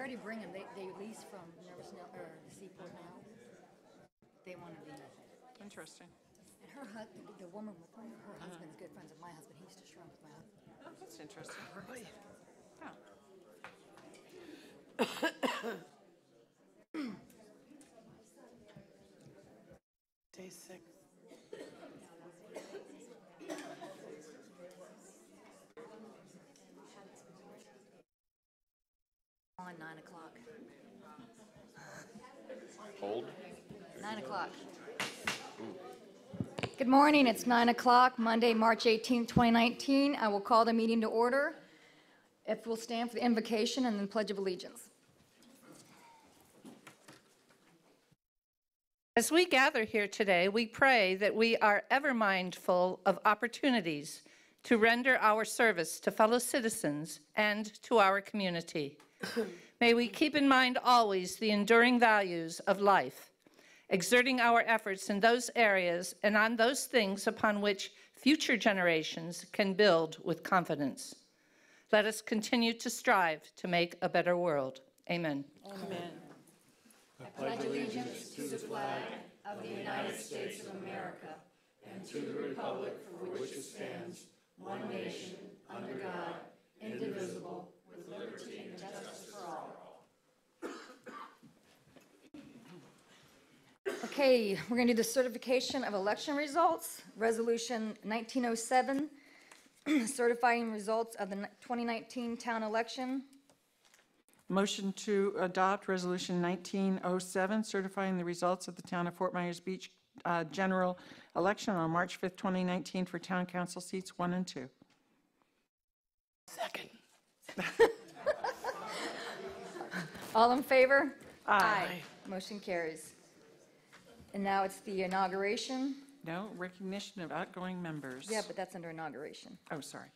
already bring them. They lease from Nervous Nell or Seaport now. They want to be. Interesting. And her the woman with her husband's good friends of my husband. He used to shrunk with my husband. Oh, that's interesting. Oh. Day 6. On 9 o'clock. Hold. 9 o'clock. Good morning. It's 9 o'clock, Monday, March 18, 2019. I will call the meeting to order. If we'll stand for the invocation and then Pledge of Allegiance. As we gather here today, we pray that we are ever mindful of opportunities to render our service to fellow citizens and to our community. May we keep in mind always the enduring values of life, exerting our efforts in those areas and on those things upon which future generations can build with confidence. Let us continue to strive to make a better world. Amen. Amen. I pledge allegiance to the flag of the United States of America and to the republic for which it stands, one nation, under God, indivisible, with liberty and justice for all. Okay, we're going to do the certification of election results. Resolution 1907, certifying results of the 2019 town election. Motion to adopt Resolution 1907, certifying the results of the Town of Fort Myers Beach general election on March 5th, 2019 for Town Council seats 1 and 2. Second. All in favor? Aye. Motion carries. And now it's the inauguration. No, recognition of outgoing members. Yeah, but that's under inauguration. Oh, sorry.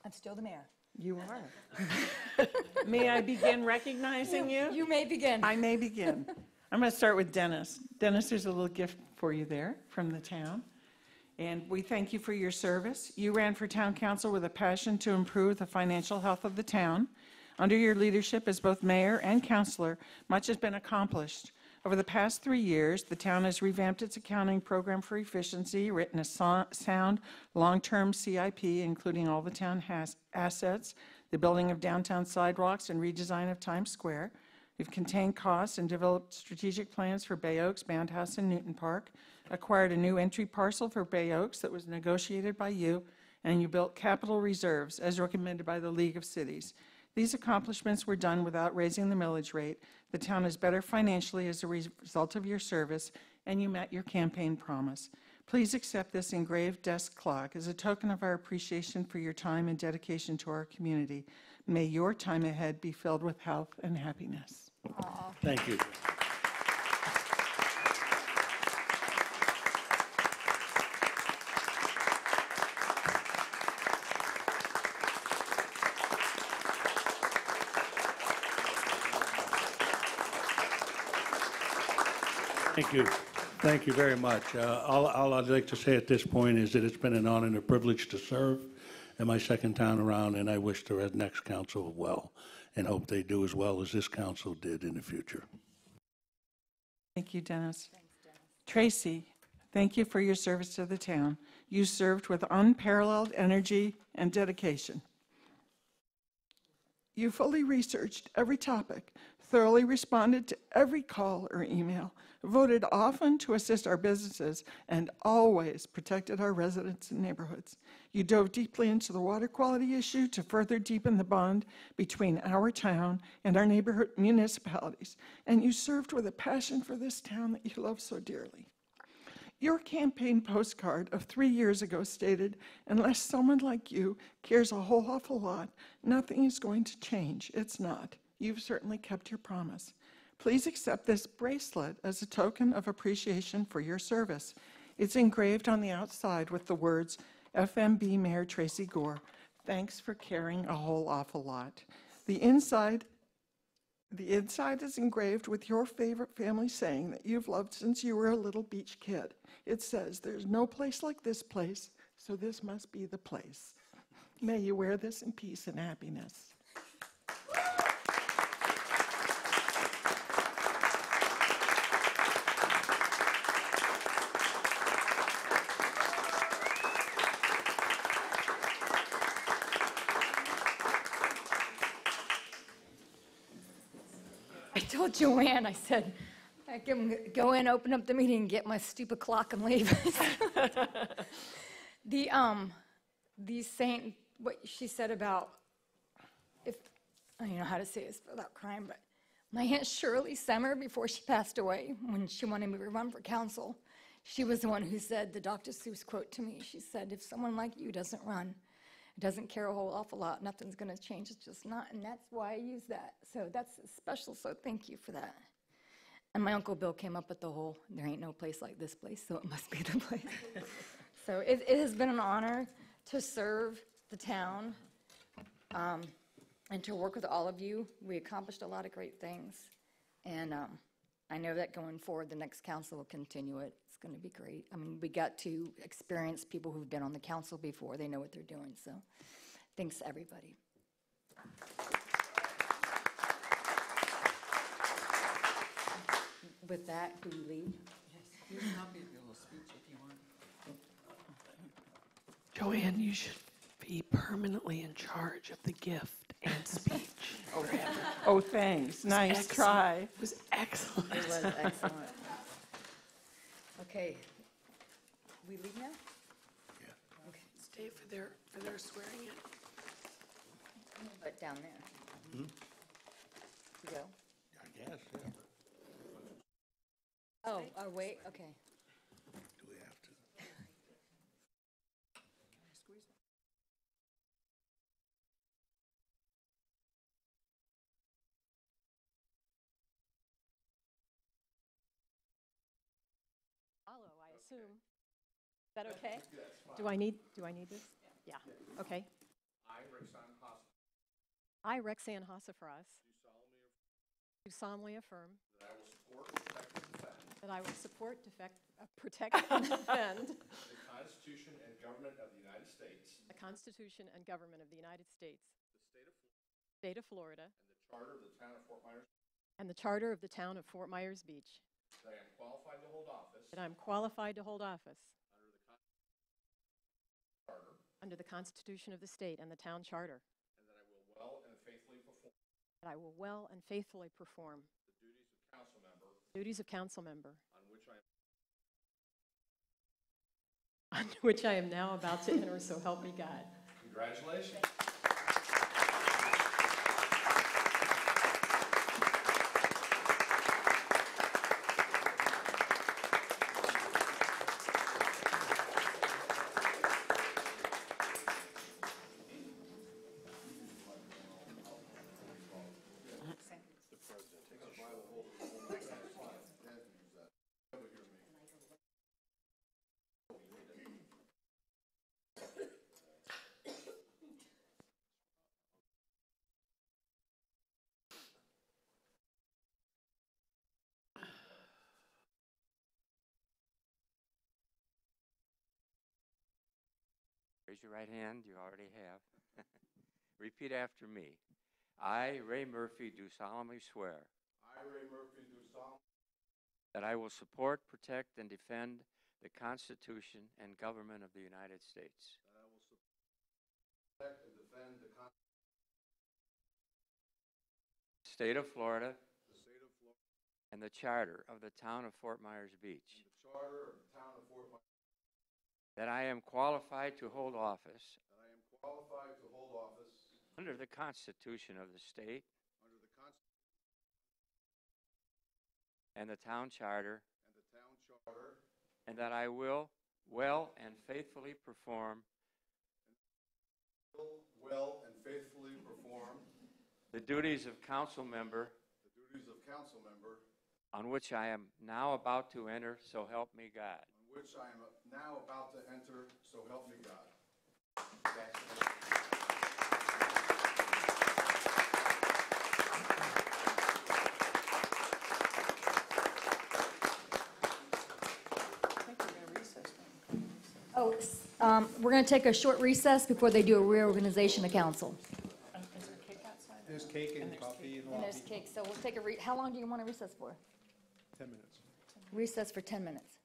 I'm still the mayor. You are. May I begin recognizing you? You may begin. I may begin. I'm going to start with Dennis. Dennis, there's a little gift for you there from the town. And we thank you for your service. You ran for town council with a passion to improve the financial health of the town. Under your leadership as both mayor and councilor, much has been accomplished. Over the past 3 years, the town has revamped its accounting program for efficiency, written a sound long-term CIP, including all the town assets, the building of downtown sidewalks, and redesign of Times Square. We've contained costs and developed strategic plans for Bay Oaks, Band House, and Newton Park, acquired a new entry parcel for Bay Oaks that was negotiated by you, and you built capital reserves as recommended by the League of Cities. These accomplishments were done without raising the millage rate. The town is better financially as a result of your service, and you met your campaign promise. Please accept this engraved desk clock as a token of our appreciation for your time and dedication to our community. May your time ahead be filled with health and happiness. Thank you. Thank you. Thank you very much. All I'd like to say at this point is that it's been an honor and a privilege to serve in my second town around, and I wish the next council well and hope they do as well as this council did in the future. Thank you, Dennis. Thanks, Dennis. Tracy, thank you for your service to the town. You served with unparalleled energy and dedication. You fully researched every topic, thoroughly responded to every call or email, voted often to assist our businesses, and always protected our residents and neighborhoods. You dove deeply into the water quality issue to further deepen the bond between our town and our neighborhood municipalities, and you served with a passion for this town that you love so dearly. Your campaign postcard of 3 years ago stated, "Unless someone like you cares a whole awful lot, nothing is going to change." It's not. You've certainly kept your promise. Please accept this bracelet as a token of appreciation for your service. It's engraved on the outside with the words, FMB Mayor Tracy Gore. Thanks for caring a whole awful lot. The inside is engraved with your favorite family saying that you've loved since you were a little beach kid. It says, "There's no place like this place, so this must be the place." May you wear this in peace and happiness. I told Joanne, I said, I can go in, open up the meeting, get my stupid clock and leave. The saint, what she said about, if, I don't know how to say this without crying, but my Aunt Shirley Semmer, before she passed away, when she wanted me to run for council, she was the one who said the Dr. Seuss quote to me. She said, if someone like you doesn't run, doesn't care a whole awful lot, nothing's going to change. It's just not, and that's why I use that. So that's special, so thank you for that. And my Uncle Bill came up with the whole, there ain't no place like this place, so it must be the place. So it has been an honor to serve the town and to work with all of you. We accomplished a lot of great things. And I know that going forward, the next council will continue it. It's going to be great. I mean, we got to experience people who've been on the council before. They know what they're doing. So thanks, everybody. With that, do we leave? Joanne, you should be permanently in charge of the gift and speech. Oh, thanks. Nice Excellent. try. It was excellent. It was excellent. Okay. We leave now? Okay. Stay for their swearing in. But down there. You go? I guess, yeah. Oh, wait, okay. Do we have to? Follow, I assume. Is that okay? Do I need this? Yeah, okay. I, Rexanne Hossafras. Do solemnly affirm. That I will support, protect, and defend. The Constitution and government of the United States. The Constitution and government of the United States. The state of Florida. And the charter of the town of Fort Myers. And the charter of the town of Fort Myers Beach. That I am qualified to hold office. That I am qualified to hold office. Charter. Under the Constitution of the state and the town charter. And that I will well and faithfully perform. That I will well and faithfully perform. The duties of council member. Duties of council member. On which I am now about to enter, so help me God. Congratulations. Raise your right hand, you already have. Repeat after me. I, Ray Murphy, do solemnly swear I, Ray Murphy, do solemnly that I will support, protect, and defend the Constitution and government of the United States, that I will protect and defend the state of Florida, state of Florida, and the charter of the town of Fort Myers Beach, and the charter of the town of Fort Myers. that I am qualified to hold office That I am qualified to hold office under the Constitution of the state under the Constitution and the town charter, and the town charter. and that I will well and faithfully perform Will well and faithfully perform the duties of council member the duties of council member on which I am now about to enter, so help me God. on which I am now about to enter, so help me God. Oh, we're going to take a short recess before they do a reorganization of council. There's cake and coffee And there's cake, so we'll take how long do you want to recess for? 10 minutes. Recess for 10 minutes.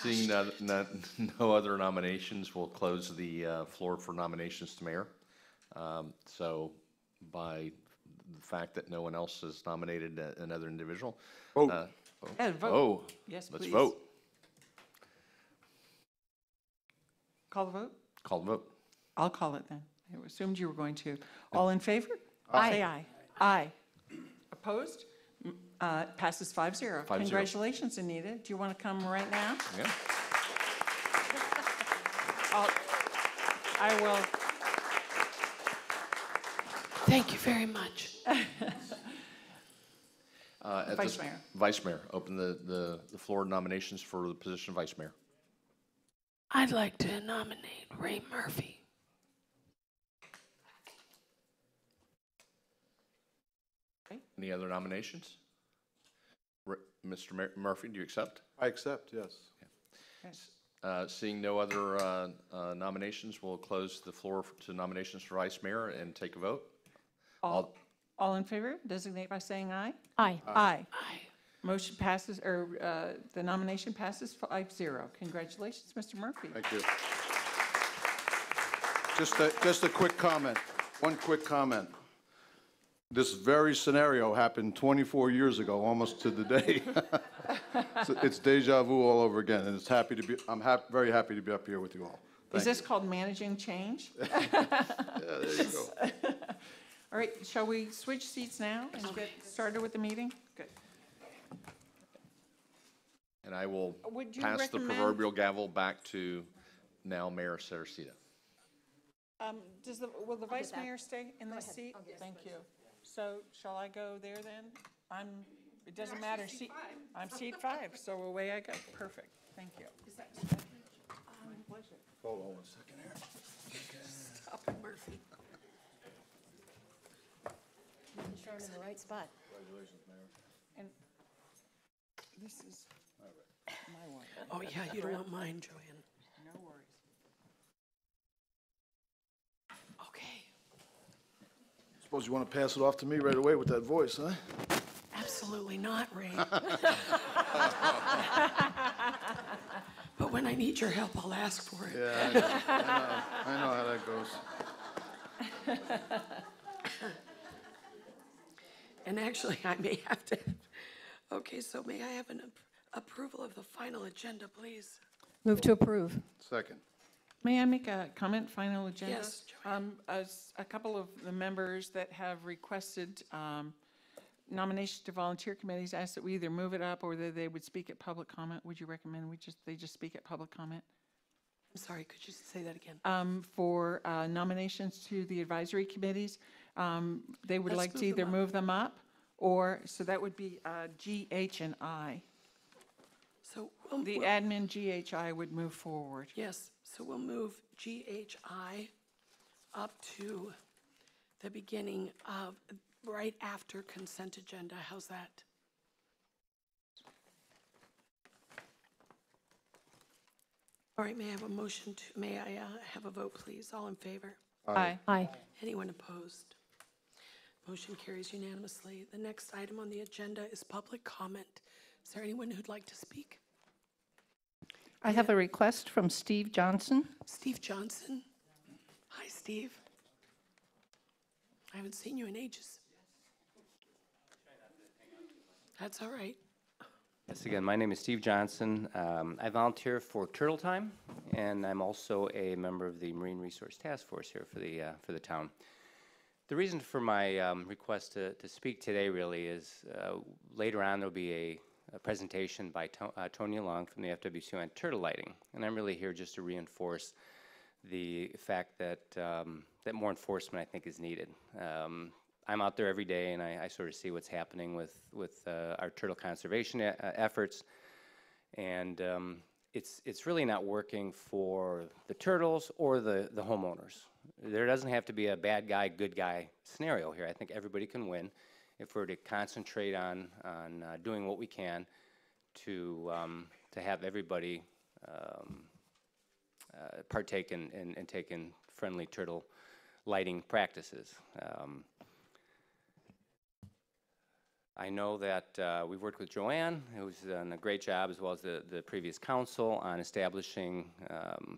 Seeing no other nominations, we'll close the floor for nominations to mayor. So by the fact that no one else has nominated another individual. Vote. Yeah, vote. Oh, Yes, let's please. vote. Call the vote? Call the vote. I'll call it then. I assumed you were going to. All in favor? Aye. Say aye. Aye. Opposed? Passes 5-0. 5-0. Congratulations, Anita. Do you want to come right now? Yeah. I will. Thank you very much. At Vice this- Mayor. Vice Mayor, open the floor nominations for the position of Vice Mayor. I'd like to nominate Ray Murphy. Any other nominations? Mr. Murphy, do you accept? I accept, yes. Seeing no other nominations, we'll close the floor to nominations for Vice Mayor and take a vote. All in favor? Designate by saying aye. Aye. Aye. Aye. Motion passes, or the nomination passes 5-0. Congratulations, Mr. Murphy. Thank you. Just a quick comment, one quick comment. This very scenario happened 24 years ago, almost to the day. So it's deja vu all over again, and I'm very happy to be up here with you all. Is Thank this called managing change? you. There you go. All right, shall we switch seats now and get started with the meeting? Good. And I will Would you pass the recommend- proverbial gavel back to now Mayor Saracita. Will the vice that. mayor stay in this seat? Thank you. So shall I go there then? It doesn't matter. I'm seat 5, so away I go. Perfect. Thank you. Hold on one second here. Stop it, Murphy. Making sure I'm in the right spot. And this is my one. Oh, yeah, you don't want mine, Joanne. No worries. Okay, Suppose you want to pass it off to me right away with that voice, huh? absolutely not, Ray. But when I need your help, I'll ask for it. Yeah, I know how that goes. And actually, I may have to, okay, so may I have an approval of the final agenda, please? Move to approve. Second. May I make a comment, final agenda? Yes, Joanne. As a couple of the members that have requested nominations to volunteer committees asked that we either move it up or that they would speak at public comment. Would you recommend they just speak at public comment? I'm sorry, could you say that again? For nominations to the advisory committees, they would Let's like to move either them up. move them up or, so that would be G, H, and I. So, The admin GHI would move forward. yes, so we'll move GHI up to the beginning of, right after consent agenda. How's that? All right, may I have a motion to, may I have a vote, please? All in favor? Aye. Aye. Anyone opposed? Motion carries unanimously. The next item on the agenda is public comment. Is there anyone who'd like to speak? I have a request from Steve Johnson. Steve Johnson? Hi, Steve. I haven't seen you in ages. That's all right. Yes, again, my name is Steve Johnson. I volunteer for Turtle Time, and I'm also a member of the Marine Resource Task Force here for the town. The reason for my request to speak today really is later on there'll be a presentation by Tony Long from the FWC on turtle lighting, and I'm really here just to reinforce the fact that that more enforcement I think is needed. I'm out there every day, and I sort of see what's happening with our turtle conservation efforts, and it's really not working for the turtles or the homeowners. There doesn't have to be a bad guy, good guy scenario here. I think everybody can win if we're to concentrate on doing what we can to have everybody partake in taking friendly turtle lighting practices. I know that we've worked with Joanne, who's done a great job, as well as the previous council, on establishing,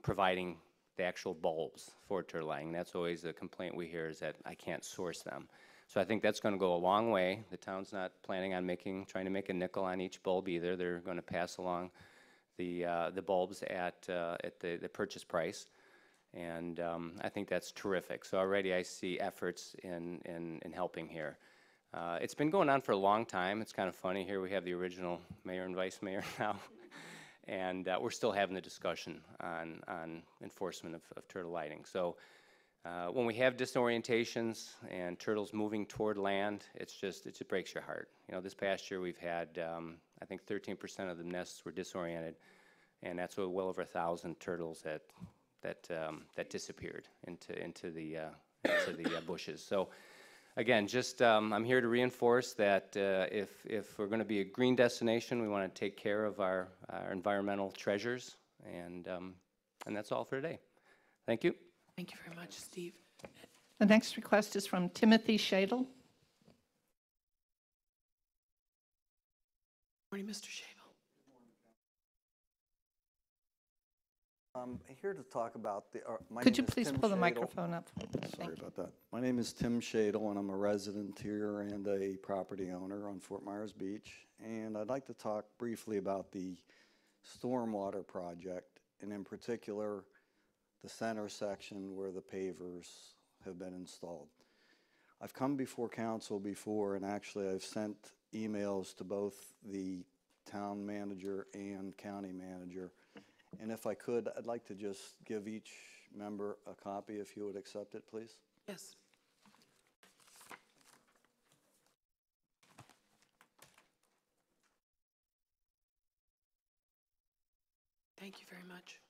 providing the actual bulbs for turtle lighting. That's always a complaint we hear, is that I can't source them. So I think that's going to go a long way. The town's not planning on trying to make a nickel on each bulb either. They're going to pass along the bulbs at the purchase price. And I think that's terrific. So already I see efforts in helping here. It's been going on for a long time. It's kind of funny. Here we have the original mayor and vice mayor now. And we're still having the discussion on enforcement of turtle lighting. So when we have disorientations and turtles moving toward land, it just breaks your heart. You know, this past year we've had, I think 13% of the nests were disoriented, and that's well over 1,000 turtles that disappeared into the bushes. So again, just I'm here to reinforce that if we're going to be a green destination, we want to take care of our environmental treasures, and that's all for today. Thank you. Thank you very much, Steve. The next request is from Timothy Shadle. Morning, Mr. Shable. I'm here to talk about my Could name you is please Tim pull the Shadle. microphone up? Sorry about that. My name is Tim Shadle, and I'm a resident here and a property owner on Fort Myers Beach. And I'd like to talk briefly about the stormwater project, and in particular, the center section where the pavers have been installed. I've come before council before, and actually I've sent emails to both the town manager and county manager. And if I could, I'd like to just give each member a copy, if you would accept it, please. Yes. Thank you very much.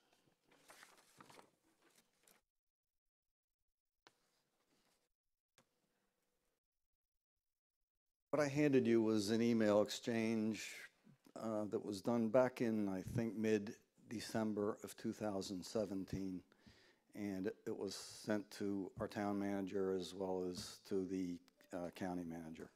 What I handed you was an email exchange that was done back in, I think, mid-December of 2017, and it was sent to our town manager as well as to the county manager.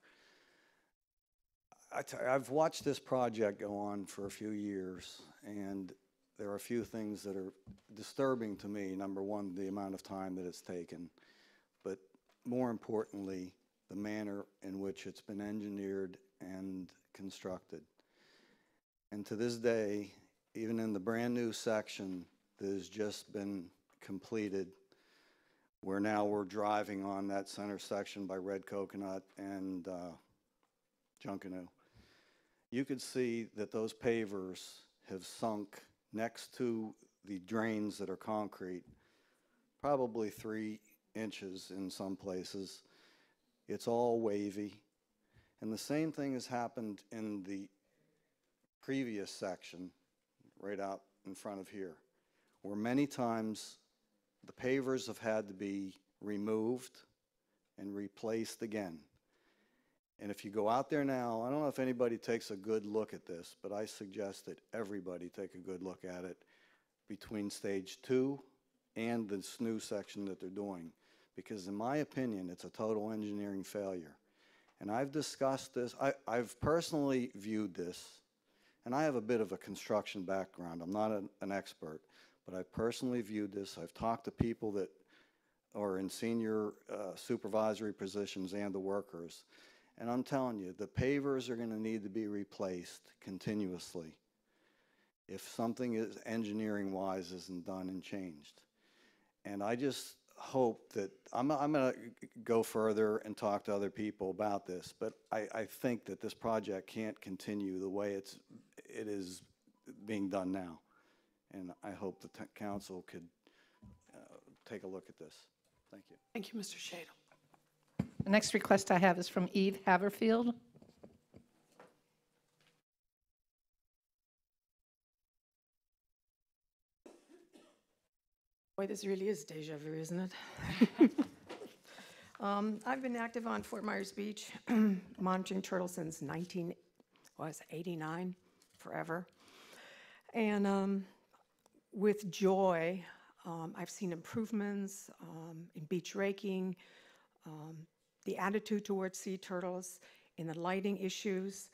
I've watched this project go on for a few years, and there are a few things that are disturbing to me. Number one, the amount of time that it's taken, but more importantly, the manner in which it's been engineered and constructed. And to this day, even in the brand new section that has just been completed, where now we're driving on that center section by Red Coconut and Junkanoo, you could see that those pavers have sunk next to the drains that are concrete, probably 3 inches in some places. It's all wavy. And the same thing has happened in the previous section, right out in front of here, where many times the pavers have had to be removed and replaced again. And if you go out there now, I don't know if anybody takes a good look at this, but I suggest that everybody take a good look at it between stage 2 and this new section that they're doing. Because in my opinion, it's a total engineering failure. And I've discussed this, I've personally viewed this, and I have a bit of a construction background. I'm not an expert, but I've personally viewed this. I've talked to people that are in senior supervisory positions and the workers. And I'm telling you, the pavers are going to need to be replaced continuously if something is engineering-wise isn't done and changed. And I just hope that, I'm going to go further and talk to other people about this, but I think that this project can't continue the way it is being done now. And I hope the council could take a look at this. Thank you. Thank you, Mr. Shadle. The next request I have is from Eve Haverfield. Boy, this really is deja vu, isn't it? I've been active on Fort Myers Beach, monitoring turtles since 1989, forever. And with joy, I've seen improvements in beach raking, the attitude towards sea turtles, in the lighting issues.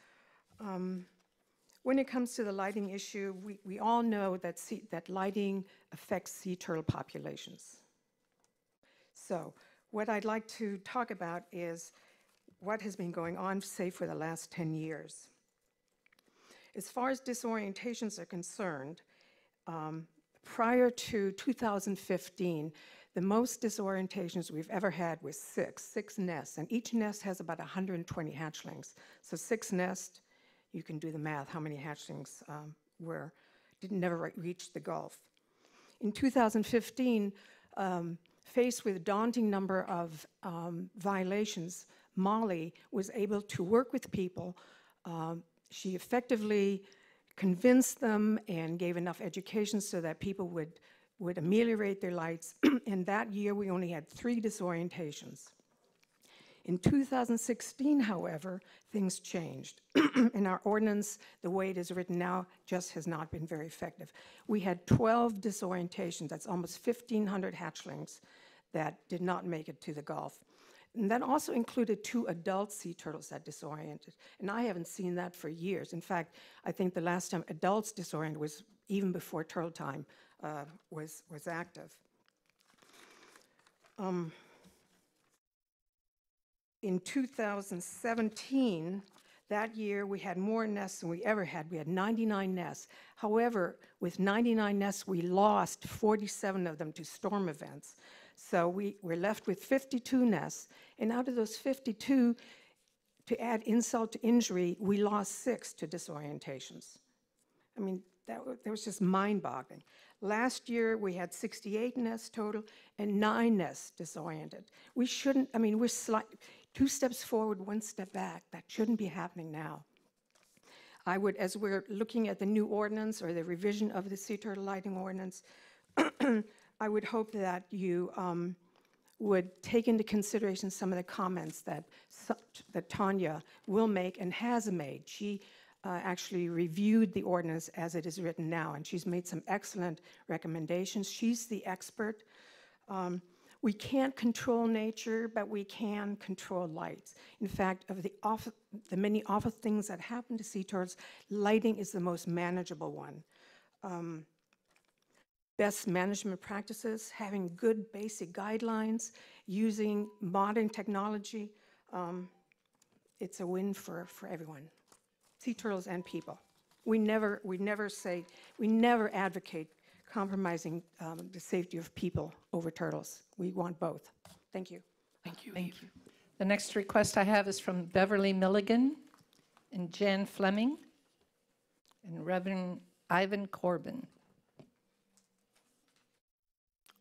When it comes to the lighting issue, we all know that that lighting affects sea turtle populations. So what I'd like to talk about is what has been going on, say, for the last 10 years. As far as disorientations are concerned, prior to 2015, the most disorientations we've ever had was six nests, and each nest has about 120 hatchlings. So 6 nests, you can do the math, how many hatchlings never reach the Gulf. In 2015, faced with a daunting number of violations, Molly was able to work with people. She effectively convinced them and gave enough education so that people would ameliorate their lights. And that year, we only had 3 disorientations. In 2016, however, things changed. And our ordinance, the way it is written now, just has not been very effective. We had 12 disorientations. That's almost 1,500 hatchlings that did not make it to the Gulf. And that also included 2 adult sea turtles that disoriented. And I haven't seen that for years. In fact, I think the last time adults disoriented was even before turtle time was active. In 2017, that year, we had more nests than we ever had. We had 99 nests. However, with 99 nests, we lost 47 of them to storm events. So we're left with 52 nests. And out of those 52, to add insult to injury, we lost 6 to disorientations. I mean, that was just mind-boggling. Last year, we had 68 nests total and 9 nests disoriented. We shouldn't, I mean, we're 2 steps forward, 1 step back. That shouldn't be happening now. I would, as we're looking at the new ordinance or the revision of the sea turtle lighting ordinance, I would hope that you would take into consideration some of the comments that Tanya will make and has made. She actually reviewed the ordinance as it is written now, and she's made some excellent recommendations. She's the expert. We can't control nature, but we can control lights. In fact, of the many awful things that happen to sea turtles, lighting is the most manageable one. Best management practices, having good basic guidelines, using modern technology, it's a win for everyone, sea turtles and people. We never advocate compromising the safety of people over turtles. We want both. Thank you. Thank you. Thank you. The next request I have is from Beverly Milligan and Jan Fleming and Reverend Ivan Corbin.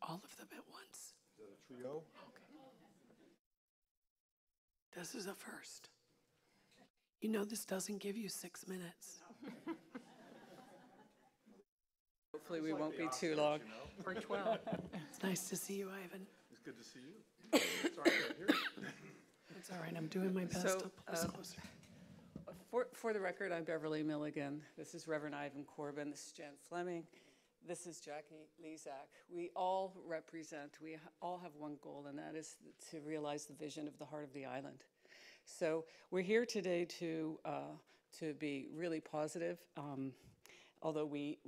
All of them at once. Is that a trio? Okay. This is a first. You know this doesn't give you 6 minutes. Hopefully we won't be too long. For 12. It's nice to see you, Ivan. It's good to see you. Sorry, I can't hear you. It's all right, I'm doing my best to pull us closer. For the record, I'm Beverly Milligan. This is Reverend Ivan Corbin. This is Jan Fleming. This is Jackie Lezak. We all have one goal, and that is to realize the vision of the Heart of the Island. So we're here today to be really positive. Although we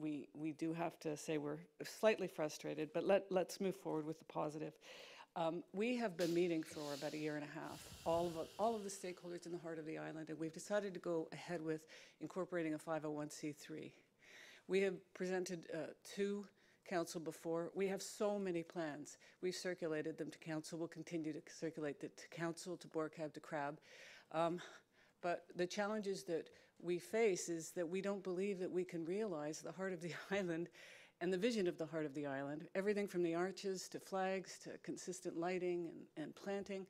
do have to say we're slightly frustrated, but let's move forward with the positive. We have been meeting for about 1.5 years, all of the stakeholders in the Heart of the Island, and we've decided to go ahead with incorporating a 501c3. We have presented to council before. We have so many plans. We've circulated them to council. We'll continue to circulate them to council, to BORCAB, to CRAB. But the challenges that we face is that we don't believe that we can realize the Heart of the Island and the vision of the Heart of the Island, everything from the arches to flags to consistent lighting and planting,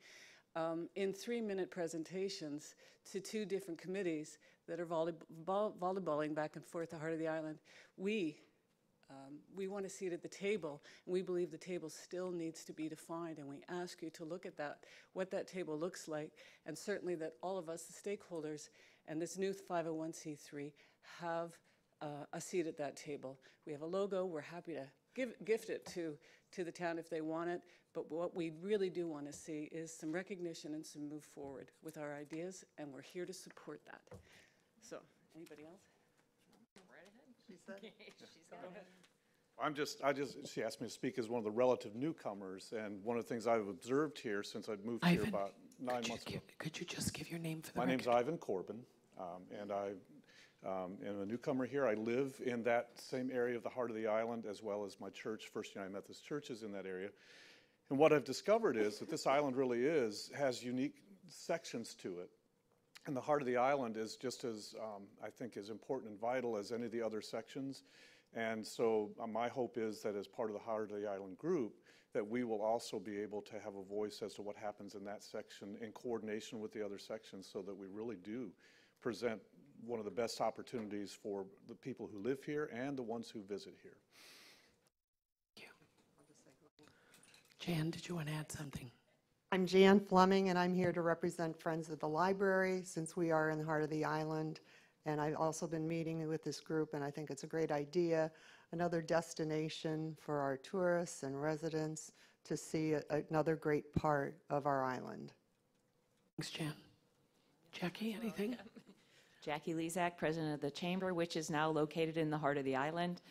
in 3-minute presentations to 2 different committees that are volleyballing back and forth the Heart of the Island. We want a seat at the table, and we believe the table still needs to be defined, and we ask you to look at that, what that table looks like, and certainly that all of us, the stakeholders, and this new 501c3 have a seat at that table. We have a logo. We're happy to gift it to the town if they want it, But what we really do want to see is some recognition and some move forward with our ideas, and we're here to support that. So, anybody else? She asked me to speak as one of the relative newcomers, and one of the things I've observed here since I've moved here Ivan, about 9 months ago. Could you just give your name for the My record? name's Ivan Corbin, and I am a newcomer here. I live in that same area of the heart of the island, as well as my church, First United Methodist Church, is in that area. And what I've discovered is that this island really has unique sections to it. And the heart of the island is just as, I think, as important and vital as any of the other sections. And so my hope is that as part of the Heart of the Island group, that we will also be able to have a voice as to what happens in that section in coordination with the other sections, so that we really do present one of the best opportunities for the people who live here and the ones who visit here. Thank you. Jan, did you want to add something? I'm Jan Fleming, and I'm here to represent Friends of the Library, since we are in the heart of the island. And I've also been meeting with this group, and I think it's a great idea, another destination for our tourists and residents to see another great part of our island. Thanks, Jan. Jackie, anything? Jackie Lezak, president of the Chamber, which is now located in the heart of the island.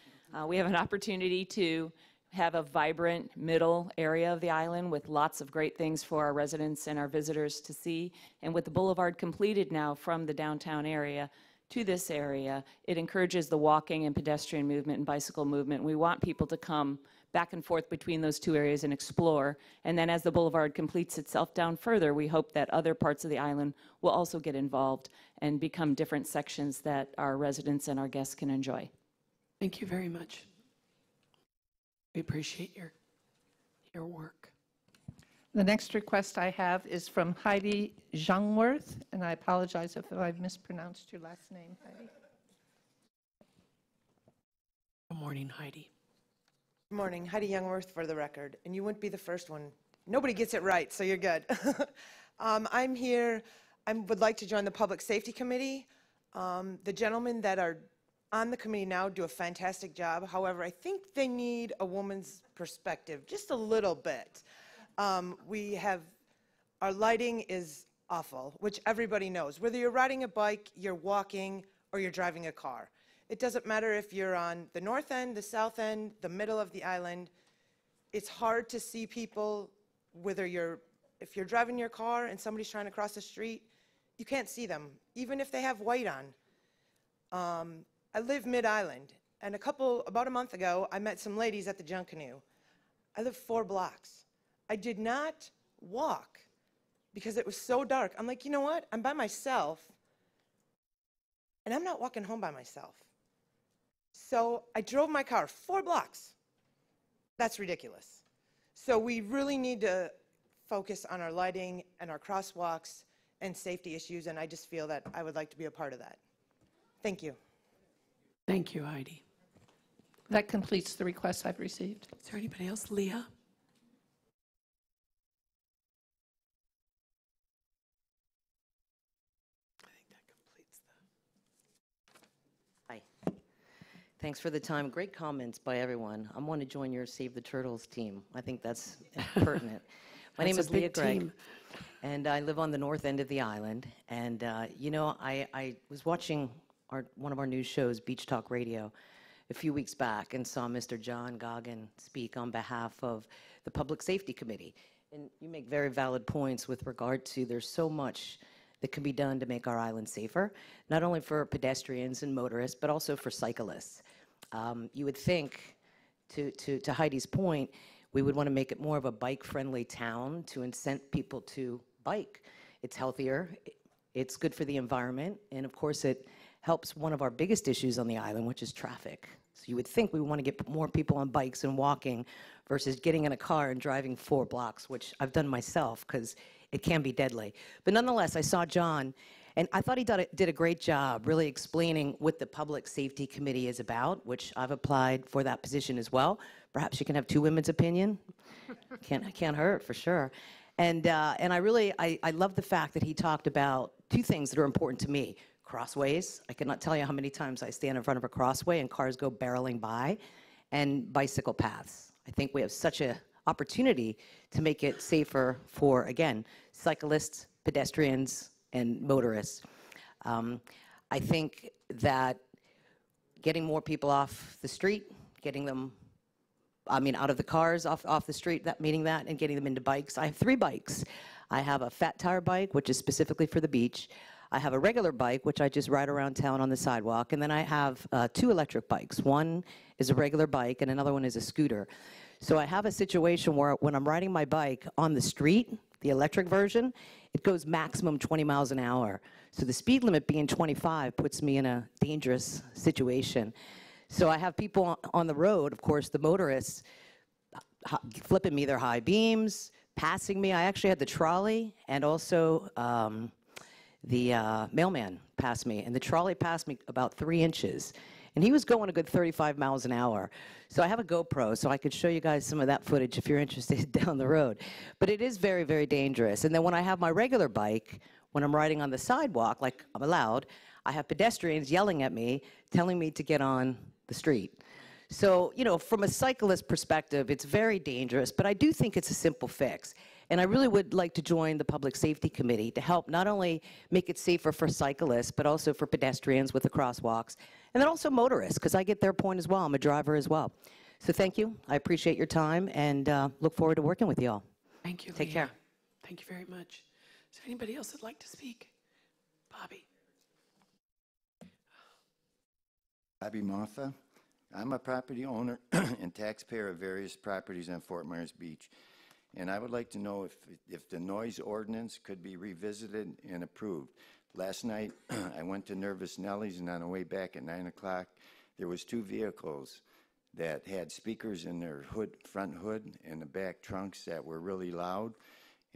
We have an opportunity to have a vibrant middle area of the island with lots of great things for our residents and our visitors to see. And with the boulevard completed now from the downtown area to this area, it encourages the walking and pedestrian movement and bicycle movement. We want people to come back and forth between those two areas and explore. And then as the boulevard completes itself down further, we hope that other parts of the island will also get involved and become different sections that our residents and our guests can enjoy. Thank you very much. We appreciate your work. The next request I have is from Heidi Jungworth, and I apologize if I've mispronounced your last name, Heidi. Good morning, Heidi. Good morning, Heidi Youngworth for the record, and you wouldn't be the first one. Nobody gets it right, so you're good. I'm here, I would like to join the Public Safety Committee. The gentlemen that are on the committee now do a fantastic job. However, I think they need a woman's perspective, just a little bit. Our lighting is awful, which everybody knows. Whether you're riding a bike, you're walking, or you're driving a car. It doesn't matter if you're on the north end, the south end, the middle of the island. It's hard to see people, if you're driving your car and somebody's trying to cross the street, you can't see them, even if they have white on. I live mid-island, and about a month ago, I met some ladies at the Junk Canoe. I live 4 blocks. I did not walk because it was so dark. I'm like, you know what? I'm by myself, and I'm not walking home by myself. So I drove my car 4 blocks. That's ridiculous. So we really need to focus on our lighting and our crosswalks and safety issues, and I just feel that I would like to be a part of that. Thank you. Thank you, Heidi. That completes the requests I've received. Is there anybody else? Leah? Hi. Thanks for the time. Great comments by everyone. I want to join your Save the Turtles team. I think that's pertinent. My name is Leah Gregg, and I live on the north end of the island. And, you know, I was watching one of our news shows, Beach Talk Radio, a few weeks back and saw Mr. John Goggin speak on behalf of the Public Safety Committee. And you make very valid points with regard to there's so much that can be done to make our island safer, not only for pedestrians and motorists, but also for cyclists. You would think, to Heidi's point, we would want to make it more of a bike-friendly town to incent people to bike. It's healthier, it's good for the environment, and of course it helps one of our biggest issues on the island, which is traffic. So you would think we want to get more people on bikes and walking versus getting in a car and driving 4 blocks, which I've done myself because it can be deadly. But nonetheless, I saw John, and I thought he did a great job really explaining what the Public Safety Committee is about, which I've applied for that position as well. Perhaps you can have 2 women's opinion. Can't hurt, for sure. And I love the fact that he talked about 2 things that are important to me. Crossways. I cannot tell you how many times I stand in front of a crossway and cars go barreling by, and bicycle paths. I think we have such a opportunity to make it safer for, again, cyclists, pedestrians, and motorists. I think that getting more people off the street, getting them, out of the cars, off the street, meaning that, and getting them into bikes. I have 3 bikes. I have a fat tire bike, which is specifically for the beach. I have a regular bike, which I just ride around town on the sidewalk. And then I have 2 electric bikes. One is a regular bike, and another one is a scooter. So I have a situation where when I'm riding my bike on the street, the electric version, it goes maximum 20 miles an hour. So the speed limit being 25 puts me in a dangerous situation. So I have people on the road, of course, the motorists, flipping me their high beams, passing me. I actually had the trolley and also the mailman pass me. And the trolley passed me about 3 inches. And he was going a good 35 miles an hour. So I have a GoPro, so I could show you guys some of that footage if you're interested down the road. But it is very, very dangerous. And then when I have my regular bike, when I'm riding on the sidewalk, like I'm allowed, I have pedestrians yelling at me, telling me to get on the street. So, from a cyclist perspective, it's very dangerous, but I do think it's a simple fix. And I really would like to join the Public Safety Committee to help not only make it safer for cyclists, but also for pedestrians with the crosswalks, and then also motorists, because I get their point as well. I'm a driver as well. So thank you. I appreciate your time, and look forward to working with you all. Thank you, Take Leah. care. Thank you very much. Is there anybody else that'd like to speak? Bobby. Bobby Martha. I'm a property owner and taxpayer of various properties on Fort Myers Beach. And I would like to know if the noise ordinance could be revisited and approved. Last night, I went to Nervous Nellie's, and on the way back at 9 o'clock, there was 2 vehicles that had speakers in their front hood and the back trunks that were really loud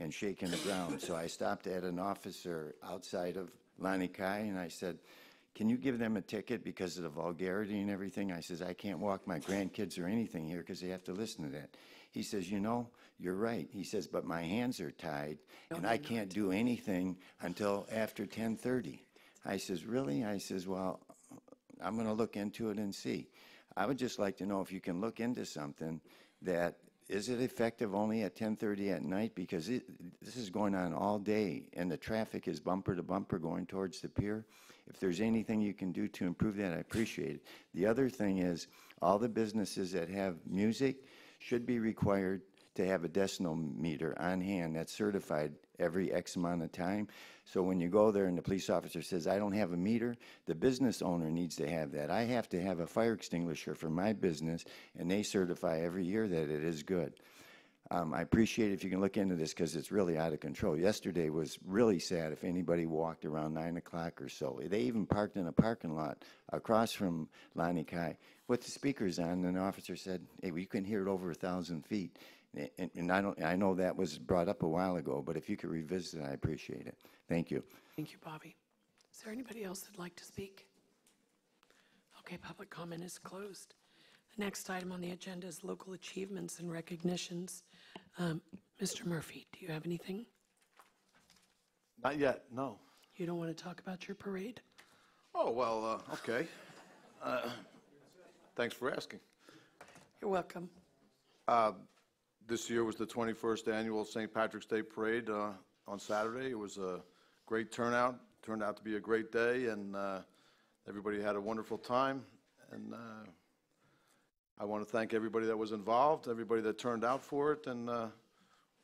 and shaking the ground. So I stopped at an officer outside of Lani Kai, and I said, can you give them a ticket because of the vulgarity and everything? I says, I can't walk my grandkids or anything here because they have to listen to that. He says, you're right. He says, but my hands are tied, and I can't do anything until after 10:30. I says, really? I says, well, I'm going to look into it and see. I would just like to know if you can look into something that, is it effective only at 10:30 at night? Because this is going on all day, and the traffic is bumper to bumper going towards the pier. If there's anything you can do to improve that, I appreciate it. The other thing is, all the businesses that have music should be required to have a decibel meter on hand that's certified every X amount of time. So when you go there and the police officer says, I don't have a meter, the business owner needs to have that. I have to have a fire extinguisher for my business, and they certify every year that it is good. I appreciate it if you can look into this because it's really out of control. Yesterday was really sad if anybody walked around 9 o'clock or so. They even parked in a parking lot across from Lani Kai with the speakers on, and the officer said, hey, we can hear it over 1,000 feet. And I know that was brought up a while ago, but if you could revisit it, I appreciate it. Thank you. Thank you, Bobby. Is there anybody else that'd like to speak? Okay, public comment is closed. The next item on the agenda is local achievements and recognitions. Mr. Murphy, do you have anything? Not yet, no. You don't want to talk about your parade? Oh, well, okay. Thanks for asking. You're welcome. This year was the 21st annual St. Patrick's Day Parade on Saturday. It was a great turnout. Turned out to be a great day, and everybody had a wonderful time. And I want to thank everybody that was involved, everybody that turned out for it, and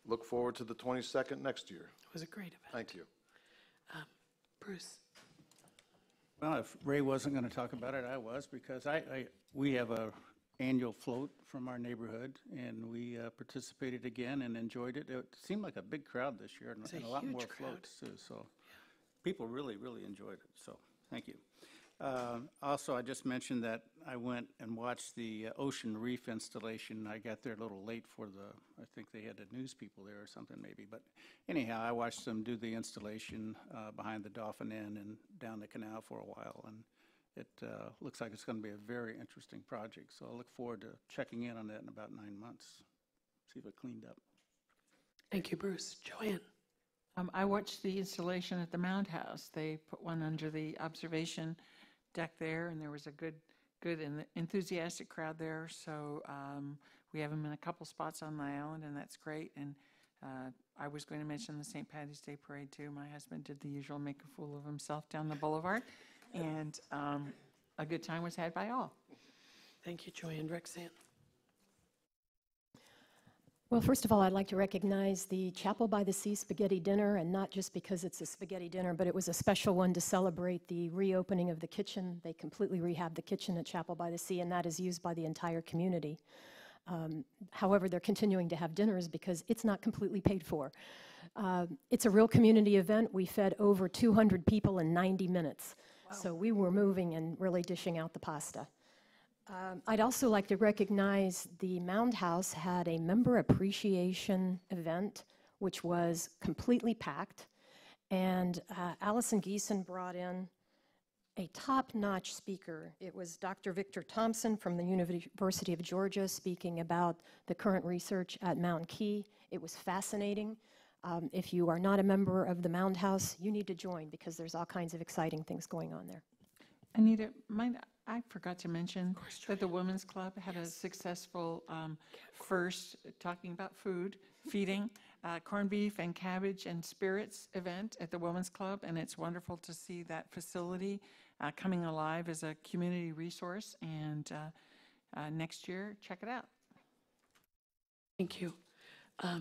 look forward to the 22nd next year. It was a great event. Thank you. Bruce. Well, if Ray wasn't going to talk about it, I was, because we have a annual float from our neighborhood, and we participated again and enjoyed it. It seemed like a big crowd this year, and a lot more floats too. So people really, really enjoyed it. So thank you. Also, I just mentioned that I went and watched the Ocean Reef installation. I got there a little late for I think they had the news people there or something maybe. But anyhow, I watched them do the installation behind the Dauphin Inn and down the canal for a while. And it looks like it's going to be a very interesting project. So I look forward to checking in on that in about 9 months, see if it cleaned up. Thank you, Bruce. Joanne. I watched the installation at the Mound House. They put one under the observation deck there, and there was a good and enthusiastic crowd there. So We have them in a couple spots on the island, and that's great. And I was going to mention the St. Patty's Day Parade, too. My husband did the usual make a fool of himself down the boulevard, and a good time was had by all. Thank you, Joy and Rexanne. Well, first of all, I'd like to recognize the Chapel by the Sea Spaghetti Dinner, and not just because it's a spaghetti dinner, but it was a special one to celebrate the reopening of the kitchen. They completely rehabbed the kitchen at Chapel by the Sea, and that is used by the entire community. However, they're continuing to have dinners because it's not completely paid for. It's a real community event. We fed over 200 people in 90 minutes. Wow. So we were moving and really dishing out the pasta. I'd also like to recognize the Mound House had a member appreciation event, which was completely packed. And Allison Geeson brought in a top-notch speaker. It was Dr. Victor Thompson from the University of Georgia speaking about the current research at Mound Key. It was fascinating. If you are not a member of the Mound House, you need to join because there's all kinds of exciting things going on there. Anita, I forgot to mention that the Women's Club had a successful first, talking about food, feeding, corned beef and cabbage and spirits event at the Women's Club, and it's wonderful to see that facility coming alive as a community resource, and next year, check it out. Thank you. I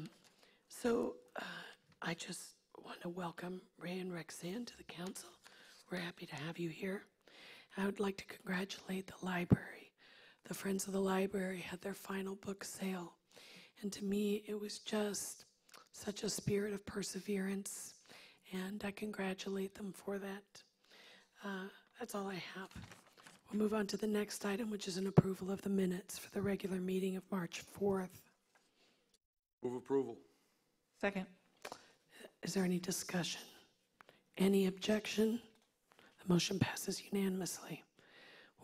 just want to welcome Ray and Rexanne to the council. We're happy to have you here. I would like to congratulate the library. The Friends of the Library had their final book sale, and to me, it was just such a spirit of perseverance, and I congratulate them for that. That's all I have. We'll move on to the next item, which is an approval of the minutes for the regular meeting of March 4th. Move approval. Second. Is there any discussion? Any objection? The motion passes unanimously.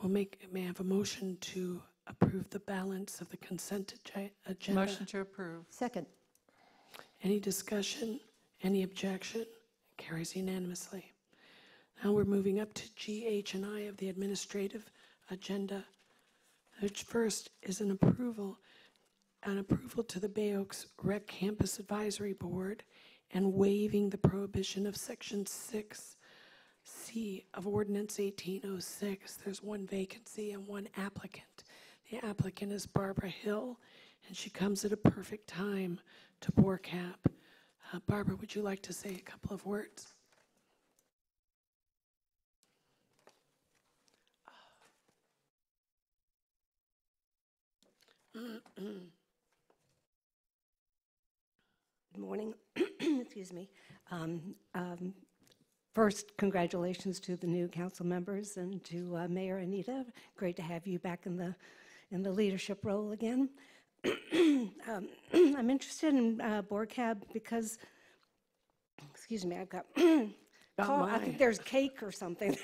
May I have a motion to approve the balance of the consent agenda? Motion to approve. Second. Any discussion? Any objection? Carries unanimously. Now we're moving up to G, H, and I of the administrative agenda, which first is an approval to the Bay Oaks Rec Campus Advisory Board and waiving the prohibition of Section 6C of Ordinance 1806. There's one vacancy and one applicant. The applicant is Barbara Hill, and she comes at a perfect time to BORCAP. Barbara, would you like to say a couple of words? Good morning. Excuse me. First, congratulations to the new council members and to Mayor Anita. Great to have you back in the leadership role again. I'm interested in BORCAP because, excuse me, I've got, I think there's cake or something.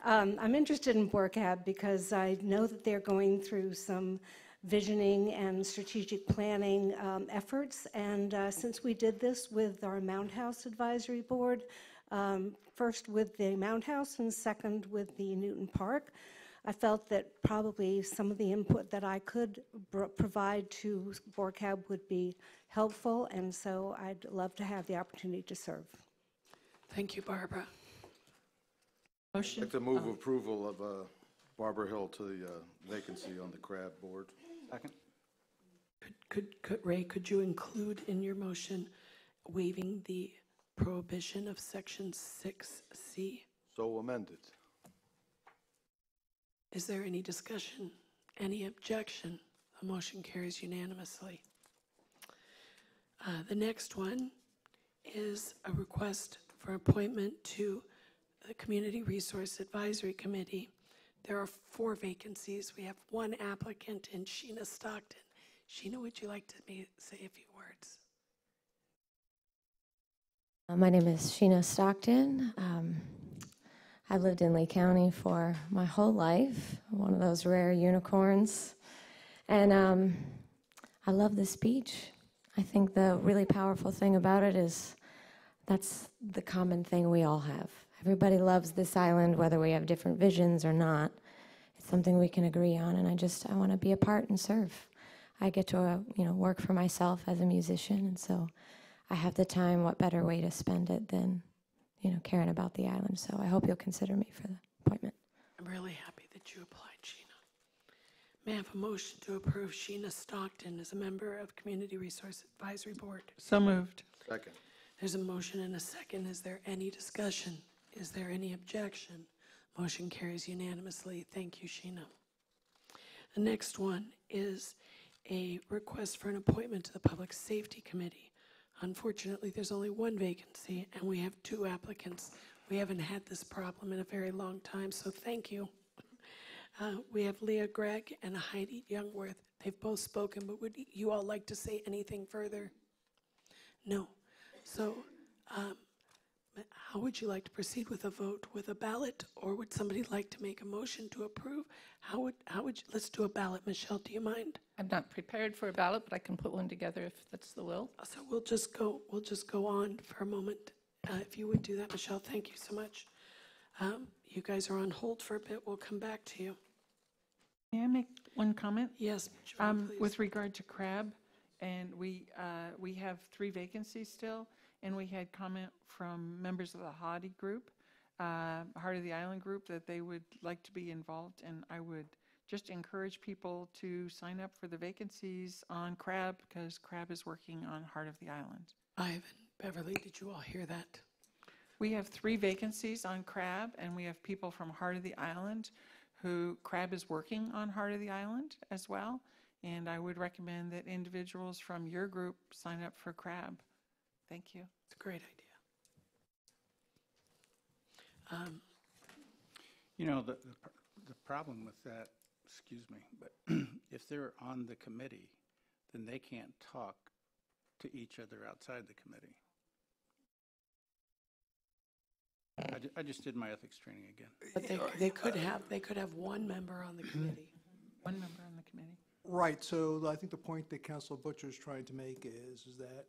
I'm interested in BORCAP because I know that they're going through some visioning and strategic planning efforts. And since we did this with our Mound House Advisory Board, first with the Mound House and second with the Newton Park, I felt that probably some of the input that I could provide to BORCAP would be helpful, and so I'd love to have the opportunity to serve. Thank you, Barbara. Motion. I'd like to move approval of Barbara Hill to the vacancy on the CRAB board. Second. Ray, could you include in your motion waiving the prohibition of Section 6C? So amended. Is there any discussion? Any objection? The motion carries unanimously. The next one is a request for appointment to the Community Resource Advisory Committee. There are 4 vacancies. We have one applicant in Sheena Stockton. Sheena, would you like to say a few words? My name is Sheena Stockton. I've lived in Lee County for my whole life, one of those rare unicorns. And I love this beach. I think the really powerful thing about it is that's the common thing we all have. Everybody loves this island, whether we have different visions or not. it's something we can agree on, and I want to be a part and serve. I get to, work for myself as a musician, and so I have the time. What better way to spend it than, caring about the island? So I hope you'll consider me for the appointment. I'm really happy that you applied, Sheena. May I have a motion to approve Sheena Stockton as a member of Community Resource Advisory Board? So moved. Second. There's a motion and a second. Is there any discussion? Is there any objection? Motion carries unanimously. Thank you, Sheena. The next one is a request for an appointment to the Public Safety Committee. Unfortunately, there's only one vacancy, and we have 2 applicants. We haven't had this problem in a very long time, so thank you. We have Leah Gregg and Heidi Youngworth. They've both spoken, but would you all like to say anything further? No. So how would you like to proceed with a vote? With a ballot, or would somebody like to make a motion to approve? How would you, let's do a ballot. Michelle, do you mind? I'm not prepared for a ballot, but I can put one together if that's the will. So we'll just go on for a moment. If you would do that, Michelle, thank you so much. You guys are on hold for a bit. We'll come back to you. May I make one comment? Yes, Joan, please. With regard to CRAB, and we have 3 vacancies still, and we had comment from members of the Hadi group, Heart of the Island group, that they would like to be involved, and I would just encourage people to sign up for the vacancies on CRAB, because CRAB is working on Heart of the Island. Ivan, Beverly, did you all hear that? We have 3 vacancies on CRAB, and we have people from Heart of the Island who CRAB is working on Heart of the Island as well, and I would recommend that individuals from your group sign up for CRAB. Thank you. It's a great idea. The problem with that, excuse me, but if they're on the committee, then they can't talk to each other outside the committee. I just did my ethics training again. But they could have one member on the committee. One member on the committee. Right. So I think the point that Councilor Butcher is trying to make is that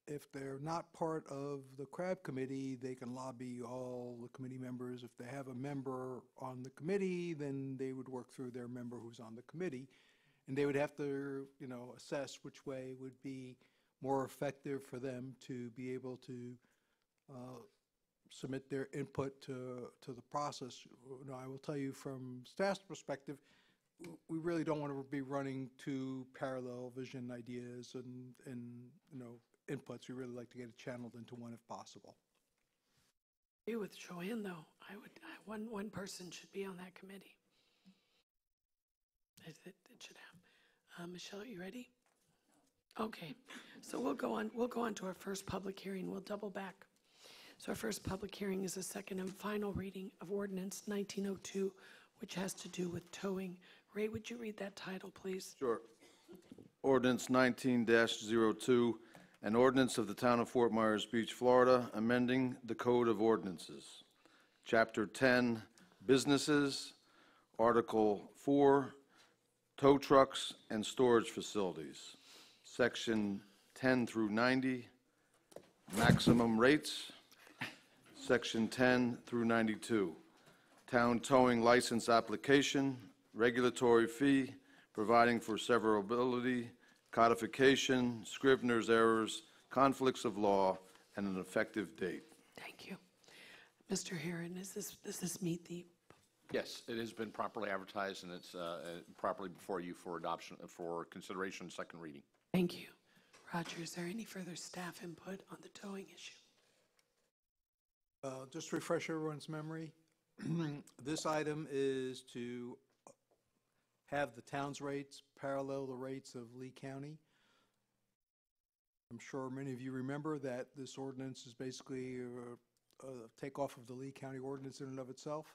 if they're not part of the CRAB committee, they can lobby all the committee members. If they have a member on the committee, then they would work through their member who's on the committee, and they would have to, assess which way would be more effective for them to be able to submit their input to the process. I will tell you from staff's perspective, we really don't want to be running 2 parallel vision ideas and inputs. We really like to get it channeled into one if possible. I agree with Joanne, though. One person should be on that committee. It should have. Michelle, you ready? Okay. So we'll go on to our first public hearing. We'll double back. So our first public hearing is a second and final reading of Ordinance 1902, which has to do with towing. Ray, would you read that title, please? Sure. Ordinance 19-02, an ordinance of the Town of Fort Myers Beach, Florida, amending the Code of Ordinances. Chapter 10, Businesses, Article 4, Tow Trucks and Storage Facilities. Section 10 through 90, Maximum Rates. Section 10 through 92, Town Towing License Application, Regulatory Fee, providing for severability, codification, Scrivener's errors, conflicts of law, and an effective date. Thank you. Mr. Herron, does this meet the... Yes, it has been properly advertised, and it's properly before you for adoption, for consideration and second reading. Thank you. Roger, is there any further staff input on the towing issue? Just to refresh everyone's memory, this item is to have the town's rates parallel the rates of Lee County. I'm sure many of you remember that this ordinance is basically a takeoff of the Lee County ordinance in and of itself.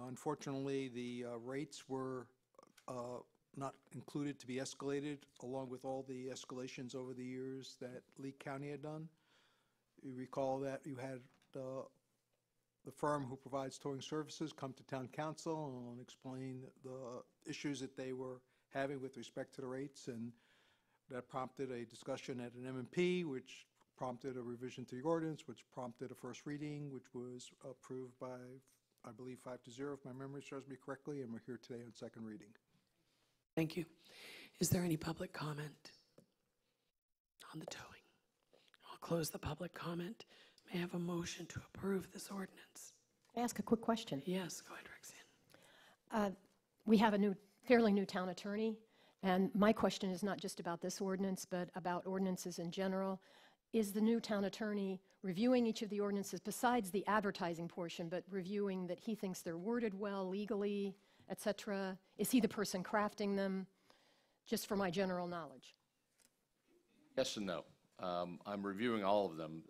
Unfortunately, the rates were not included to be escalated, along with all the escalations over the years that Lee County had done. You recall that you had the firm who provides towing services come to town council and explain the issues that they were having with respect to the rates, and that prompted a discussion at an M&P, which prompted a revision to the ordinance, which prompted a first reading, which was approved by I believe 5-0, if my memory serves me correctly, and we're here today on second reading. Thank you. Is there any public comment on the towing? I'll close the public comment. May I have a motion to approve this ordinance? Can I ask a quick question? Yes, go ahead, Roxanne. We have a fairly new town attorney, and my question is not just about this ordinance, but about ordinances in general. Is the new town attorney reviewing each of the ordinances, besides the advertising portion, but reviewing that he thinks they're worded well legally, et cetera? Is he the person crafting them? Just for my general knowledge. Yes and no. I'm reviewing all of them.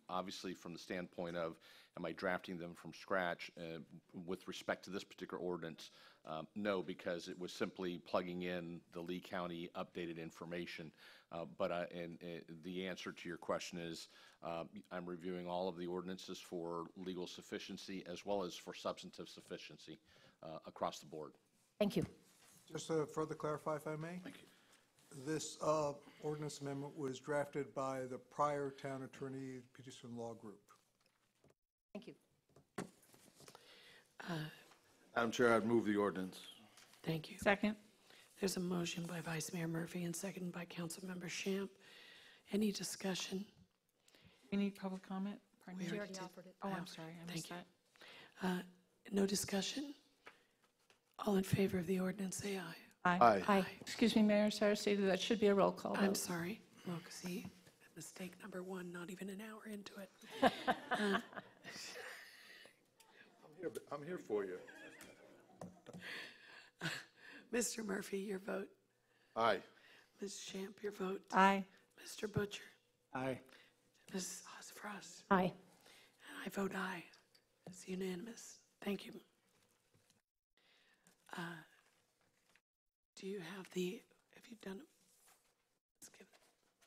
Obviously, from the standpoint of, am I drafting them from scratch? With respect to this particular ordinance, no, because it was simply plugging in the Lee County updated information. The answer to your question is, I'm reviewing all of the ordinances for legal sufficiency as well as for substantive sufficiency across the board. Thank you. Just to further clarify, if I may. Thank you. This ordinance amendment was drafted by the prior town attorney, Peterson Law Group. Thank you. Madam Chair, I'd move the ordinance. Thank you. Second. There's a motion by Vice Mayor Murphy and seconded by Councilmember Shamp. Any discussion? We need public comment? Pardon me. We already offered it. Oh, I'm sorry, I missed Thank that. you. No discussion? All in favor of the ordinance, say aye. Aye. Aye. Excuse me, Mayor Saraceno, that should be a roll call I'm vote. sorry. Look, see, mistake number one, not even an hour into it. I'm here for you. Mr. Murphy, your vote. Aye. Ms. Shamp, your vote. Aye. Mr. Butcher. Aye. Ms. Ozfrost. Aye. And I vote aye. It's unanimous. Thank you. Do you have have you done it? Let's give it.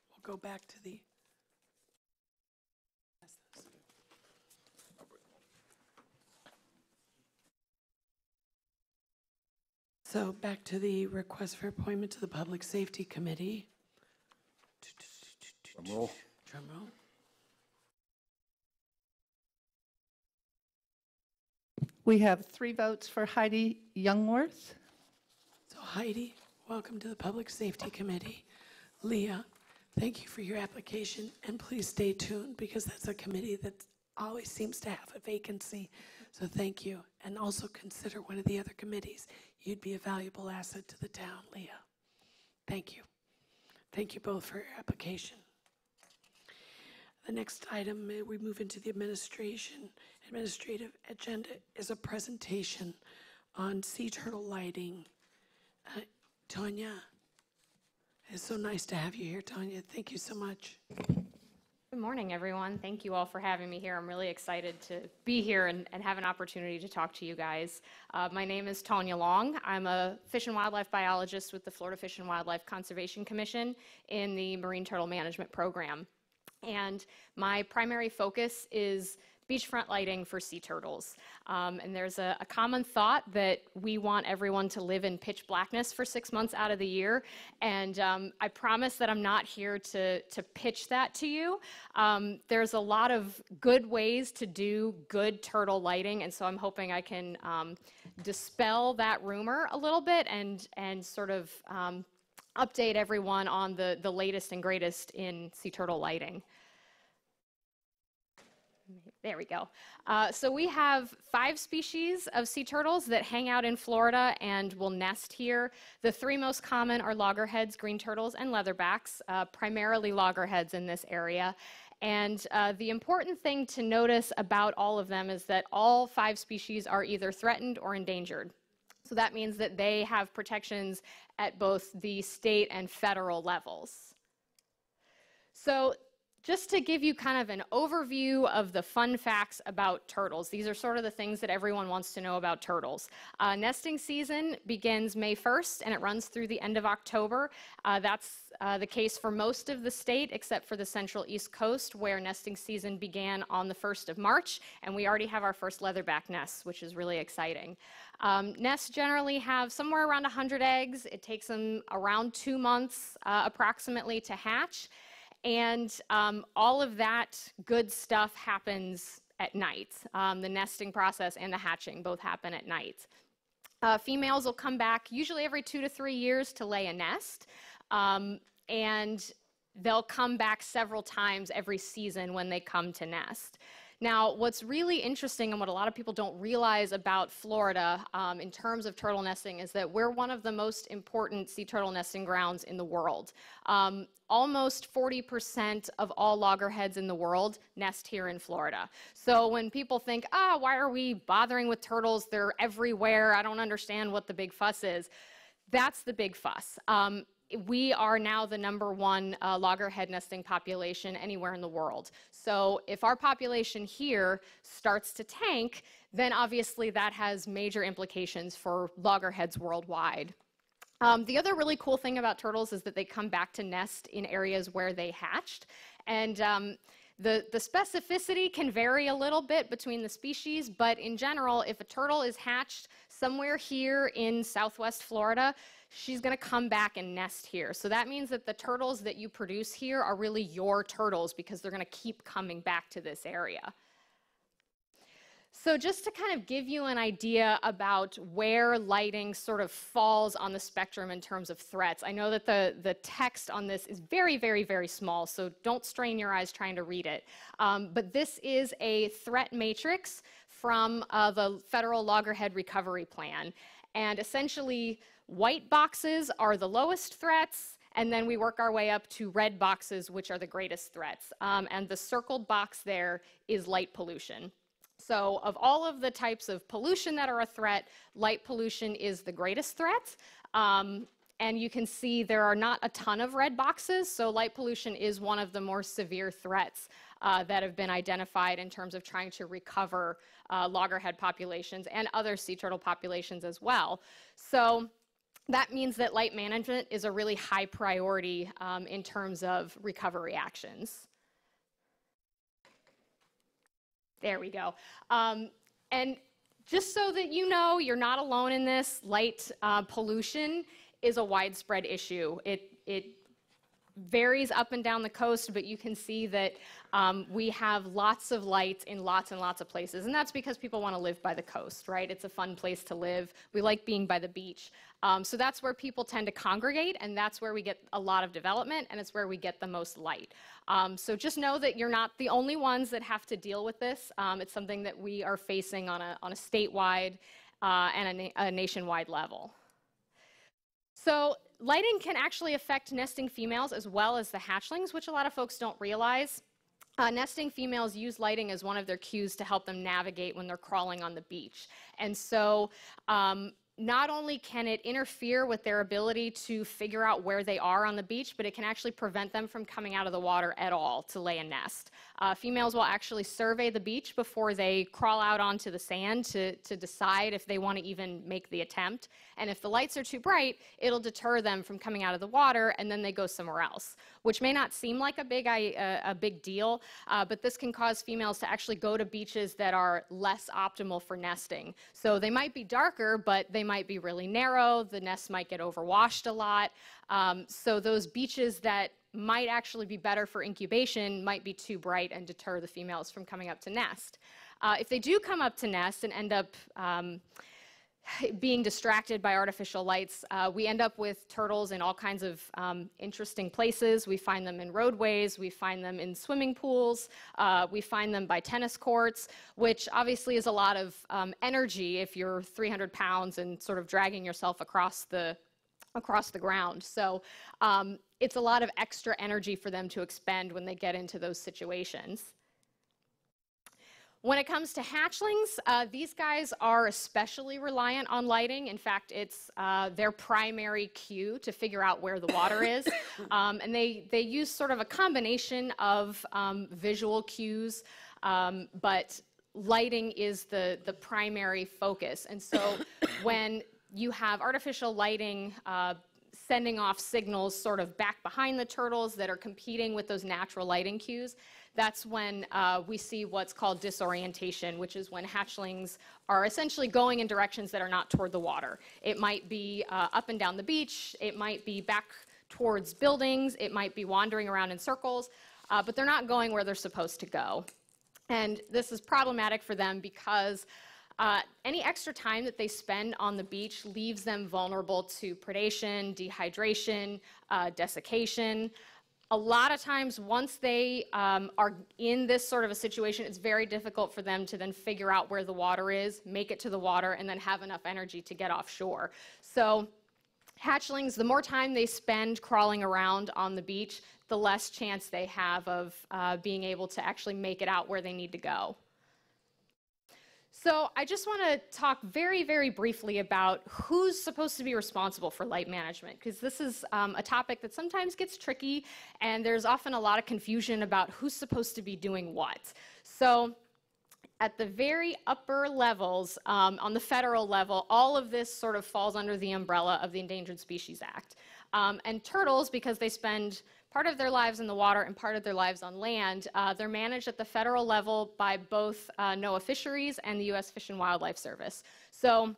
We'll go back to the. So back to the request for appointment to the Public Safety Committee. Drum roll. Drum roll. We have 3 votes for Heidi Youngworth. So Heidi, welcome to the Public Safety Committee. Leah, thank you for your application, and please stay tuned because that's a committee that always seems to have a vacancy. So thank you, and also consider one of the other committees. You'd be a valuable asset to the town, Leah. Thank you. Thank you both for your application. The next item, we move into the administrative agenda, is a presentation on sea turtle lighting. Tanya, it's so nice to have you here, Tanya. Thank you so much. Good morning, everyone. Thank you all for having me here. I'm really excited to be here and have an opportunity to talk to you guys. My name is Tanya Long. I'm a fish and wildlife biologist with the Florida Fish and Wildlife Conservation Commission in the Marine Turtle Management Program. And my primary focus is beachfront lighting for sea turtles. And there's a common thought that we want everyone to live in pitch blackness for 6 months out of the year. And I promise that I'm not here to pitch that to you. There's a lot of good ways to do good turtle lighting. And so I'm hoping I can dispel that rumor a little bit and sort of update everyone on the latest and greatest in sea turtle lighting. There we go. So we have 5 species of sea turtles that hang out in Florida and will nest here. The 3 most common are loggerheads, green turtles, and leatherbacks, primarily loggerheads in this area. And the important thing to notice about all of them is that all 5 species are either threatened or endangered. So that means that they have protections at both the state and federal levels. So just to give you kind of an overview of the fun facts about turtles, these are sort of the things that everyone wants to know about turtles. Nesting season begins May 1st and it runs through the end of October. That's the case for most of the state except for the central East Coast where nesting season began on the 1st of March, and we already have our first leatherback nests, which is really exciting. Nests generally have somewhere around 100 eggs. It takes them around 2 months approximately to hatch. And all of that good stuff happens at night. The nesting process and the hatching both happen at night. Females will come back usually every 2 to 3 years to lay a nest, and they'll come back several times every season when they come to nest. Now, what's really interesting and what a lot of people don't realize about Florida in terms of turtle nesting is that we're one of the most important sea turtle nesting grounds in the world. Almost 40% of all loggerheads in the world nest here in Florida. So when people think, why are we bothering with turtles? They're everywhere. I don't understand what the big fuss is. That's the big fuss. We are now the #1 loggerhead nesting population anywhere in the world. So if our population here starts to tank, then obviously that has major implications for loggerheads worldwide. The other really cool thing about turtles is that they come back to nest in areas where they hatched. And the specificity can vary a little bit between the species, but in general, if a turtle is hatched somewhere here in Southwest Florida, she's going to come back and nest here. So that means that the turtles that you produce here are really your turtles because they're going to keep coming back to this area. So just to kind of give you an idea about where lighting sort of falls on the spectrum in terms of threats, I know that the text on this is very, very, very small, so don't strain your eyes trying to read it. But this is a threat matrix from the Federal Loggerhead Recovery Plan. And essentially, white boxes are the lowest threats, and then we work our way up to red boxes, which are the greatest threats. And the circled box there is light pollution. So of all of the types of pollution that are a threat, light pollution is the greatest threat. And you can see there are not a ton of red boxes, so light pollution is one of the more severe threats that have been identified in terms of trying to recover loggerhead populations and other sea turtle populations as well. So that means that light management is a really high priority in terms of recovery actions. There we go. And just so that you know, you're not alone in this, light pollution is a widespread issue. It varies up and down the coast, but you can see that we have lots of lights in lots and lots of places. And that's because people want to live by the coast, right? It's a fun place to live. We like being by the beach. So that's where people tend to congregate, and that's where we get a lot of development, and it's where we get the most light. So just know that you're not the only ones that have to deal with this. It's something that we are facing on a statewide and a nationwide level. So lighting can actually affect nesting females as well as the hatchlings, which a lot of folks don't realize. Nesting females use lighting as one of their cues to help them navigate when they're crawling on the beach. And so not only can it interfere with their ability to figure out where they are on the beach, but it can actually prevent them from coming out of the water at all to lay a nest. Females will actually survey the beach before they crawl out onto the sand to decide if they want to even make the attempt. And if the lights are too bright, it'll deter them from coming out of the water, and then they go somewhere else, which may not seem like a big deal, but this can cause females to actually go to beaches that are less optimal for nesting. So they might be darker, but they might be really narrow. The nests might get overwashed a lot. So those beaches that might actually be better for incubation might be too bright and deter the females from coming up to nest. If they do come up to nest and end up being distracted by artificial lights, we end up with turtles in all kinds of interesting places. We find them in roadways, we find them in swimming pools, we find them by tennis courts, which obviously is a lot of energy if you're 300 pounds and sort of dragging yourself across the ground. So it's a lot of extra energy for them to expend when they get into those situations. When it comes to hatchlings, these guys are especially reliant on lighting. In fact, it's their primary cue to figure out where the water is. And they use sort of a combination of visual cues, but lighting is the primary focus. And so when you have artificial lighting sending off signals sort of back behind the turtles that are competing with those natural lighting cues, that's when we see what's called disorientation, which is when hatchlings are essentially going in directions that are not toward the water. It might be up and down the beach, it might be back towards buildings, it might be wandering around in circles, but they're not going where they're supposed to go. And this is problematic for them because any extra time that they spend on the beach leaves them vulnerable to predation, dehydration, desiccation. A lot of times, once they are in this sort of a situation, it's very difficult for them to then figure out where the water is, make it to the water, and then have enough energy to get offshore. So hatchlings, the more time they spend crawling around on the beach, the less chance they have of being able to actually make it out where they need to go. So I just want to talk very, very briefly about who's supposed to be responsible for light management, because this is a topic that sometimes gets tricky, and there's often a lot of confusion about who's supposed to be doing what. So at the very upper levels, on the federal level, all of this sort of falls under the umbrella of the Endangered Species Act. And turtles, because they spend part of their lives in the water and part of their lives on land, they're managed at the federal level by both NOAA Fisheries and the U.S. Fish and Wildlife Service. So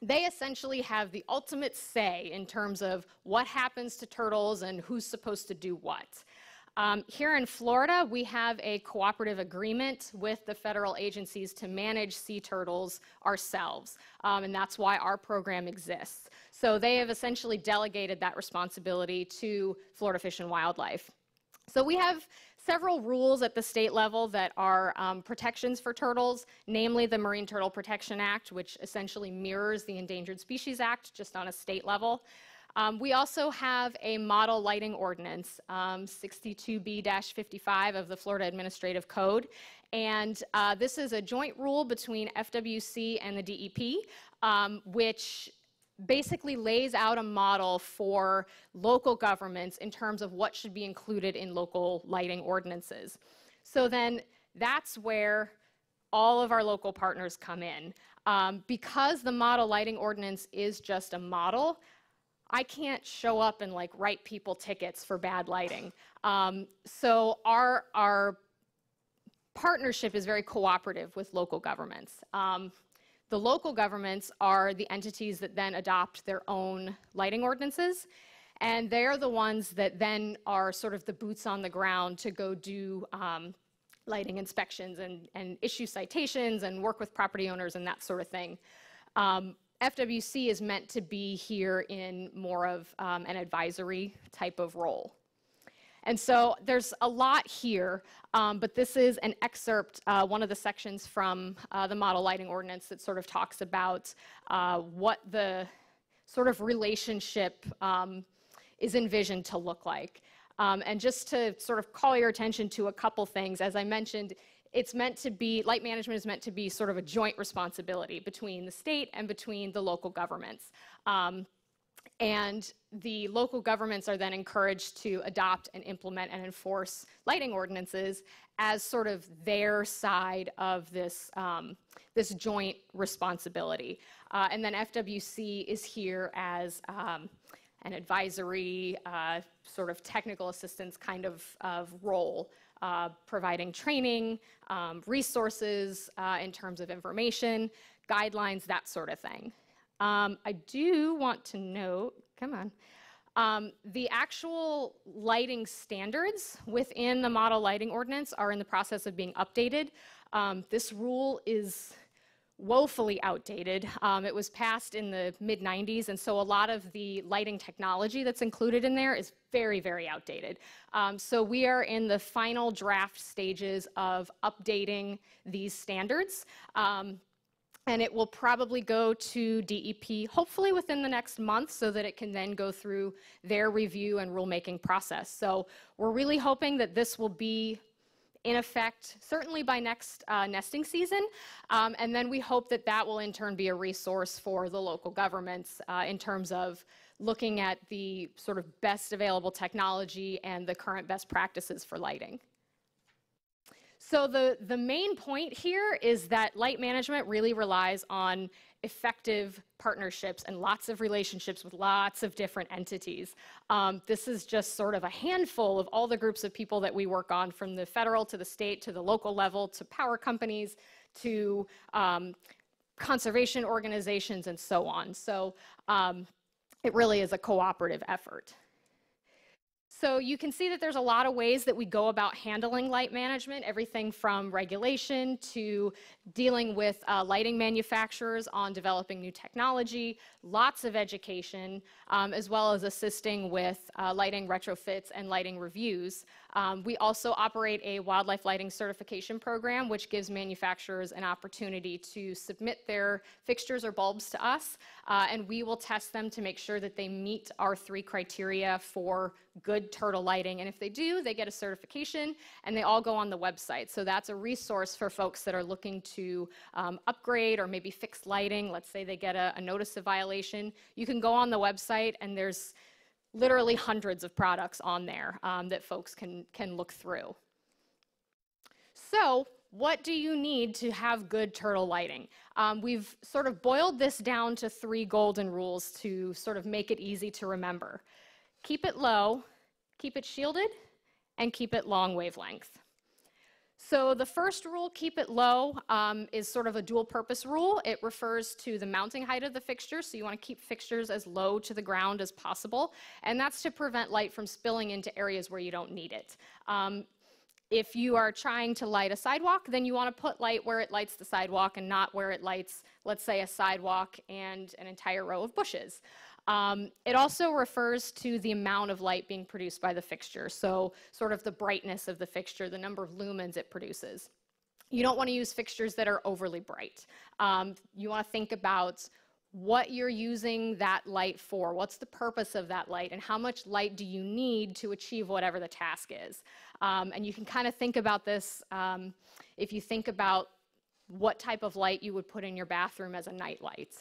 they essentially have the ultimate say in terms of what happens to turtles and who's supposed to do what. Here in Florida, we have a cooperative agreement with the federal agencies to manage sea turtles ourselves, and that's why our program exists. So they have essentially delegated that responsibility to Florida Fish and Wildlife. So we have several rules at the state level that are protections for turtles, namely the Marine Turtle Protection Act, which essentially mirrors the Endangered Species Act just on a state level. We also have a model lighting ordinance, 62B-55 of the Florida Administrative Code. And this is a joint rule between FWC and the DEP, which basically lays out a model for local governments in terms of what should be included in local lighting ordinances. So then that's where all of our local partners come in. Because the model lighting ordinance is just a model, I can't show up and like write people tickets for bad lighting. So our partnership is very cooperative with local governments. The local governments are the entities that then adopt their own lighting ordinances, and they're the ones that then are sort of the boots on the ground to go do lighting inspections and issue citations and work with property owners and that sort of thing. FWC is meant to be here in more of an advisory type of role. And so there's a lot here, but this is an excerpt, one of the sections from the model lighting ordinance that sort of talks about what the sort of relationship is envisioned to look like. And just to sort of call your attention to a couple things, as I mentioned, it's meant to be, light management is meant to be sort of a joint responsibility between the state and between the local governments. And the local governments are then encouraged to adopt and implement and enforce lighting ordinances as sort of their side of this, this joint responsibility. And then FWC is here as an advisory, sort of technical assistance kind of role, providing training, resources in terms of information, guidelines, that sort of thing. I do want to note, come on, the actual lighting standards within the model lighting ordinance are in the process of being updated. This rule is woefully outdated. It was passed in the mid-90s, and so a lot of the lighting technology that's included in there is very, very outdated. So we are in the final draft stages of updating these standards. And it will probably go to DEP, hopefully within the next month, so that it can then go through their review and rulemaking process. So we're really hoping that this will be in effect, certainly by next nesting season. And then we hope that that will in turn be a resource for the local governments in terms of looking at the sort of best available technology and the current best practices for lighting. So the main point here is that light management really relies on effective partnerships and lots of relationships with lots of different entities. This is just sort of a handful of all the groups of people that we work on, from the federal to the state to the local level to power companies to conservation organizations and so on. So it really is a cooperative effort. So you can see that there's a lot of ways that we go about handling light management, everything from regulation to dealing with lighting manufacturers on developing new technology, lots of education, as well as assisting with lighting retrofits and lighting reviews. We also operate a wildlife lighting certification program, which gives manufacturers an opportunity to submit their fixtures or bulbs to us, and we will test them to make sure that they meet our 3 criteria for good turtle lighting. And if they do, they get a certification, and they all go on the website. So that's a resource for folks that are looking to upgrade or maybe fix lighting. Let's say they get a notice of violation. You can go on the website, and there's literally hundreds of products on there that folks can look through. So what do you need to have good turtle lighting? We've sort of boiled this down to 3 golden rules to sort of make it easy to remember. Keep it low, keep it shielded, and keep it long wavelength. So the first rule, keep it low, is sort of a dual purpose rule. It refers to the mounting height of the fixture, so you want to keep fixtures as low to the ground as possible, and that's to prevent light from spilling into areas where you don't need it. If you are trying to light a sidewalk, then you want to put light where it lights the sidewalk and not where it lights, let's say, a sidewalk and an entire row of bushes. It also refers to the amount of light being produced by the fixture, so sort of the brightness of the fixture, the number of lumens it produces. You don't want to use fixtures that are overly bright. You want to think about what you're using that light for, what's the purpose of that light, and how much light do you need to achieve whatever the task is. And you can kind of think about this if you think about what type of light you would put in your bathroom as a night light.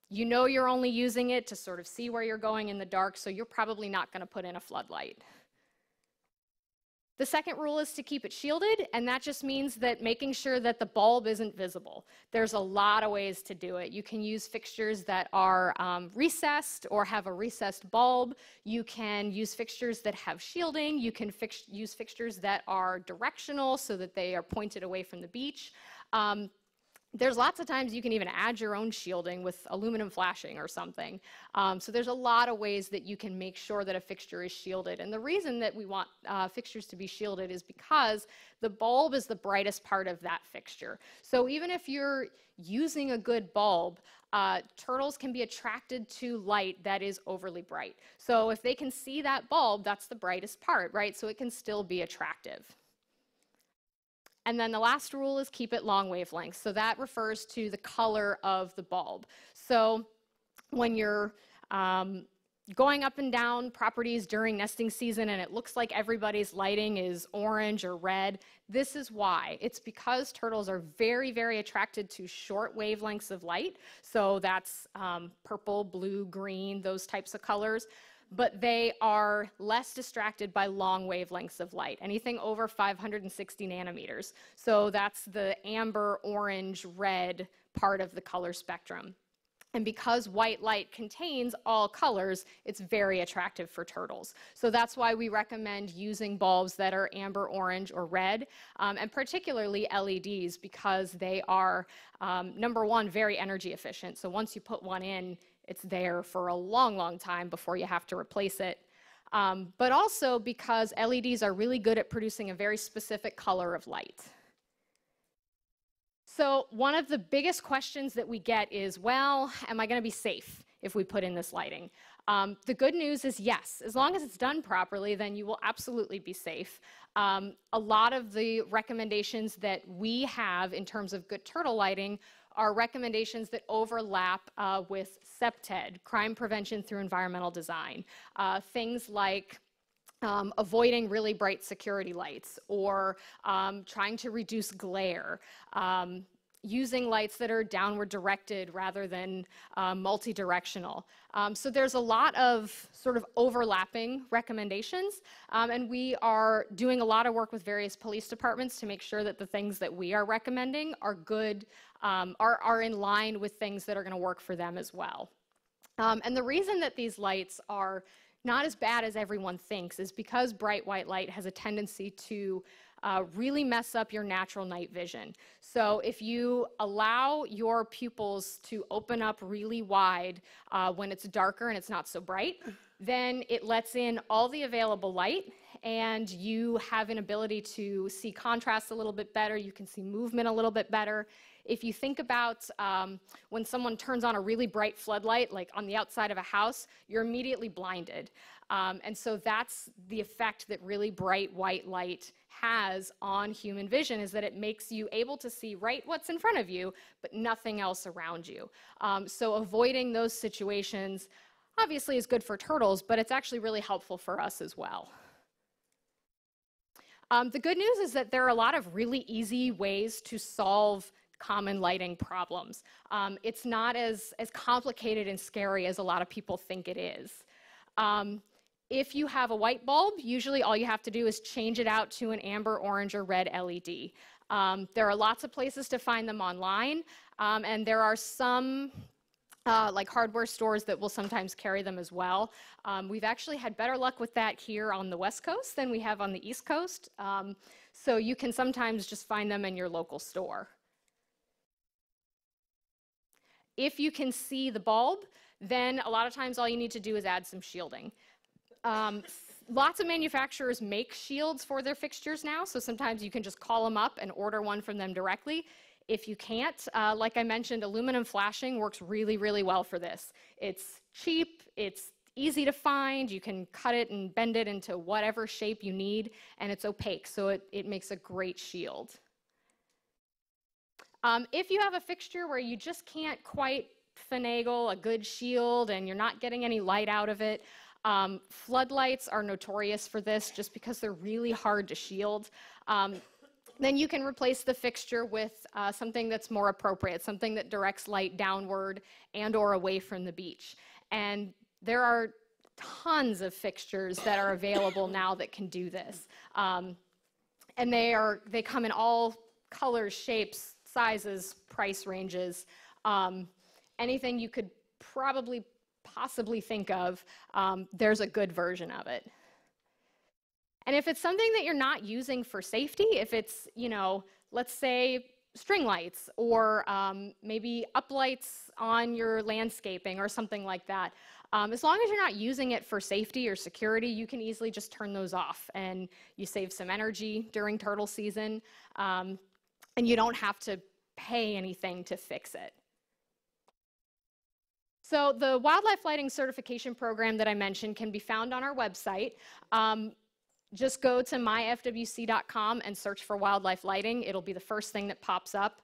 You know you're only using it to sort of see where you're going in the dark, so you're probably not going to put in a floodlight. The second rule is to keep it shielded, and that just means that making sure that the bulb isn't visible. There's a lot of ways to do it. You can use fixtures that are recessed or have a recessed bulb. You can use fixtures that have shielding. You can use fixtures that are directional so that they are pointed away from the beach. There's lots of times you can even add your own shielding with aluminum flashing or something. So there's a lot of ways that you can make sure that a fixture is shielded. And the reason that we want fixtures to be shielded is because the bulb is the brightest part of that fixture. So even if you're using a good bulb, turtles can be attracted to light that is overly bright. So if they can see that bulb, that's the brightest part, right? So it can still be attractive. And then the last rule is keep it long wavelength. So that refers to the color of the bulb. So when you're going up and down properties during nesting season and it looks like everybody's lighting is orange or red, this is why. It's because turtles are very, very attracted to short wavelengths of light. So that's purple, blue, green, those types of colors. But they are less distracted by long wavelengths of light, anything over 560 nanometers. So that's the amber, orange, red part of the color spectrum. And because white light contains all colors, it's very attractive for turtles. So that's why we recommend using bulbs that are amber, orange, or red, and particularly LEDs, because they are, number one, very energy efficient. So once you put one in, it's there for a long, long time before you have to replace it. But also because LEDs are really good at producing a very specific color of light. So one of the biggest questions that we get is, well, am I going to be safe if we put in this lighting? The good news is yes. As long as it's done properly, then you will absolutely be safe. A lot of the recommendations that we have in terms of good turtle lighting are recommendations that overlap with CPTED, Crime Prevention Through Environmental Design. Things like avoiding really bright security lights, or trying to reduce glare, using lights that are downward directed rather than multi-directional. So there's a lot of sort of overlapping recommendations, and we are doing a lot of work with various police departments to make sure that the things that we are recommending are good, are in line with things that are going to work for them as well. And the reason that these lights are not as bad as everyone thinks is because bright white light has a tendency to really mess up your natural night vision. So if you allow your pupils to open up really wide when it's darker and it's not so bright, then it lets in all the available light, and you have an ability to see contrast a little bit better. You can see movement a little bit better. If you think about when someone turns on a really bright floodlight, like on the outside of a house, you're immediately blinded. And so that's the effect that really bright white light has on human vision, is that it makes you able to see right what's in front of you, but nothing else around you. So avoiding those situations obviously is good for turtles, but it's actually really helpful for us as well. The good news is that there are a lot of really easy ways to solve common lighting problems. It's not as complicated and scary as a lot of people think it is. If you have a white bulb, usually all you have to do is change it out to an amber, orange, or red LED. There are lots of places to find them online, and there are some like hardware stores that will sometimes carry them as well. We've actually had better luck with that here on the West Coast than we have on the East Coast. So you can sometimes just find them in your local store. If you can see the bulb, then a lot of times all you need to do is add some shielding. Lots of manufacturers make shields for their fixtures now, so sometimes you can just call them up and order one from them directly. If you can't, like I mentioned, aluminum flashing works really, really well for this. It's cheap, it's easy to find, you can cut it and bend it into whatever shape you need, and it's opaque, so it makes a great shield. If you have a fixture where you just can't quite finagle a good shield and you're not getting any light out of it, floodlights are notorious for this just because they're really hard to shield. Then you can replace the fixture with something that's more appropriate, something that directs light downward and or away from the beach. And there are tons of fixtures that are available now that can do this. And they come in all colors, shapes, sizes, price ranges. Anything you could possibly think of, there's a good version of it. And if it's something that you're not using for safety, if it's, let's say string lights or maybe uplights on your landscaping or something like that, as long as you're not using it for safety or security, you can easily just turn those off and you save some energy during turtle season, and you don't have to pay anything to fix it. So the Wildlife Lighting Certification Program that I mentioned can be found on our website. Just go to myfwc.com and search for wildlife lighting. It'll be the first thing that pops up.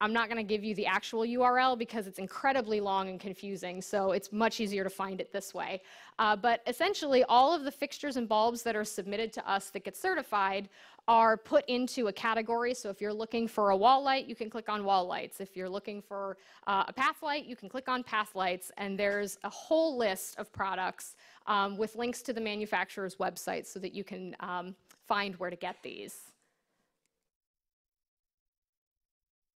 I'm not going to give you the actual URL because it's incredibly long and confusing, so it's much easier to find it this way. But essentially, all of the fixtures and bulbs that are submitted to us that get certified are put into a category. So if you're looking for a wall light, you can click on wall lights. If you're looking for a path light, you can click on path lights, and there's a whole list of products with links to the manufacturer's website so that you can find where to get these.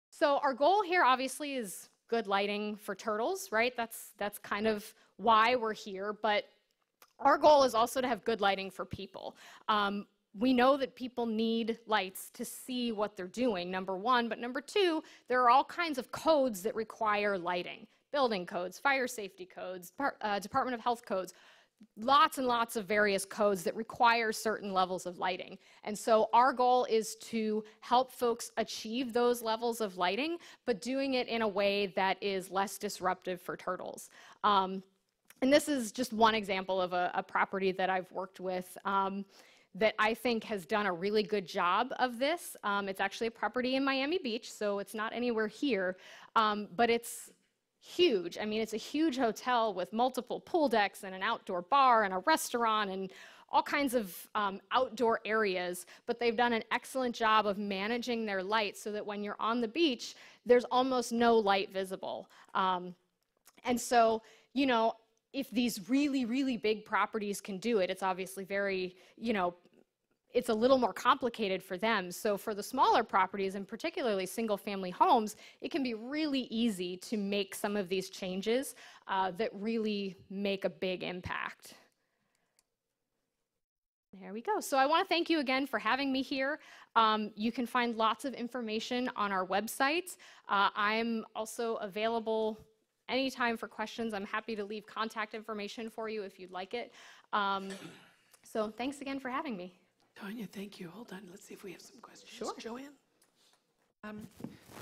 So our goal here obviously is good lighting for turtles, right? That's kind of why we're here, but our goal is also to have good lighting for people. We know that people need lights to see what they're doing, number one, but number two, there are all kinds of codes that require lighting. Building codes, fire safety codes, Department of Health codes, lots and lots of various codes that require certain levels of lighting. And so our goal is to help folks achieve those levels of lighting, but doing it in a way that is less disruptive for turtles. And this is just one example of a property that I've worked with that I think has done a really good job of this. It's actually a property in Miami Beach, so it's not anywhere here, but it's huge. I mean, it's a huge hotel with multiple pool decks and an outdoor bar and a restaurant and all kinds of outdoor areas, but they've done an excellent job of managing their light so that when you're on the beach, there's almost no light visible. And so, if these really, really big properties can do it, it's obviously very, it's a little more complicated for them. So for the smaller properties, and particularly single-family homes, it can be really easy to make some of these changes that really make a big impact. There we go. So I want to thank you again for having me here. You can find lots of information on our website. I'm also available anytime for questions. I'm happy to leave contact information for you if you'd like it. So thanks again for having me. Tanya, thank you. Hold on, let's see if we have some questions. Sure. Joanne?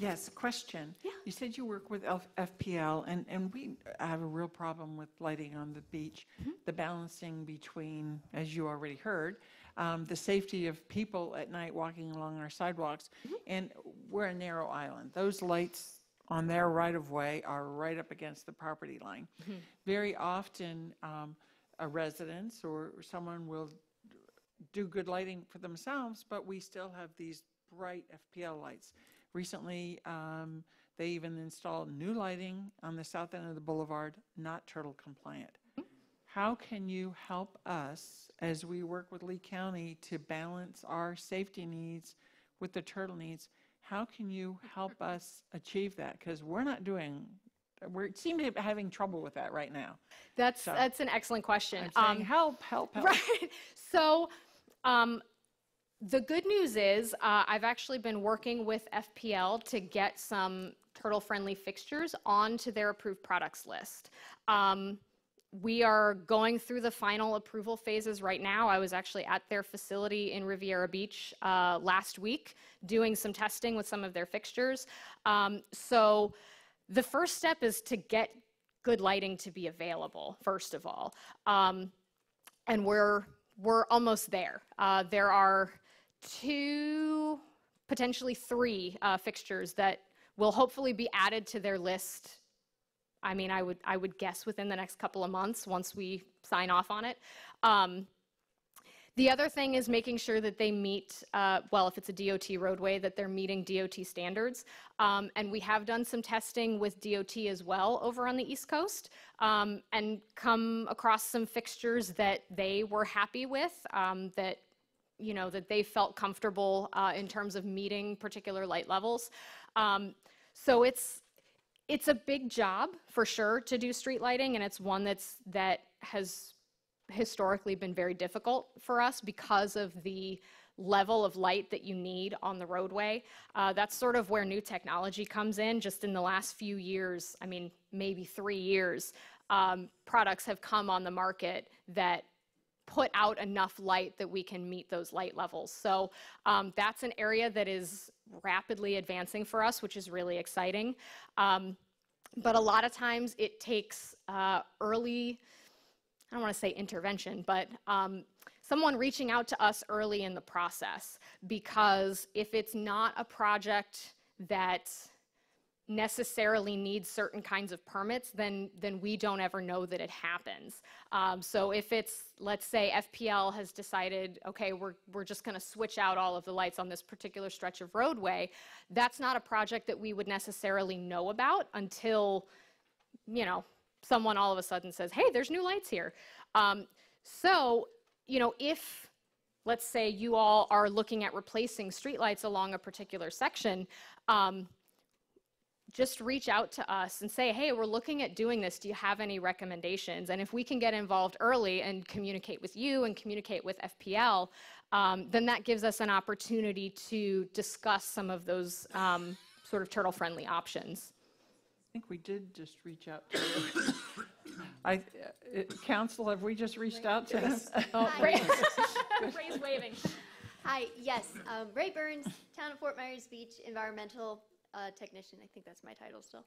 Yes, question. Yeah. You said you work with FPL, and we have a real problem with lighting on the beach, the balancing between, as you already heard, the safety of people at night walking along our sidewalks, and we're a narrow island. Those lights on their right-of-way are right up against the property line. Very often, a residence or someone will do good lighting for themselves, but we still have these bright FPL lights. Recently, they even installed new lighting on the south end of the boulevard, not turtle compliant. How can you help us as we work with Lee County to balance our safety needs with the turtle needs? How can you help us achieve that? Because we're not doing, we seem to be having trouble with that right now. That's an excellent question. I'm saying help. Right. So, the good news is I've actually been working with FPL to get some turtle-friendly fixtures onto their approved products list. We are going through the final approval phases right now. I was actually at their facility in Riviera Beach last week doing some testing with some of their fixtures. So the first step is to get good lighting to be available, first of all. And we're almost there. There are 2, potentially 3 fixtures that will hopefully be added to their list. I mean, I would guess within the next couple of months once we sign off on it. The other thing is making sure that they meet, well, if it's a DOT roadway, that they're meeting DOT standards. And we have done some testing with DOT as well over on the East Coast, and come across some fixtures that they were happy with, that that they felt comfortable in terms of meeting particular light levels. So it's a big job for sure to do street lighting, and it's one that has historically been very difficult for us because of the level of light that you need on the roadway. That's sort of where new technology comes in. Just in the last few years, I mean, maybe 3 years, products have come on the market that put out enough light that we can meet those light levels. So that's an area that is rapidly advancing for us, which is really exciting. But a lot of times it takes early, I don't want to say intervention, but someone reaching out to us early in the process, because if it's not a project that necessarily needs certain kinds of permits, then we don't ever know that it happens. So if it's, let's say FPL has decided, okay, we're just going to switch out all of the lights on this particular stretch of roadway, that's not a project that we would necessarily know about until, someone all of a sudden says, hey, there's new lights here. So, if, let's say you all are looking at replacing streetlights along a particular section, just reach out to us and say, hey, we're looking at doing this. Do you have any recommendations? And if we can get involved early and communicate with you and communicate with FPL, then that gives us an opportunity to discuss some of those sort of turtle-friendly options. I think we did just reach out to them. Council, have we just reached out to them? Oh, Ray's waving. Hi, yes, Ray Burns, Town of Fort Myers Beach Environmental Technician. I think that's my title still.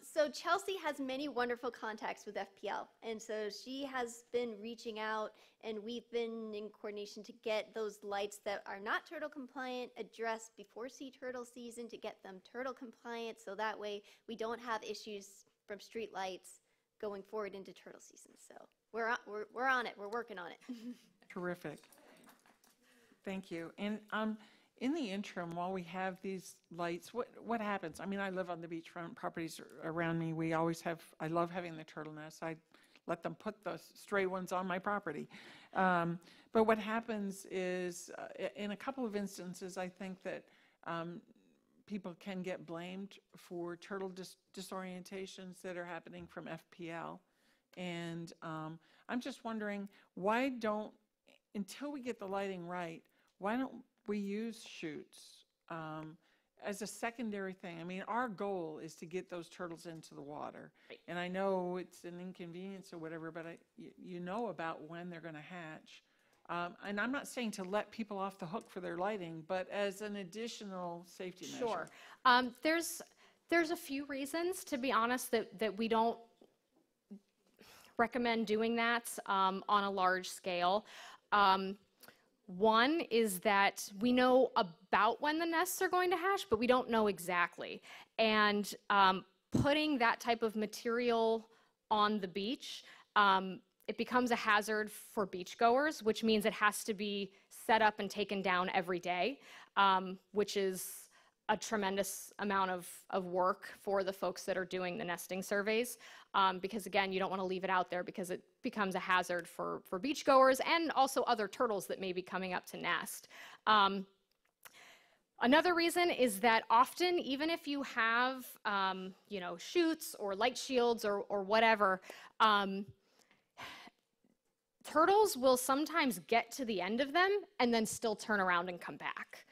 So Chelsea has many wonderful contacts with FPL, and so she has been reaching out, and we've been in coordination to get those lights that are not turtle compliant addressed before sea turtle season, to get them turtle compliant, so that way we don't have issues from street lights going forward into turtle season. So we're on it. We're working on it. Terrific. Thank you. And in the interim, while we have these lights, what happens? I mean, I live on the beachfront, properties around me. We always have, I love having the turtle nests. I let them put the stray ones on my property. But what happens is, in a couple of instances, I think that people can get blamed for turtle disorientations that are happening from FPL. And I'm just wondering, why don't, until we get the lighting right, why don't we use chutes as a secondary thing, I mean, our goal is to get those turtles into the water. And I know it's an inconvenience or whatever, but you know about when they're going to hatch. And I'm not saying to let people off the hook for their lighting, but as an additional safety measure. Sure. There's a few reasons, to be honest, that we don't recommend doing that on a large scale. One is that we know about when the nests are going to hatch, but we don't know exactly. And putting that type of material on the beach, it becomes a hazard for beachgoers, which means it has to be set up and taken down every day, which is a tremendous amount of work for the folks that are doing the nesting surveys, because again, you don't want to leave it out there because it becomes a hazard for beachgoers and also other turtles that may be coming up to nest. Another reason is that often, even if you have, chutes or light shields or whatever, turtles will sometimes get to the end of them and then still turn around and come back.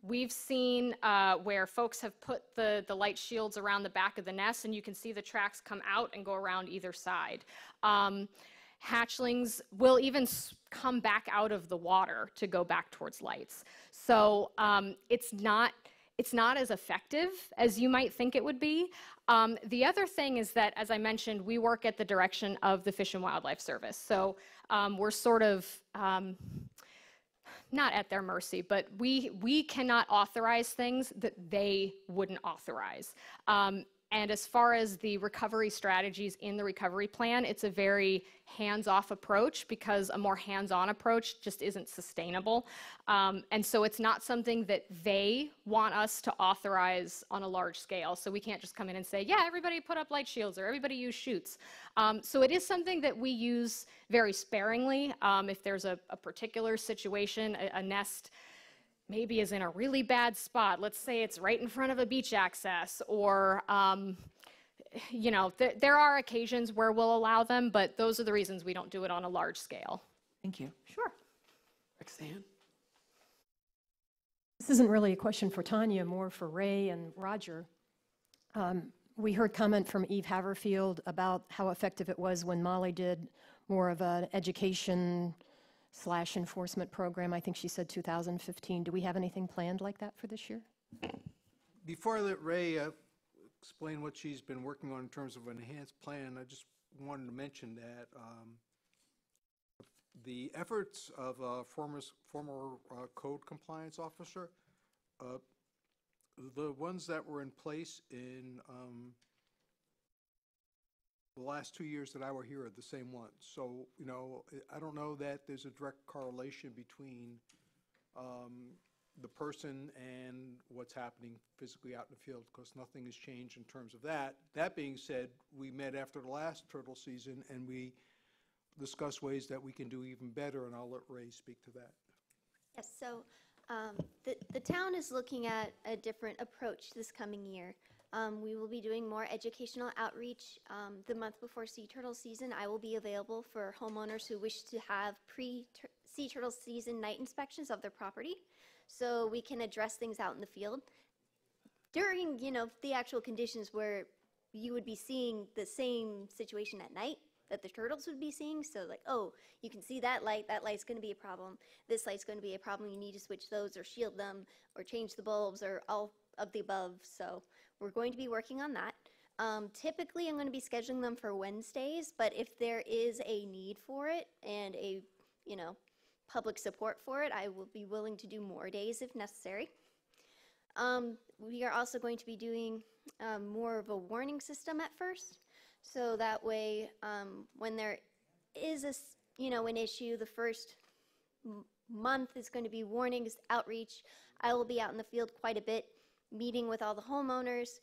We've seen where folks have put the light shields around the back of the nest, and you can see the tracks come out and go around either side. Hatchlings will even come back out of the water to go back towards lights. So it's not as effective as you might think it would be. The other thing is that, as I mentioned, we work at the direction of the Fish and Wildlife Service. So we're sort of not at their mercy, but we cannot authorize things that they wouldn't authorize. And as far as the recovery strategies in the recovery plan, it's a very hands-off approach because a more hands-on approach just isn't sustainable. And so it's not something that they want us to authorize on a large scale. So we can't just come in and say, yeah, everybody put up light shields or everybody use chutes. So it is something that we use very sparingly. If there's a particular situation, a nest maybe is in a really bad spot. Let's say it's right in front of a beach access, or there are occasions where we'll allow them, but those are the reasons we don't do it on a large scale. Thank you. Sure. Roxanne? This isn't really a question for Tanya, more for Ray and Roger. We heard comment from Eve Haverfield about how effective it was when Molly did more of an education/enforcement program. I think she said 2015. Do we have anything planned like that for this year? Before I let Ray explain what she's been working on in terms of an enhanced plan, I just wanted to mention that the efforts of a former code compliance officer, the ones that were in place in the last 2 years that I were here are the same ones. So, I don't know that there's a direct correlation between the person and what's happening physically out in the field, because nothing has changed in terms of that. That being said, we met after the last turtle season and we discussed ways that we can do even better, and I'll let Ray speak to that. Yes, so the town is looking at a different approach this coming year. We will be doing more educational outreach. The month before sea turtle season, I will be available for homeowners who wish to have pre-sea turtle season night inspections of their property, so we can address things out in the field during, the actual conditions where you would be seeing the same situation at night that the turtles would be seeing. So like, oh, you can see that light's going to be a problem. This light's going to be a problem. You need to switch those or shield them or change the bulbs or all of the above. So we're going to be working on that. Typically, I'm going to be scheduling them for Wednesdays, but if there is a need for it and a, public support for it, I will be willing to do more days if necessary. We are also going to be doing more of a warning system at first. So that way, when there is an issue, the first month is going to be warnings, outreach. I will be out in the field quite a bit, meeting with all the homeowners.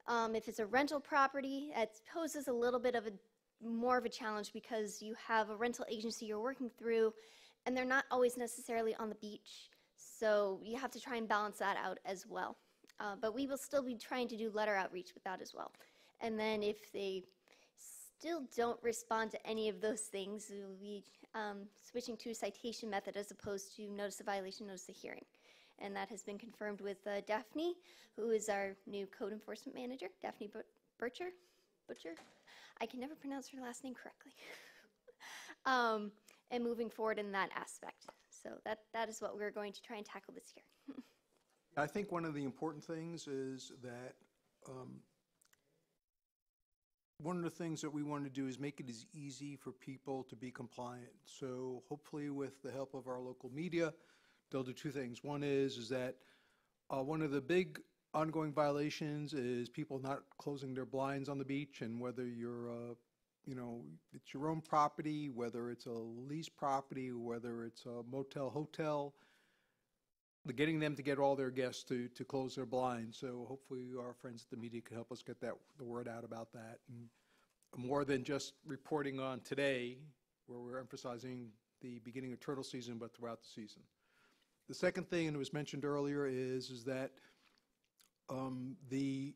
If it's a rental property, it poses a little bit of more of a challenge because you have a rental agency you're working through, and they're not always necessarily on the beach. So you have to try and balance that out as well. But we will still be trying to do letter outreach with that as well. And then if they still don't respond to any of those things, we'll be switching to a citation method as opposed to notice of violation, notice of hearing. and that has been confirmed with Daphne, who is our new code enforcement manager, Daphne Butcher. I can never pronounce her last name correctly. And moving forward in that aspect. So that is what we're going to try and tackle this year. I think one of the important things is that one of the things that we want to do is make it as easy for people to be compliant. So hopefully with the help of our local media, they'll do two things. One is that one of the big ongoing violations is people not closing their blinds on the beach, and whether you're it's your own property, whether it's a leased property, whether it's a motel, hotel, getting them to get all their guests to close their blinds. So hopefully our friends at the media can help us get the word out about that. And more than just reporting on today, where we're emphasizing the beginning of turtle season, but throughout the season. The second thing, and it was mentioned earlier, is that the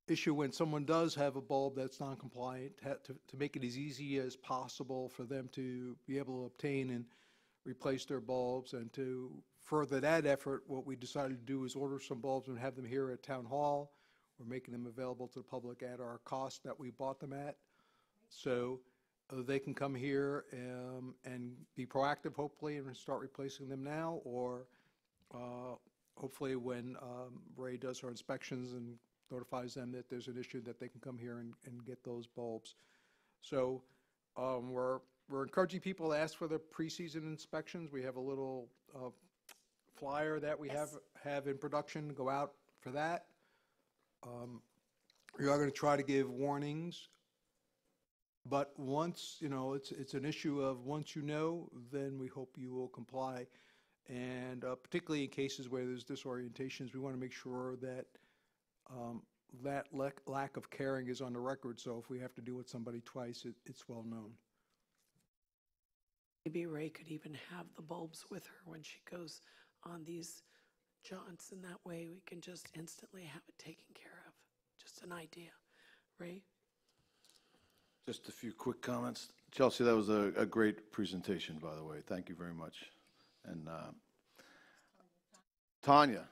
issue when someone does have a bulb that's non-compliant, to make it as easy as possible for them to be able to obtain and replace their bulbs. And to further that effort, what we decided to do is order some bulbs and have them here at Town Hall. We're making them available to the public at our cost that we bought them at. So they can come here and be proactive, hopefully, and start replacing them now, or hopefully when Ray does her inspections and notifies them that there's an issue, that they can come here and get those bulbs. So we're encouraging people to ask for the preseason inspections. We have a little flyer that we have in production. Go out for that. We are going to try to give warnings, but once, it's an issue of once you know, then we hope you will comply. And particularly in cases where there's disorientations, we want to make sure that that lack of caring is on the record. So if we have to do it somebody twice, it's well known. Maybe Ray could even have the bulbs with her when she goes on these jaunts, and that way we can just instantly have it taken care of. Just an idea. Ray? Just a few quick comments. Chelsea, that was a great presentation, by the way. Thank you very much. And Tanya,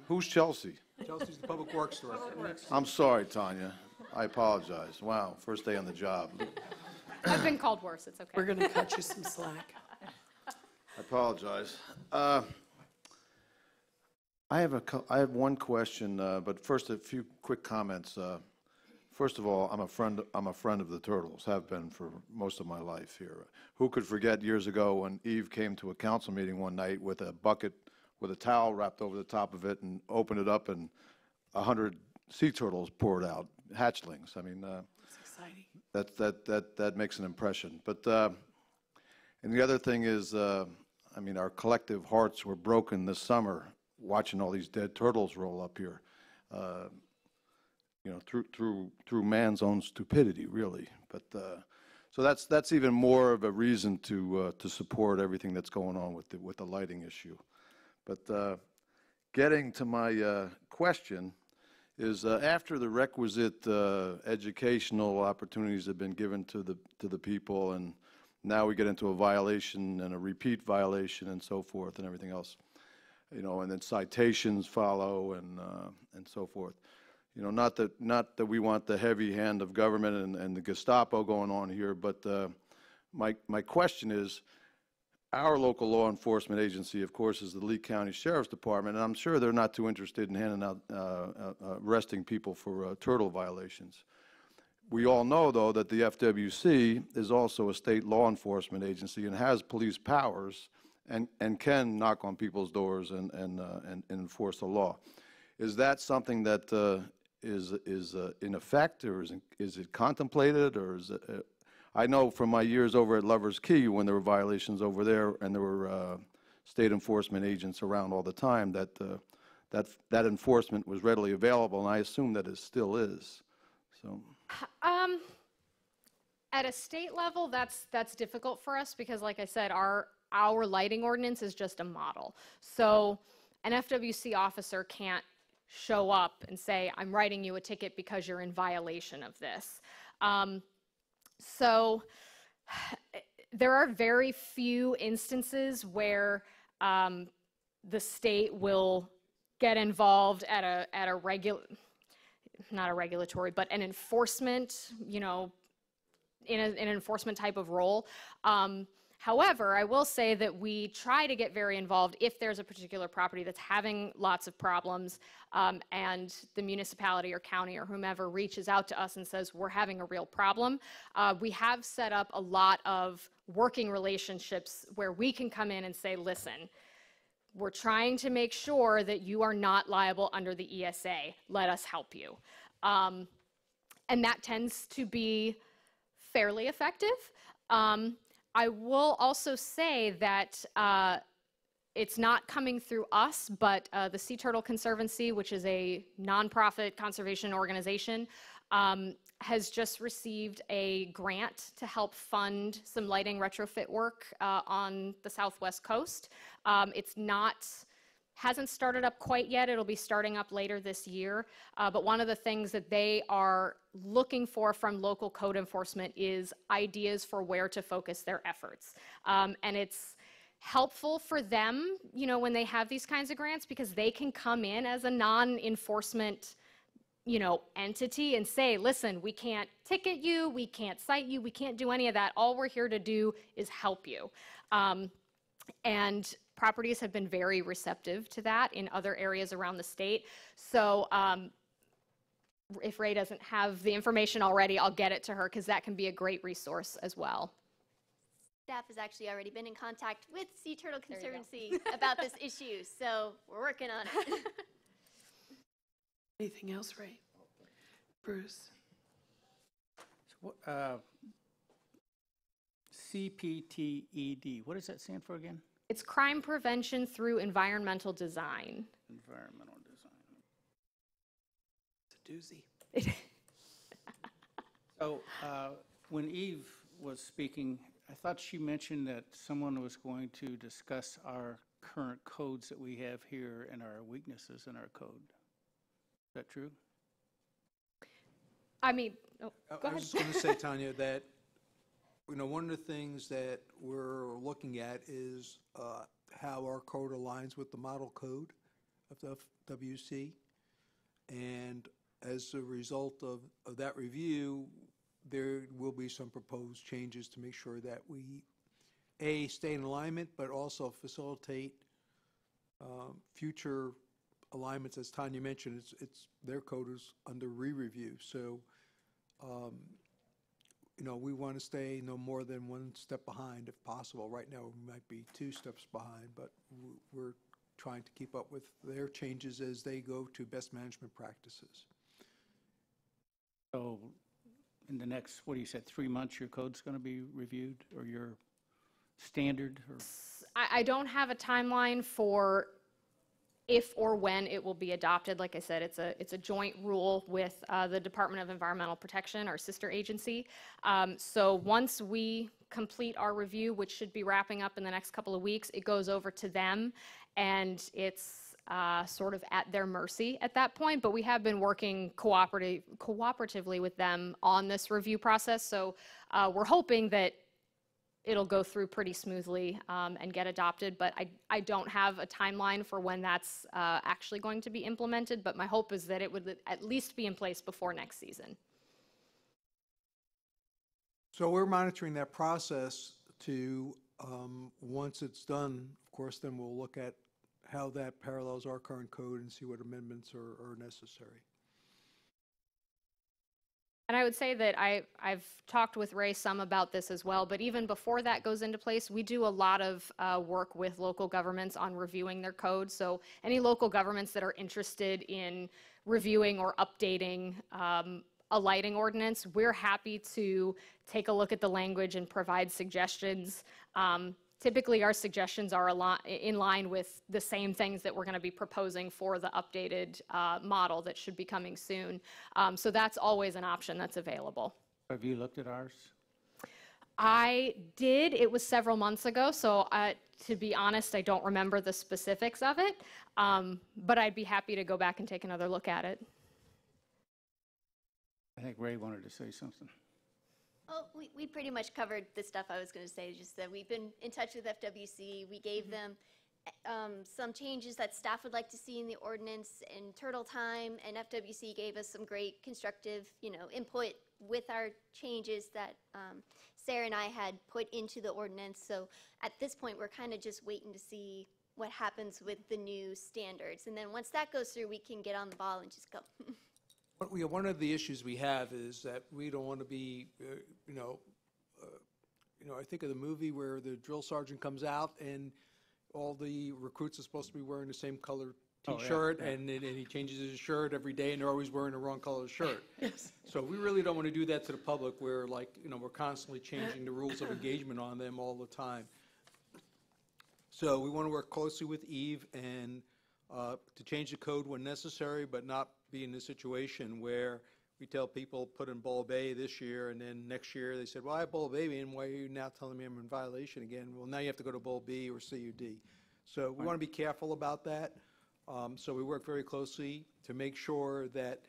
who's Chelsea? Chelsea's the Public Works Director. I'm sorry, Tanya. I apologize. Wow, first day on the job. I've been called worse. It's okay. We're going to cut you some slack. I apologize. I have one question, but first a few quick comments. First of all, I'm a friend of the Turtles, have been for most of my life here. Who could forget years ago when Eve came to a council meeting one night with a bucket with a towel wrapped over the top of it and opened it up, and 100 sea turtles poured out, hatchlings. I mean, it's exciting. That makes an impression. But and the other thing is, I mean, our collective hearts were broken this summer watching all these dead turtles roll up here. Through man's own stupidity, really. But so that's even more of a reason to support everything that's going on with the lighting issue. But getting to my question is, after the requisite educational opportunities have been given to the people, and now we get into a violation and a repeat violation and so forth and everything else, and then citations follow and so forth. Not that we want the heavy hand of government and the Gestapo going on here, but my question is, our local law enforcement agency, of course, is the Lee County Sheriff's Department, and I'm sure they're not too interested in handing out arresting people for turtle violations. We all know, though, that the FWC is also a state law enforcement agency and has police powers and can knock on people's doors and enforce the law. Is that something that is in effect, or is it contemplated, or is it? I know from my years over at Lover's Key, when there were violations over there and there were state enforcement agents around all the time, that enforcement was readily available, and I assume that it still is. So. At a state level, that's difficult for us because, like I said, our lighting ordinance is just a model. So an FWC officer can't show up and say, I'm writing you a ticket because you're in violation of this. So there are very few instances where the state will get involved at a regular, not a regulatory, but an enforcement, you know, in an enforcement type of role. However, I will say that we try to get very involved if there's a particular property that's having lots of problems, and the municipality or county or whomever reaches out to us and says, we're having a real problem. We have set up a lot of working relationships where we can come in and say, listen, we're trying to make sure that you are not liable under the ESA. Let us help you. And that tends to be fairly effective. I will also say that it's not coming through us, but the Sea Turtle Conservancy, which is a nonprofit conservation organization, has just received a grant to help fund some lighting retrofit work on the southwest coast. Hasn't started up quite yet. It'll be starting up later this year. But one of the things that they are looking for from local code enforcement is ideas for where to focus their efforts. And it's helpful for them, you know, when they have these kinds of grants, because they can come in as a non-enforcement, you know, entity and say, listen, we can't ticket you, we can't cite you, we can't do any of that. All we're here to do is help you. And properties have been very receptive to that in other areas around the state. So if Ray doesn't have the information already, I'll get it to her, because that can be a great resource as well. Staff has actually already been in contact with Sea Turtle Conservancy about this issue, so we're working on it. Anything else, Ray? Bruce? CPTED, what does that stand for again? It's crime prevention through environmental design. Environmental design. It's a doozy. So when Eve was speaking, I thought she mentioned that someone was going to discuss our current codes that we have here and our weaknesses in our code. Is that true? I mean, go I ahead. was just going to say, Tanya, that, you know, one of the things that we're looking at is how our code aligns with the model code of the WC. And as a result of that review, there will be some proposed changes to make sure that we, A, stay in alignment, but also facilitate future alignments. As Tanya mentioned, it's their code is under re-review. So, you know, we want to stay no more than one step behind if possible. Right now, we might be 2 steps behind, but we're trying to keep up with their changes as they go to best management practices. So in the next, what do you said, 3 months, your code's going to be reviewed, or your standard? Or? I don't have a timeline for if or when it will be adopted. Like I said, it's a joint rule with the Department of Environmental Protection, our sister agency. So once we complete our review, which should be wrapping up in the next couple of weeks, it goes over to them, and it's sort of at their mercy at that point. But we have been working cooperatively with them on this review process. So we're hoping that it'll go through pretty smoothly and get adopted, but I don't have a timeline for when that's actually going to be implemented, but my hope is that it would at least be in place before next season. So we're monitoring that process to, once it's done, of course, then we'll look at how that parallels our current code and see what amendments are necessary. And I would say that I've talked with Ray some about this as well, but even before that goes into place, we do a lot of work with local governments on reviewing their code. So any local governments that are interested in reviewing or updating a lighting ordinance, we're happy to take a look at the language and provide suggestions. Typically, our suggestions are in line with the same things that we're going to be proposing for the updated model that should be coming soon. So that's always an option that's available. Have you looked at ours? I did. It was several months ago, so to be honest, I don't remember the specifics of it, but I'd be happy to go back and take another look at it. I think Ray wanted to say something. Oh, we pretty much covered the stuff I was going to say, just that we've been in touch with FWC. We gave them some changes that staff would like to see in the ordinance in turtle time, and FWC gave us some great constructive, input with our changes that Sarah and I had put into the ordinance. So at this point, we're kind of just waiting to see what happens with the new standards. And then once that goes through, we can get on the ball and just go. One of the issues we have is that we don't want to be, I think of the movie where the drill sergeant comes out and all the recruits are supposed to be wearing the same color T-shirt, and he changes his shirt every day, and they're always wearing the wrong color shirt. Yes. So we really don't want to do that to the public, where we're constantly changing the rules of engagement on them all the time. So we want to work closely with Eve and to change the code when necessary, but not be in a situation where we tell people put in Bulb A this year, and then next year they said, well, I have Bulb A, and why are you now telling me I'm in violation again? Well, now you have to go to Bulb B or CUD. So we want to be careful about that. So we work very closely to make sure that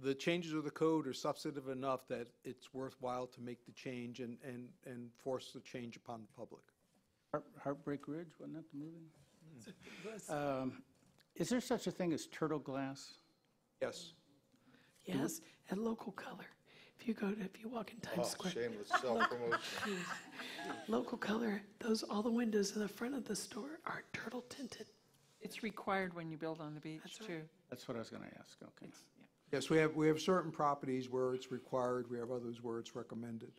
the changes of the code are substantive enough that it's worthwhile to make the change and force the change upon the public. Heartbreak Ridge, wasn't that the movie? Is there such a thing as turtle glass? Yes. Yes, and local color. If you walk in Times Square. Shameless self-promotion. Local color, all the windows in the front of the store are turtle tinted. It's required when you build on the beach, too. That's what I was going to ask, okay. Yes, we have certain properties where it's required. We have others where it's recommended.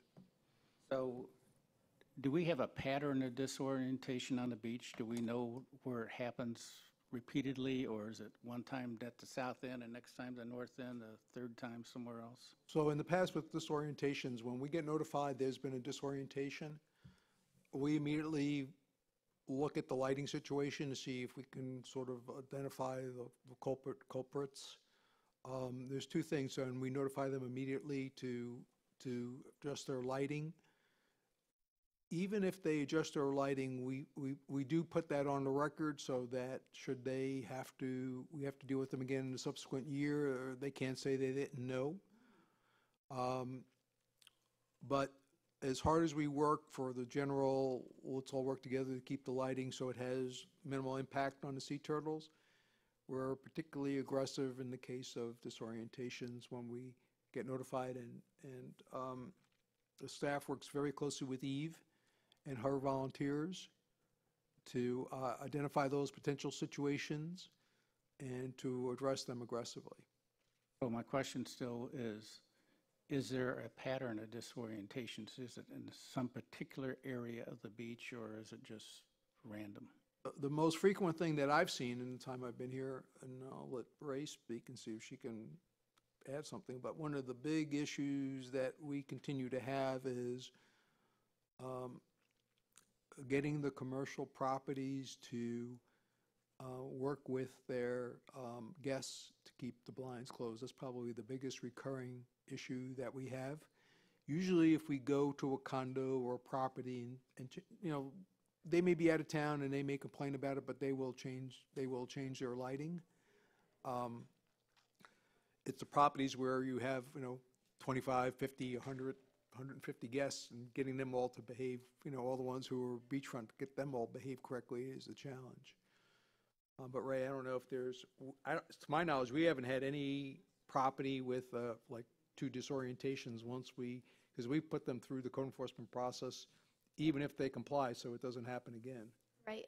So do we have a pattern of disorientation on the beach? Do we know where it happens repeatedly, or is it one time at the south end and next time the north end, the third time somewhere else? So in the past with disorientations, when we get notified there's been a disorientation, we immediately look at the lighting situation to see if we can sort of identify the culprits. There's two things, and we notify them immediately to adjust their lighting. Even if they adjust their lighting, we do put that on the record so that should we have to deal with them again in the subsequent year, or they can't say they didn't know. But as hard as we work for the general, let's all work together to keep the lighting so it has minimal impact on the sea turtles, we're particularly aggressive in the case of disorientations when we get notified, and the staff works very closely with Eve and her volunteers to identify those potential situations and to address them aggressively. So my question still is there a pattern of disorientations? Is it in some particular area of the beach, or is it just random? The most frequent thing that I've seen in the time I've been here, and I'll let Ray speak and see if she can add something, but one of the big issues that we continue to have is getting the commercial properties to work with their guests to keep the blinds closed. That's probably the biggest recurring issue that we have. Usually if we go to a condo or a property and they may be out of town and they may complain about it, but they will change their lighting. It's the properties where you have 25, 50, 100, 150 guests, and getting them all to behave, all the ones who are beachfront, get them all behave correctly is a challenge. But Ray, I don't know if there's, to my knowledge, we haven't had any property with like 2 disorientations because we put them through the code enforcement process, even if they comply, so it doesn't happen again. Right.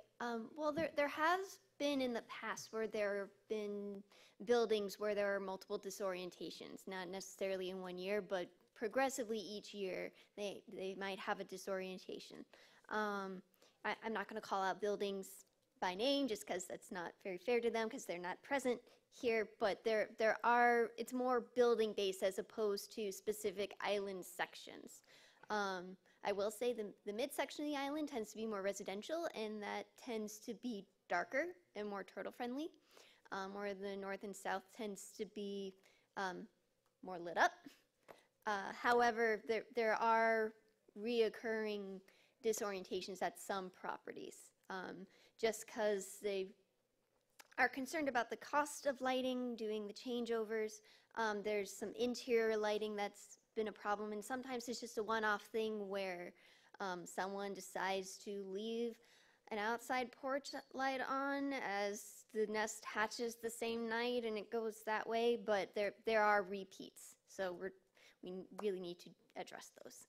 Well, there has been in the past where there have been buildings where there are multiple disorientations, not necessarily in one year, but progressively each year they might have a disorientation. I'm not going to call out buildings by name just because that's not very fair to them because they're not present here, but it's more building based as opposed to specific island sections. I will say the midsection of the island tends to be more residential, and that tends to be darker and more turtle friendly, where the north and south tends to be more lit up. However, there are reoccurring disorientations at some properties, just because they are concerned about the cost of lighting, doing the changeovers. There's some interior lighting that's been a problem, and sometimes it's just a one-off thing where someone decides to leave an outside porch light on as the nest hatches the same night and it goes that way, but there are repeats. So we really need to address those.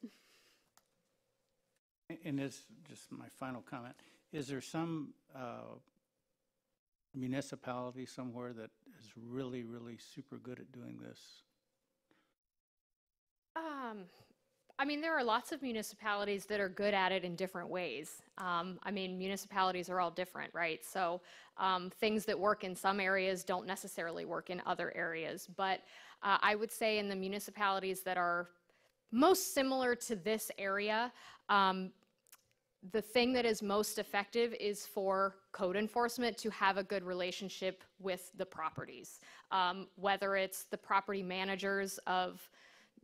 And this, just my final comment, is there some municipality somewhere that is really, really super good at doing this? I mean, there are lots of municipalities that are good at it in different ways. I mean, municipalities are all different, right? So things that work in some areas don't necessarily work in other areas. But I would say in the municipalities that are most similar to this area, the thing that is most effective is for code enforcement to have a good relationship with the properties, whether it's the property managers of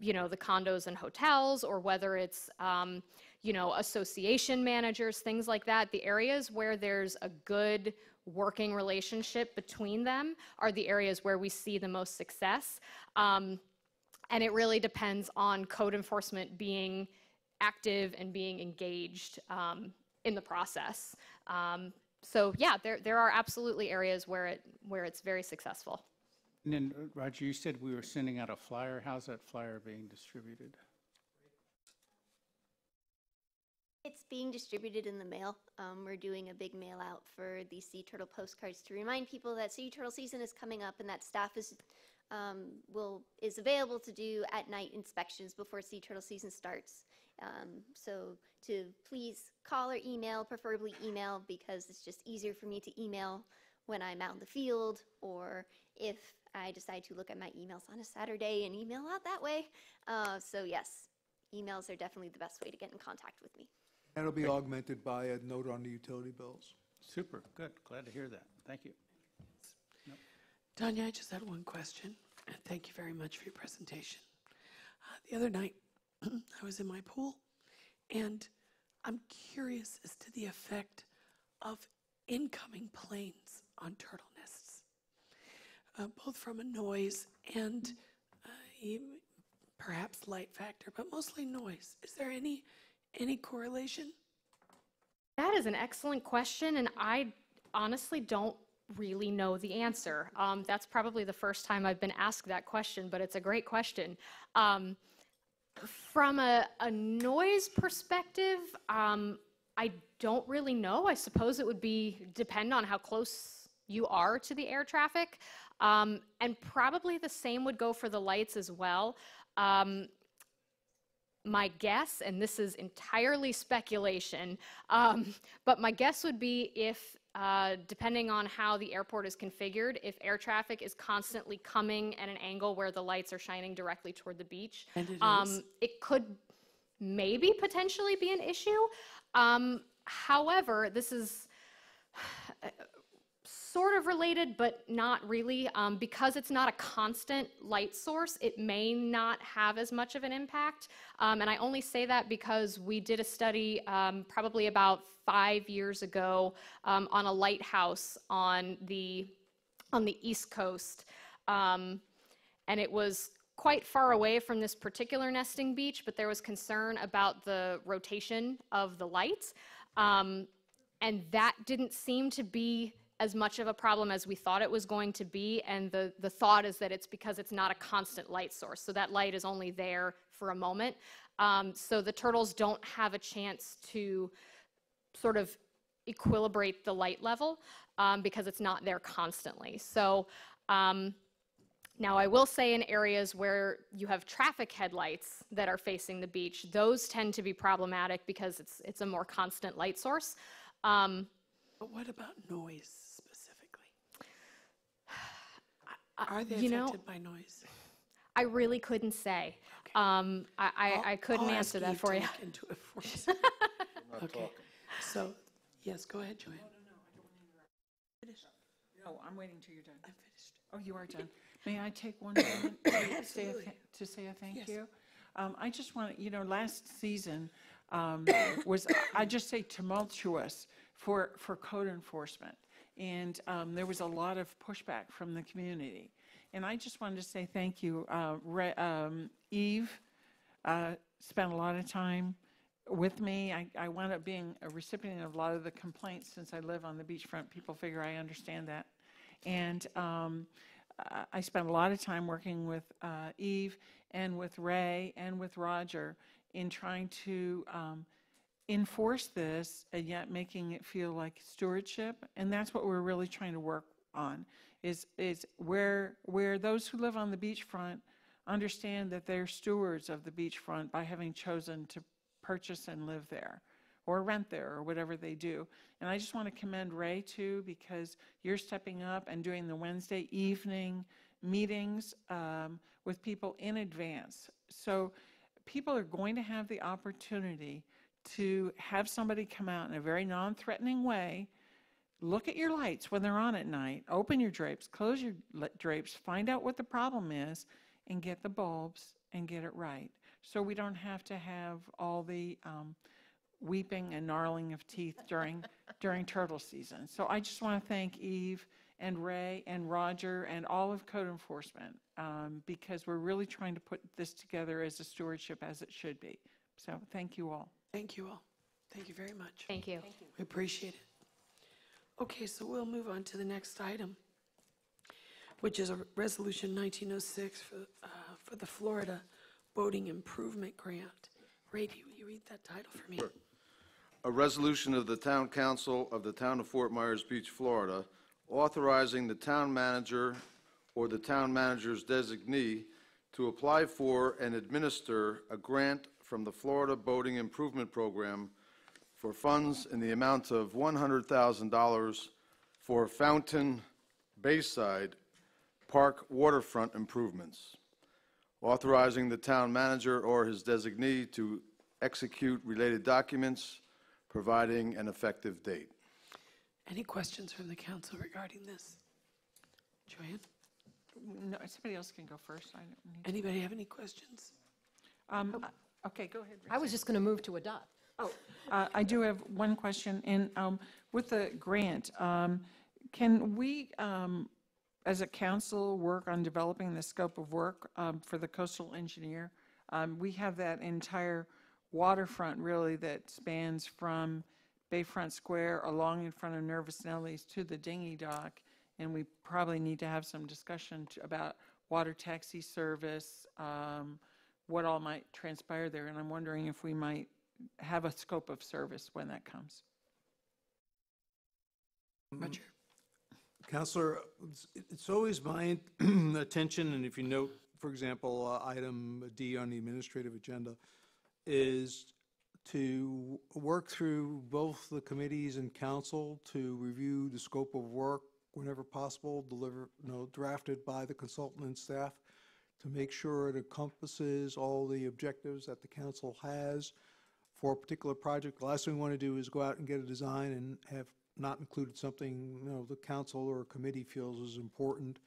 the condos and hotels, or whether it's, association managers, things like that. The areas where there's a good working relationship between them are the areas where we see the most success. And it really depends on code enforcement being active and being engaged in the process. So yeah, there are absolutely areas where it's very successful. And then, Roger, you said we were sending out a flyer. How's that flyer being distributed? It's being distributed in the mail. We're doing a big mail out for the sea turtle postcards to remind people that sea turtle season is coming up and that staff is available to do at-night inspections before sea turtle season starts. So to please call or email, preferably email, because it's just easier for me to email when I'm out in the field, or if I decide to look at my emails on a Saturday and email out that way. So yes, emails are definitely the best way to get in contact with me. And it'll be augmented by a note on the utility bills. Super, good. Glad to hear that. Thank you. Tanya, I just had one question, and thank you very much for your presentation. The other night, I was in my pool, and I'm curious as to the effect of incoming planes on turtle nests, both from a noise and perhaps light factor, but mostly noise. Is there any correlation? That is an excellent question, and I honestly don't really know the answer. That's probably the first time I've been asked that question, but it's a great question. From a noise perspective, I don't really know. I suppose it would depend on how close you are to the air traffic. And probably the same would go for the lights as well. My guess, and this is entirely speculation, but my guess would be if, depending on how the airport is configured, if air traffic is constantly coming at an angle where the lights are shining directly toward the beach, it could maybe potentially be an issue. However, this is sort of related, but not really. Because it's not a constant light source, it may not have as much of an impact. And I only say that because we did a study probably about 5 years ago on a lighthouse on the East Coast. And it was quite far away from this particular nesting beach, but there was concern about the rotation of the lights. And that didn't seem to be as much of a problem as we thought it was going to be, and the thought is that it's because it's not a constant light source, so that light is only there for a moment. So the turtles don't have a chance to sort of equilibrate the light level because it's not there constantly. So now I will say in areas where you have traffic headlights that are facing the beach, those tend to be problematic because it's a more constant light source. But what about noise specifically? Are they affected by noise? I really couldn't say. I couldn't I'll answer ask that Eve for to you. look into it for us. Okay. So, yes, go ahead, Joanne. No, I'm waiting till you're done. I'm finished. Oh, you are done. May I take one moment to say a thank you? I just want to, last season was, I just say tumultuous for code enforcement. And there was a lot of pushback from the community. And I just wanted to say thank you. Eve spent a lot of time with me. I wound up being a recipient of a lot of the complaints since I live on the beachfront. People figure I understand that. And I spent a lot of time working with Eve and with Ray and with Roger in trying to enforce this and yet making it feel like stewardship. And that's what we're really trying to work on, is where those who live on the beachfront understand that they're stewards of the beachfront by having chosen to purchase and live there or rent there or whatever they do. And I just want to commend Ray too, because you're stepping up and doing the Wednesday evening meetings with people in advance. So people are going to have the opportunity to have somebody come out in a very non-threatening way, look at your lights when they're on at night, open your drapes, close your drapes, find out what the problem is, and get the bulbs and get it right. So we don't have to have all the weeping and gnarling of teeth during turtle season. So I just want to thank Eve and Ray and Roger and all of code enforcement because we're really trying to put this together as a stewardship as it should be. So thank you all. Thank you all. Thank you very much. Thank you. We appreciate it. Okay, so we'll move on to the next item, which is a resolution 1906 for the Florida Boating Improvement Grant. Ray, do you read that title for me? Sure. A resolution of the Town Council of the Town of Fort Myers Beach, Florida, authorizing the town manager or the town manager's designee to apply for and administer a grant from the Florida Boating Improvement Program for funds in the amount of $100,000 for Fountain Bayside Park waterfront improvements, authorizing the town manager or his designee to execute related documents, providing an effective date. Any questions from the council regarding this? Joanne? No, somebody else can go first. I don't need Anybody have any questions? Okay, go ahead. I was just going to move to adopt. Oh, I do have one question. And with the grant, can we, as a council, work on developing the scope of work for the coastal engineer? We have that entire waterfront, really, that spans from Bayfront Square along in front of Nervous Nellies to the dinghy dock. And we probably need to have some discussion about water taxi service, what all might transpire there. And I'm wondering if we might have a scope of service when that comes. Roger? Councilor, it's always my attention, and if you note, for example, item D on the administrative agenda, is to work through both the committees and council to review the scope of work whenever possible, drafted by the consultant and staff to make sure it encompasses all the objectives that the council has for a particular project. The last thing we want to do is go out and get a design and have not included something the council or committee feels is important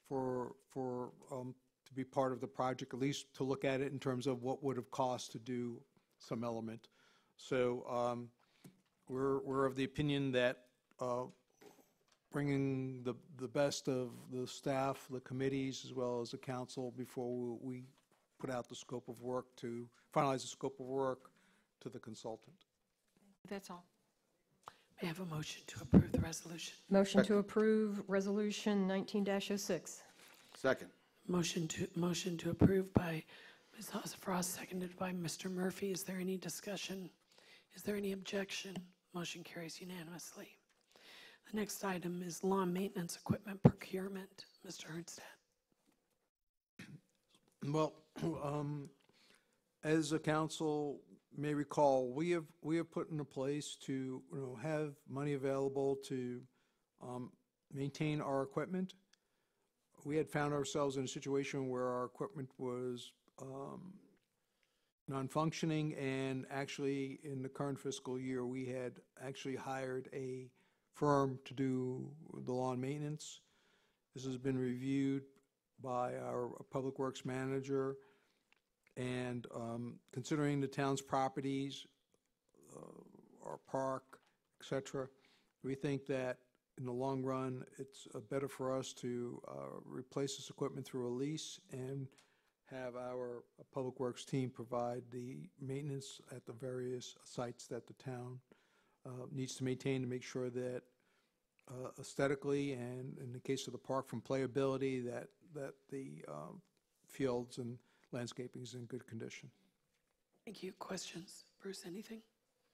for to be part of the project, at least to look at it in terms of what would have cost to do some element. So we're of the opinion that bringing the best of the staff, the committees, as well as the council before we put out the scope of work to finalize the scope of work to the consultant. That's all. May I have a motion to approve the resolution? Motion to approve Resolution 19-06. Second. Motion to approve by Ms. Haas-Frost, seconded by Mr. Murphy. Is there any discussion? Is there any objection? Motion carries unanimously. The next item is lawn maintenance equipment procurement. Mr. Ernstad. Well, as the council may recall, we have put into place to have money available to maintain our equipment. We had found ourselves in a situation where our equipment was non-functioning, and actually in the current fiscal year we had actually hired a firm to do the lawn maintenance. This has been reviewed by our public works manager, and considering the town's properties, our park, etc., we think that in the long run it's better for us to replace this equipment through a lease and have our Public Works team provide the maintenance at the various sites that the town needs to maintain to make sure that aesthetically and in the case of the park from playability that the fields and landscaping is in good condition. Thank you. Questions? Bruce, anything?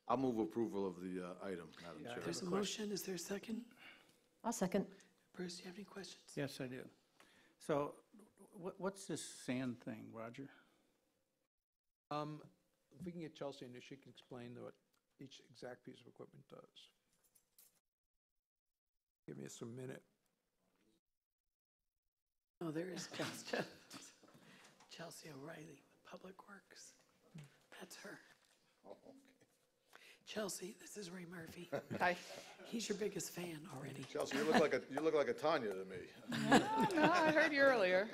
I'll move approval of the item, Madam Chair. There's a motion. Is there a second? I'll second. Bruce, do you have any questions? Yes, I do. So what's this sand thing, Roger? If we can get Chelsea in there, she can explain what each exact piece of equipment does. Give me a minute. Oh, there is Chelsea O'Reilly, Public Works. That's her. Chelsea, this is Ray Murphy. Hi. He's your biggest fan already. Chelsea, you look like a Tanya to me. No, I heard you earlier.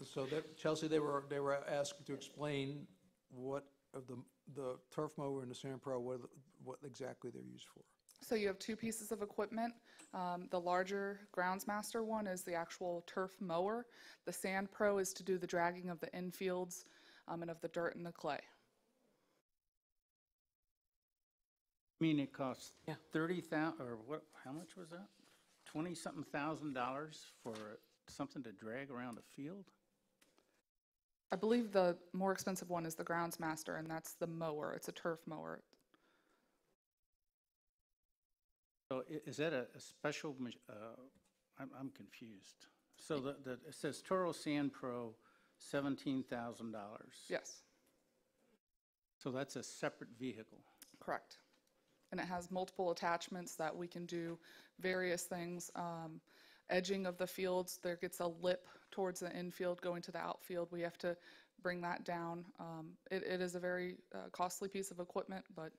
So Chelsea, they were asked to explain what of the turf mower and the Sand Pro, what exactly they're used for. So you have two pieces of equipment. The larger Groundsmaster one is the actual turf mower. The Sand Pro is to do the dragging of the infields and of the dirt and the clay. I mean, it costs $30,000, or what, how much was that? 20-something thousand for something to drag around a field? I believe the more expensive one is the Groundsmaster, and that's the mower. It's a turf mower. So is that a special, I'm confused. So it says Toro Sand Pro, $17,000. Yes. So that's a separate vehicle. Correct. And it has multiple attachments that we can do various things. Edging of the fields, there gets a lip towards the infield going to the outfield. We have to bring that down. It is a very costly piece of equipment, but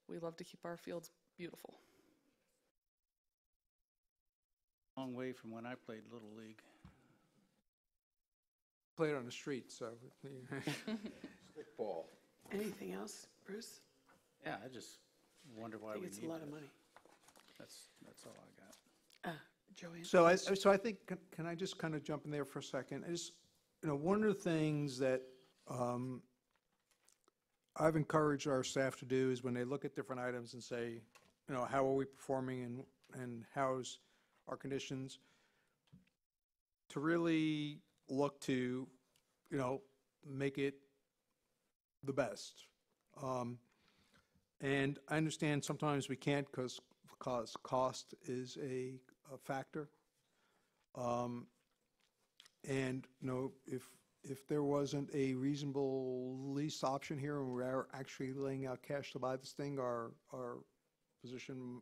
we love to keep our fields beautiful. Long way from when I played Little League. Played on the street, so. Ball. Anything else, Bruce? Yeah, I just wonder why we need it's a lot of money. That's all I got. Joanne? So I think, can I just kind of jump in there for a second? One of the things that I've encouraged our staff to do is when they look at different items and say, how are we performing and how's our conditions, to really look to, make it the best. And I understand sometimes we can't because cost is a factor. And if there wasn't a reasonable lease option here and we're actually laying out cash to buy this thing, our position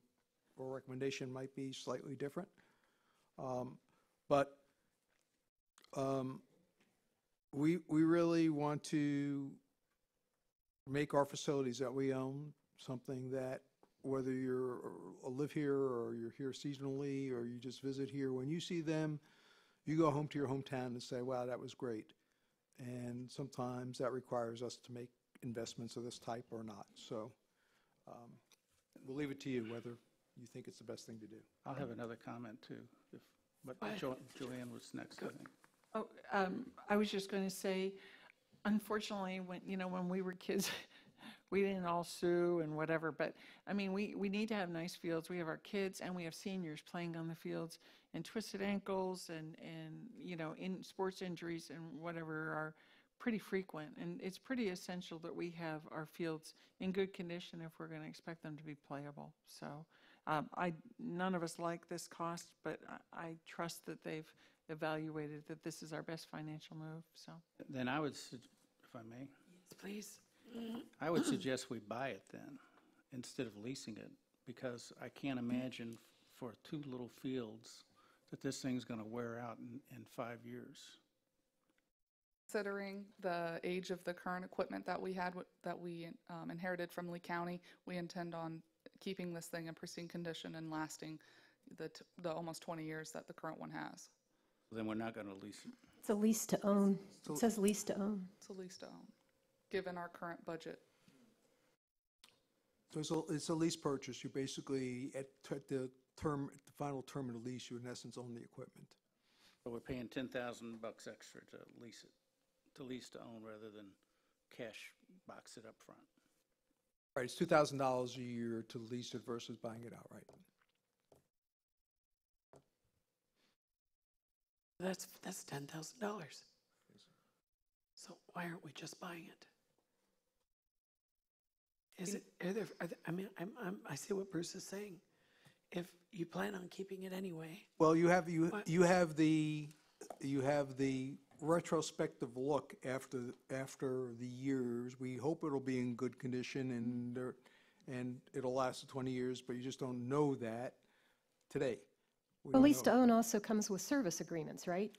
or recommendation might be slightly different. But we really want to make our facilities that we own something that, whether you live here or you're here seasonally or you just visit here, when you see them, you go home to your hometown and say, wow, that was great. And sometimes that requires us to make investments of this type or not. So we'll leave it to you whether you think it's the best thing to do. I'll have another comment too, but Joanne was next, I think. Oh, I was just going to say, unfortunately, when we were kids, we didn't all sue and whatever, but I mean, we need to have nice fields. We have our kids and we have seniors playing on the fields, and twisted ankles and in sports injuries and whatever are pretty frequent. And it's pretty essential that we have our fields in good condition if we're going to expect them to be playable. So none of us like this cost, but I trust that they've evaluated that this is our best financial move. So then I would, if I may. Yes, please. I would suggest we buy it then, instead of leasing it, because I can't imagine for two little fields that this thing's going to wear out in 5 years. Considering the age of the current equipment that we had, that we inherited from Lee County, we intend on keeping this thing in pristine condition and lasting the almost 20 years that the current one has. Then we're not going to lease it. It's a lease to own. It says lease to own. It's a lease to own, given our current budget. So it's a lease purchase. You basically, at the final term of the lease, you in essence own the equipment. So we're paying $10,000 extra to lease it, to own rather than cash box it up front. Right, it's $2,000 a year to lease it versus buying it outright. That's $10,000. So why aren't we just buying it? I mean, I see what Bruce is saying. If you plan on keeping it anyway. Well, you have the retrospective look after the years. We hope it'll be in good condition and it'll last 20 years, but you just don't know that today. Well, lease to own also comes with service agreements, right?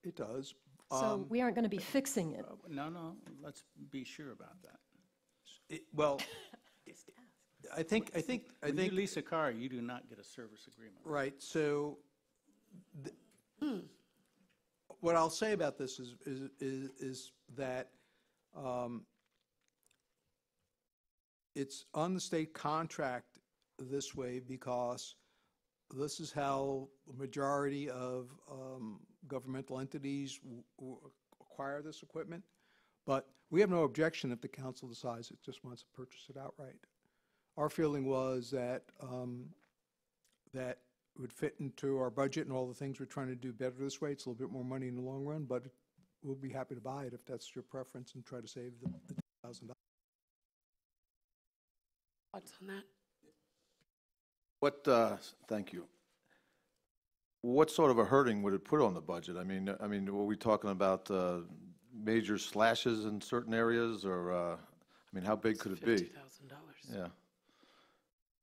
It does. So we aren't going to be fixing it. No, let's be sure about that. Well, I think When you lease a car, you do not get a service agreement. right. So, what I'll say about this is that it's on the state contract this way because this is how the majority of governmental entities acquire this equipment. But we have no objection if the council decides it just wants to purchase it outright. Our feeling was that that would fit into our budget and all the things we're trying to do better this way. It's a little bit more money in the long run, but we'll be happy to buy it if that's your preference and try to save the $1,000. Thoughts on that? Thank you. What sort of a hurting would it put on the budget? I mean, were we talking about major slashes in certain areas, or I mean, how big could it be? $50,000. Yeah.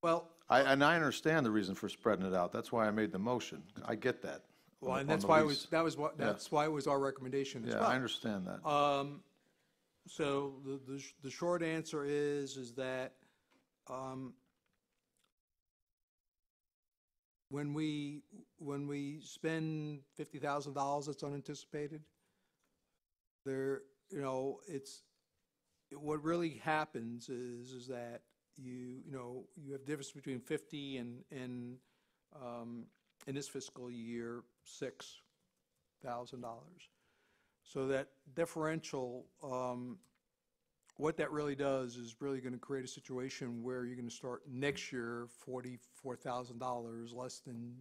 Well, I understand the reason for spreading it out. That's why I made the motion. I get that. Well, and on that's the why lease. that's why it was our recommendation as Yeah, well. I understand that. So the short answer is that when we spend $50,000 that's unanticipated, what really happens is that you have difference between 50 and in this fiscal year $6,000. So that differential, what that really does is really going to create a situation where you're going to start next year $44,000 less than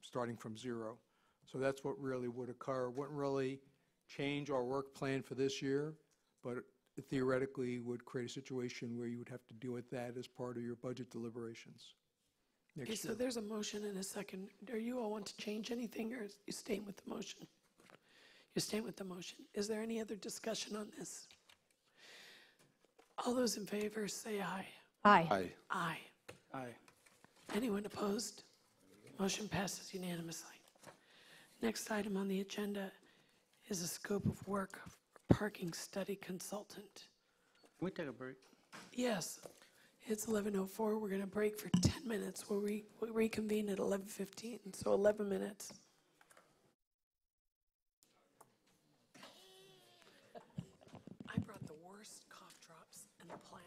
starting from zero. So that's what really would occur. Wouldn't really change our work plan for this year, but it theoretically would create a situation where you would have to deal with that as part of your budget deliberations next Okay, year. so there's a motion and a second. Do you all want to change anything, or you staying with the motion? You're staying with the motion. Is there any other discussion on this? All those in favor say aye. Aye. Aye. Aye. Aye. Anyone opposed? Motion passes unanimously. Next item on the agenda is a scope of work for parking study consultant. Can we take a break? Yes, it's 11:04. We're going to break for 10 minutes. We'll reconvene at 11:15, so 11 minutes. I brought the worst cough drops on the planet.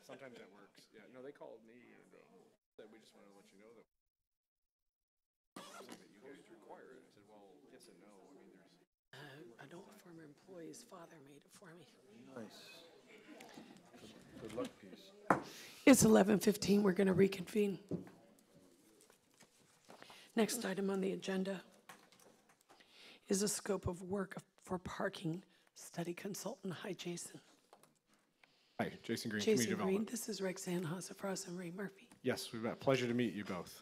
Sometimes that works. Yeah, no, they called me and said, we just wanted to let you know that. That you guys require it. I said, well, yes and no. I mean, there's. I know a former employee's father made it for me. Nice. Good luck, Peace. It's 11:15. We're going to reconvene. Next item on the agenda is a scope of work for parking study consultant. Hi, Jason. Hi, Jason Green, Community Jason Green, Development. this is Rexanne Hassafras and Ray Murphy. Yes, we've had a pleasure to meet you both.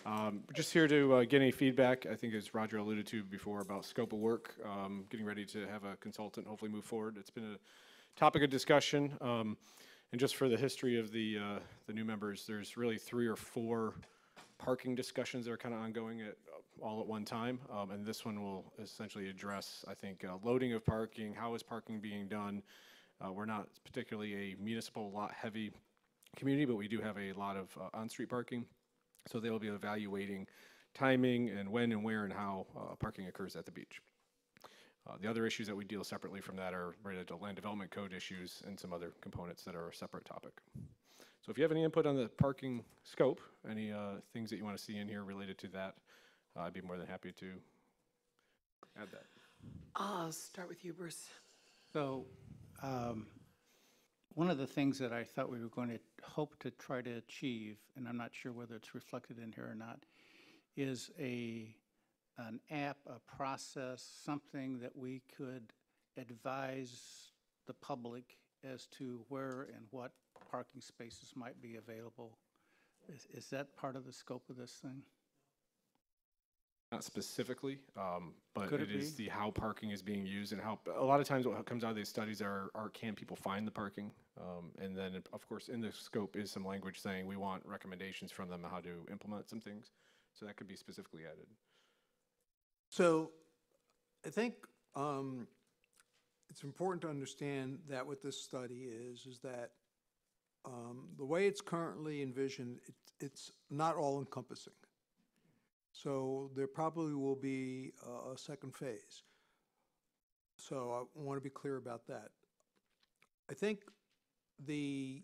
We're just here to get any feedback, I think as Roger alluded to before, about scope of work, getting ready to have a consultant hopefully move forward. It's been a topic of discussion. And just for the history of the new members, there's really 3 or 4 parking discussions that are kind of ongoing all at one time. And this one will essentially address, I think, loading of parking, how is parking being done. We're not particularly a municipal lot-heavy community, but we do have a lot of on-street parking. So they'll be evaluating timing and when and where and how parking occurs at the beach. The other issues that we deal separately from that are related to land development code issues and some other components that are a separate topic. So if you have any input on the parking scope, any things that you want to see in here related to that, I'd be more than happy to add that. I'll start with you, Bruce. So, one of the things that I thought we were going to hope to try to achieve, and I'm not sure whether it's reflected in here or not, is an app, a process, something that we could advise the public as to where and what parking spaces might be available. Is that part of the scope of this thing? Not specifically, but Could it it is be? the how parking is being used and how, a lot of times what comes out of these studies are can people find the parking? And then, of course, in the scope is some language saying we want recommendations from them on how to implement some things. So that could be specifically added. So I think it's important to understand that what this study is that the way it's currently envisioned, it's not all encompassing. So there probably will be a second phase. So I want to be clear about that. I think the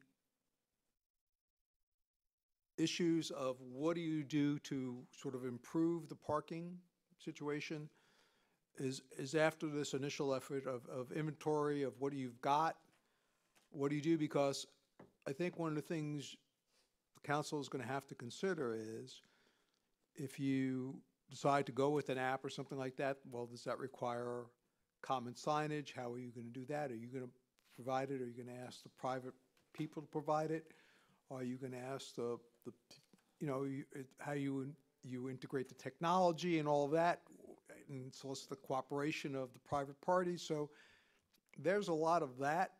issues of what do you do to sort of improve the parking situation is after this initial effort of inventory of what you've got, what do you do? Because I think one of the things the council is going to have to consider is if you decide to go with an app or something like that, well, does that require common signage? How are you going to do that? Are you going to provide it? Are you going to ask the private people to provide it? Are you going to ask the how you integrate the technology and all of that and solicit the cooperation of the private parties? So there's a lot of that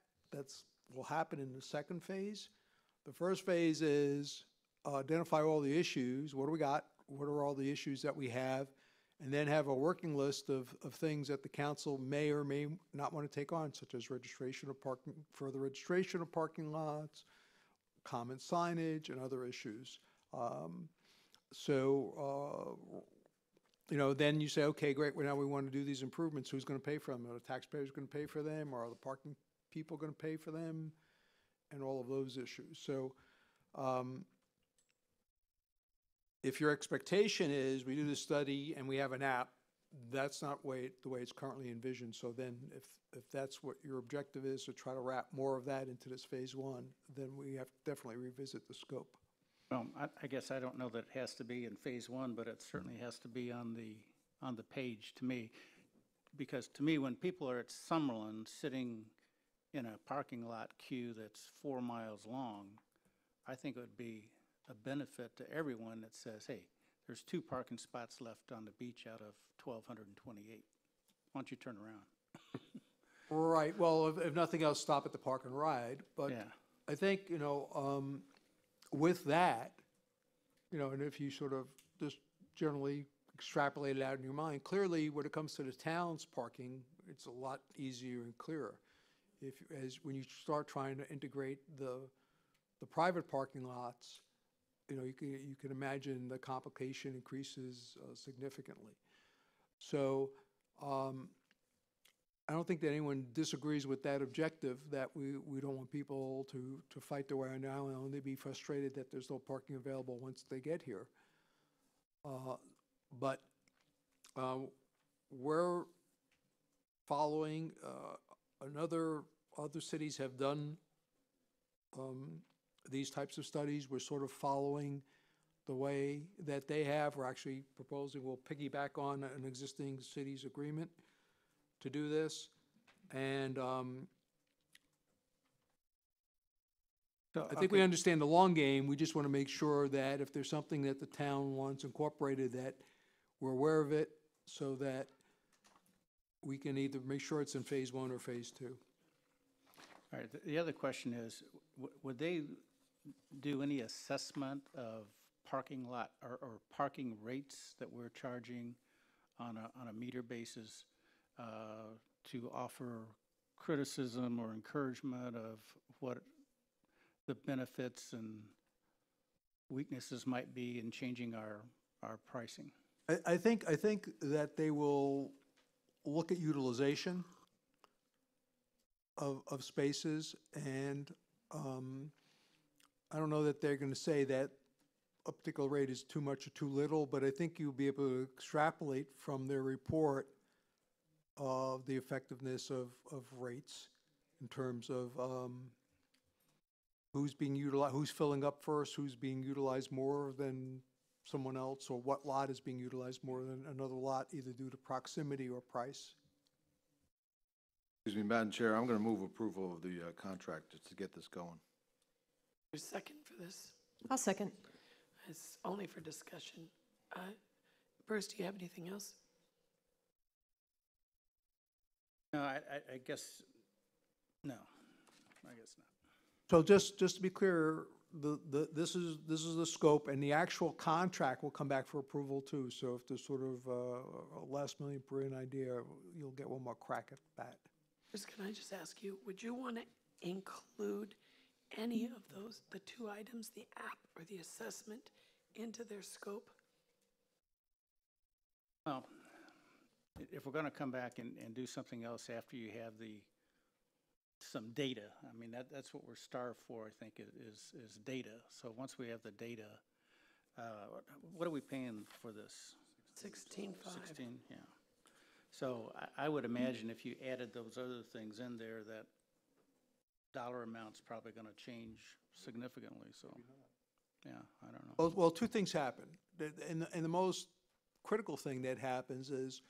will happen in the second phase. The first phase is identify all the issues. What do we got? What are all the issues that we have? And then have a working list of things that the council may or may not want to take on, such as registration of parking, further registration of parking lots, common signage, and other issues. Then you say, okay, great, well, now we want to do these improvements. Who's going to pay for them? Are the taxpayers going to pay for them? Or are the parking people going to pay for them? And all of those issues. So if your expectation is we do this study and we have an app, that's not the way it's currently envisioned. So then if that's what your objective is, to try to wrap more of that into this phase 1, then we have to definitely revisit the scope. Well, I guess I don't know that it has to be in phase 1, but it certainly has to be on the page to me. Because to me, when people are at Summerlin sitting in a parking lot queue that's 4 miles long, I think it would be a benefit to everyone that says, hey, there's 2 parking spots left on the beach out of 1,228. Why don't you turn around? Right. Well, if nothing else, stop at the park and ride. But Yeah. I think, with that, and if you sort of just generally extrapolate it out in your mind, clearly when it comes to the town's parking, it's a lot easier and clearer. When you start trying to integrate the private parking lots, you can imagine the complication increases significantly. So I don't think that anyone disagrees with that objective, that we don't want people to fight their way around the island and only be frustrated that there's no parking available once they get here. But we're following, other cities have done these types of studies. We're sort of following the way that they have. We're actually proposing we'll piggyback on an existing city's agreement to do this. And I think we understand the long game. We just want to make sure that if there's something that the town wants incorporated, that we're aware of it so that we can either make sure it's in phase 1 or phase 2. All right, the other question is, would they do any assessment of parking lot or parking rates that we're charging on a meter basis to offer criticism or encouragement of what the benefits and weaknesses might be in changing our pricing? I think that they will look at utilization of spaces, and I don't know that they're going to say that a particular rate is too much or too little, but I think you'll be able to extrapolate from their report of the effectiveness of rates in terms of who's being utilized, who's filling up first, who's being utilized more than someone else, or what lot is being utilized more than another lot, either due to proximity or price. Excuse me, Madam Chair, I'm going to move approval of the contract just to get this going. There's a second for this? I'll second. It's only for discussion. Bruce, do you have anything else? No, I guess, no, I guess not. So just to be clear, this is the scope, and the actual contract will come back for approval too. So if there's sort of a last million brilliant idea, you'll get one more crack at that. Bruce, can I just ask you, would you want to include any of those, the two items, the app or the assessment, into their scope? Well, if we're going to come back and do something else after you have some data, I mean, that's what we're starved for, I think, is data. So once we have the data, what are we paying for this? 16.5. 16, yeah. So I would imagine if you added those other things in there, that dollar amount's probably going to change significantly. So, yeah, I don't know. Well, two things happen. And the most critical thing that happens is,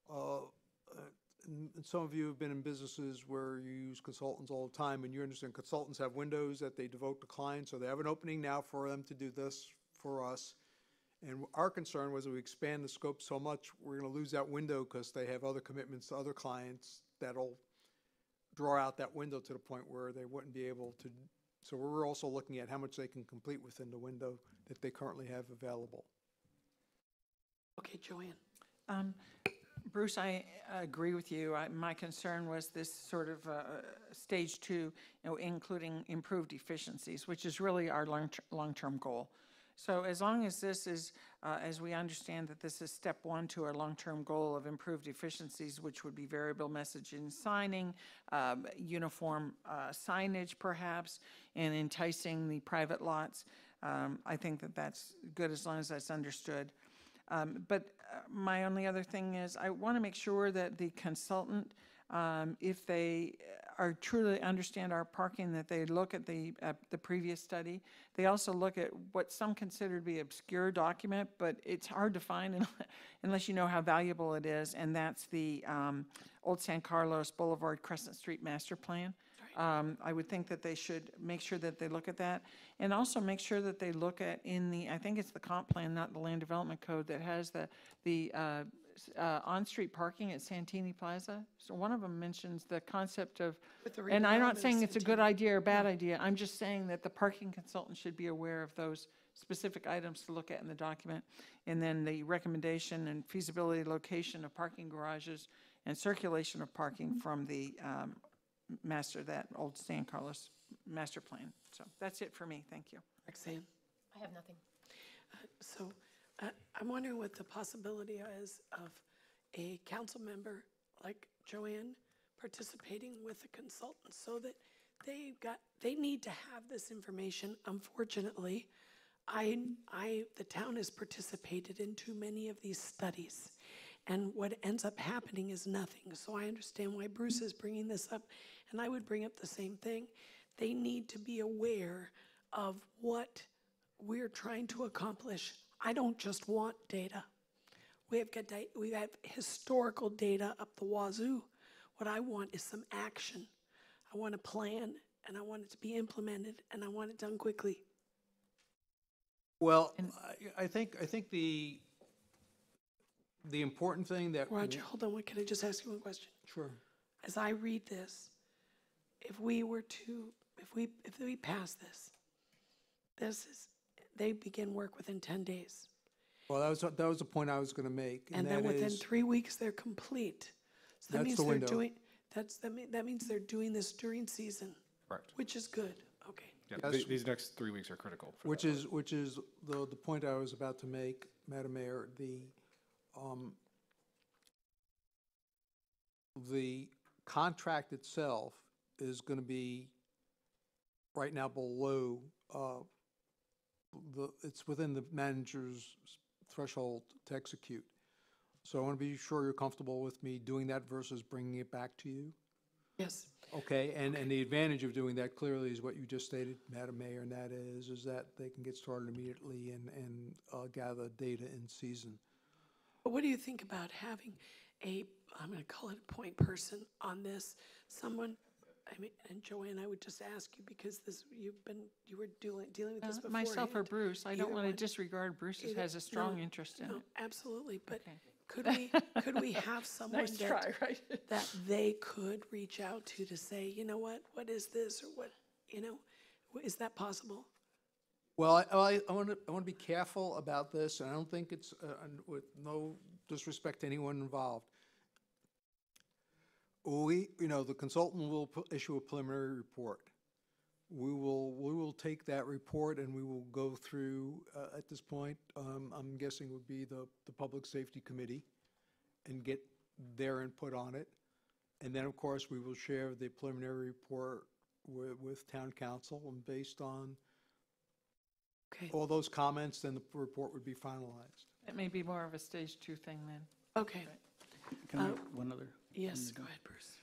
and some of you have been in businesses where you use consultants all the time, and you understand consultants have windows that they devote to clients, so they have an opening now for them to do this for us. And our concern was that we expand the scope so much, we're going to lose that window because they have other commitments to other clients that'll draw out that window to the point where they wouldn't be able to. So we're also looking at how much they can complete within the window that they currently have available. Okay, Joanne. Bruce, I agree with you. My concern was this sort of stage 2, including improved efficiencies, which is really our long-term goal. So as long as this is, as we understand that this is step 1 to our long-term goal of improved efficiencies, which would be variable messaging signing, uniform signage perhaps, and enticing the private lots, I think that that's good as long as that's understood. But my only other thing is I want to make sure that the consultant, if they are truly understand our parking, that they look at the previous study. They also look at what some consider to be obscure document, but it's hard to find unless you know how valuable it is, and that's the Old San Carlos Boulevard Crescent Street Master Plan. I would think that they should make sure that they look at that, and also make sure that they look at I think it's the comp plan, not the land development code, that has the on-street parking at Santini Plaza. So one of them mentions the concept of, and I'm not saying it's a good idea or bad idea, I'm just saying that the parking consultant should be aware of those specific items to look at in the document, and then the recommendation and feasibility location of parking garages and circulation of parking from the that Old San Carlos master plan. So that's it for me. Thank you. Roxanne? I have nothing. So I'm wondering what the possibility is of a council member like Joanne participating with the consultants so that they need to have this information. Unfortunately, the town has participated in too many of these studies, and what ends up happening is nothing. So I understand why Bruce is bringing this up, and I would bring up the same thing. They need to be aware of what we're trying to accomplish. I don't just want data. We have historical data up the wazoo. What I want is some action. I want a plan, and I want it to be implemented, and I want it done quickly. Well, I think the important thing that. Roger, hold on, can I just ask you one question? Sure. As I read this, if we pass this, they begin work within 10 days. Well, that was the point I was going to make. And then within 3 weeks, they're complete. So that means the window. that means they're doing this during season. Correct. Which is good, okay. Yeah, these next 3 weeks are critical. Which is the point I was about to make, Madam Mayor. The contract itself is going to be right now below it's within the manager's threshold to execute. So I want to be sure you're comfortable with me doing that versus bringing it back to you. Yes. Okay, and the advantage of doing that clearly is what you just stated, Madam Mayor, and that is that they can get started immediately and gather data in season. But what do you think about having I'm going to call it a point person on this, someone, and Joanne, I would just ask you, because you were dealing with this before. Myself or Bruce, I don't want to disregard Bruce has a strong interest in it. Absolutely, but could we have someone Nice try, right? that they could reach out to say, you know what is this, or what, is that possible? Well, I want to be careful about this, and I don't think it's with no disrespect to anyone involved. The consultant will issue a preliminary report. We will take that report and we will go through, at this point, I'm guessing would be the Public Safety Committee, and get their input on it. And then, of course, we will share the preliminary report with Town Council, and based on all those comments, then the report would be finalized. It may be more of a stage 2 thing then. Okay. Can I, one other? Yes, go ahead, Bruce.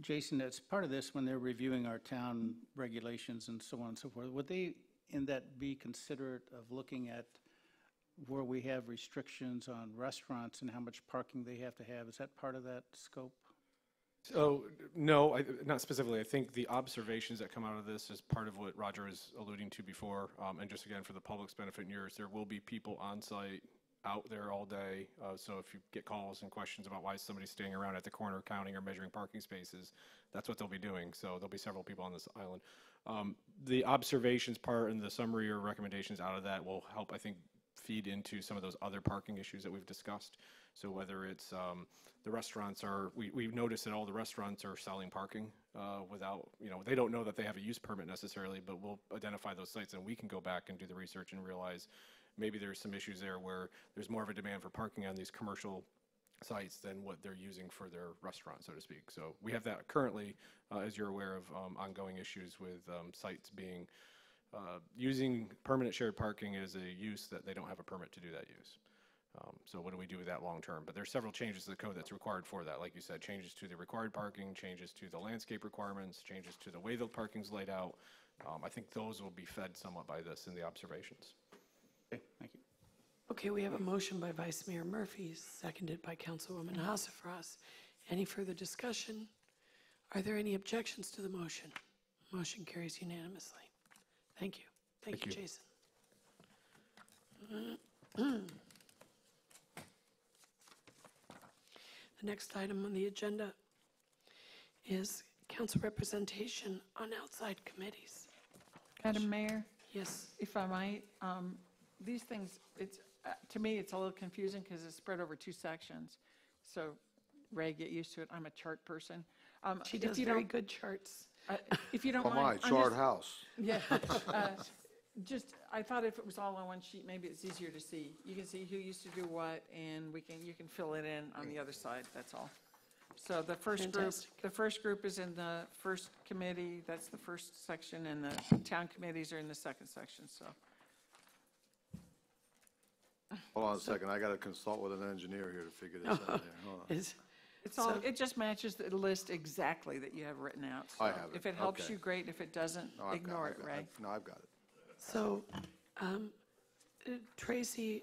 Jason, as part of this, when they're reviewing our town regulations and so on and so forth, would they, in that, be considerate of looking at where we have restrictions on restaurants and how much parking they have to have? Is that part of that scope? So, no, not specifically. I think the observations that come out of this is part of what Roger was alluding to before. And just again, for the public's benefit and yours, there will be people on site out there all day. So if you get calls and questions about why somebody's staying around at the corner counting or measuring parking spaces, that's what they'll be doing. So there'll be several people on this island. The observations part and the summary or recommendations out of that will help, I think, feed into some of those other parking issues that we've discussed. So whether it's the restaurants we've noticed that all the restaurants are selling parking without, they don't know that they have a use permit necessarily, but we'll identify those sites and we can go back and do the research and realize maybe there's some issues there where there's more of a demand for parking on these commercial sites than what they're using for their restaurant, so to speak. So we have that currently, as you're aware of, ongoing issues with sites being using permanent shared parking as a use that they don't have a permit to do that use. So what do we do with that long term? But there's several changes to the code that's required for that. Like you said, changes to the required parking, changes to the landscape requirements, changes to the way the parking's laid out. I think those will be fed somewhat by this in the observations. Okay, thank you. Okay, we have a motion by Vice Mayor Murphy, seconded by Councilwoman Hassifras. Any further discussion? Are there any objections to the motion? Motion carries unanimously. Thank you. Thank you, Jason. The next item on the agenda is council representation on outside committees. Madam Mayor? Yes. If I might, these things, to me, it's a little confusing because it's spread over 2 sections. So, Ray, get used to it. I'm a chart person. She does very good charts. If you don't Oh mind. my, chart house. Yeah. I thought if it was all on one sheet, maybe it's easier to see. You can see who used to do what, and you can fill it in on the other side, that's all. So the Fantastic. first group is in the first committee, that's the first section, and the town committees are in the second section, so. Hold on a second, I got to consult with an engineer here to figure this out there. Hold on. It's all, it just matches the list exactly that you have written out. I so have it. If it helps Okay. you, great. If it doesn't, No, I've got ignore it, Ray. No, I've got it. So, Tracy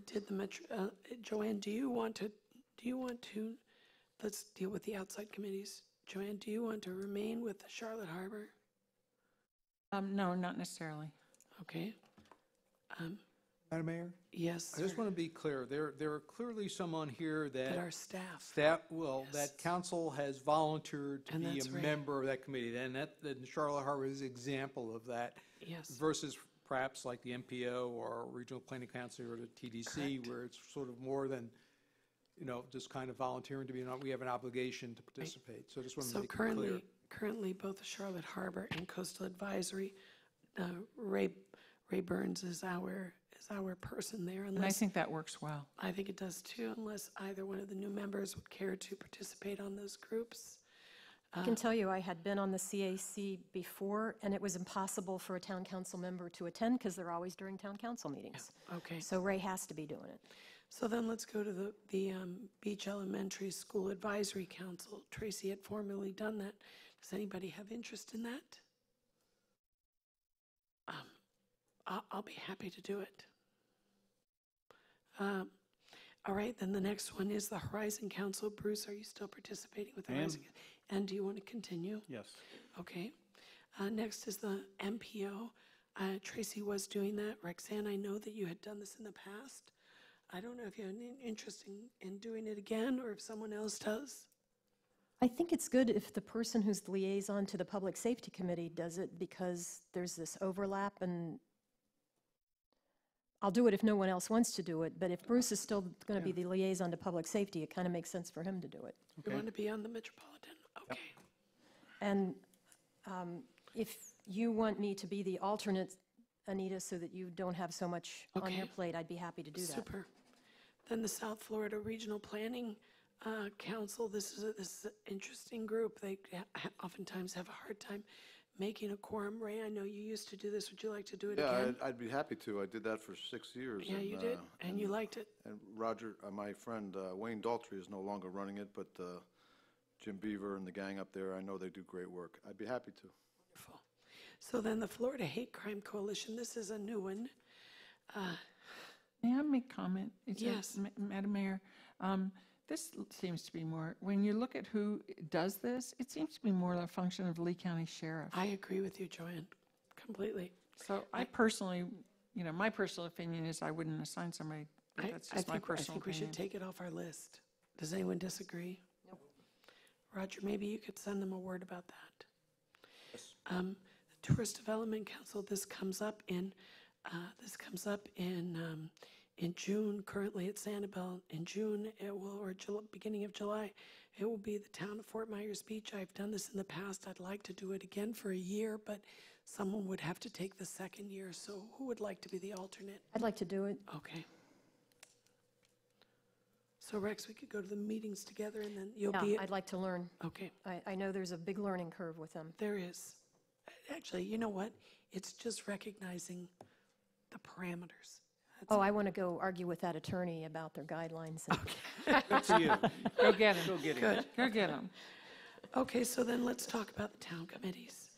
did the metro, Joanne, do you want to, let's deal with the outside committees. Joanne, do you want to remain with the Charlotte Harbor? No, not necessarily. Okay. Madam Mayor? Yes, I just sir. want to be clear, there are clearly some on here that. That are staff. That council has volunteered to And be that's a right. member of that committee, and Charlotte Harbor is an example of that. Yes. Versus perhaps like the MPO or Regional Planning Council or the TDC, Correct. where it's sort of more than, just kind of volunteering to be, we have an obligation to participate. So I just want to So make it clear. currently, both the Charlotte Harbor and Coastal Advisory, Ray Burns is our person there. And I think that works well. I think it does too, unless either one of the new members would care to participate on those groups. I can tell you, I had been on the CAC before, and it was impossible for a town council member to attend because they're always during town council meetings. Okay. So Ray has to be doing it. So then let's go to the Beach Elementary School Advisory Council. Tracy had formerly done that. Does anybody have interest in that? I'll be happy to do it. All right, then the next one is the Horizon Council. Bruce, are you still participating with the I am. Horizon? And do you want to continue? Yes. Okay. Next is the MPO. Tracy was doing that. Roxanne, I know that you had done this in the past. I don't know if you have any interest in doing it again or if someone else does. I think it's good if the person who's the liaison to the Public Safety Committee does it because there's this overlap, and I'll do it if no one else wants to do it, but if Bruce is still going to be the liaison to Public Safety, it kind of makes sense for him to do it. You want to be on the Metropolitan? Okay. And if you want me to be the alternate, Anita, so that you don't have so much on your Okay. plate, I'd be happy to do that. Super. Then the South Florida Regional Planning Council. This is an interesting group. They oftentimes have a hard time making a quorum. Ray, I know you used to do this. Would you like to do it Yeah, again? I'd be happy to. I did that for 6 years. Yeah, you did, and you liked it. And Roger, my friend Wayne Daltrey is no longer running it, but Jim Beaver and the gang up there, I know they do great work. I'd be happy to. Wonderful. So then the Florida Hate Crime Coalition. This is a new one. May I make comment? Yes. Madam Mayor, this seems to be more, when you look at who does this, it seems to be more a function of Lee County Sheriff. I agree with you, Joanne, completely. So I personally, my personal opinion is I wouldn't assign somebody, but that's just my personal I think we should opinion. take it off our list. Does anyone disagree? Nope. Roger, maybe you could send them a word about that. The Tourist Development Council. This comes up in June. Currently at Sanibel. In June, it will, or beginning of July, it will be the town of Fort Myers Beach. I've done this in the past. I'd like to do it again for a year, but someone would have to take the second year. So who would like to be the alternate? I'd like to do it. Okay. So Rex, we could go to the meetings together and then you'll Yeah, be. I'd like to learn. Okay. I know there's a big learning curve with them. There is. Actually, you know what? It's just recognizing the parameters. Oh, I want to go argue with that attorney about their guidelines. Good for you. Go get him. Go get him. Good. Go get him. Okay, so then let's talk about the town committees.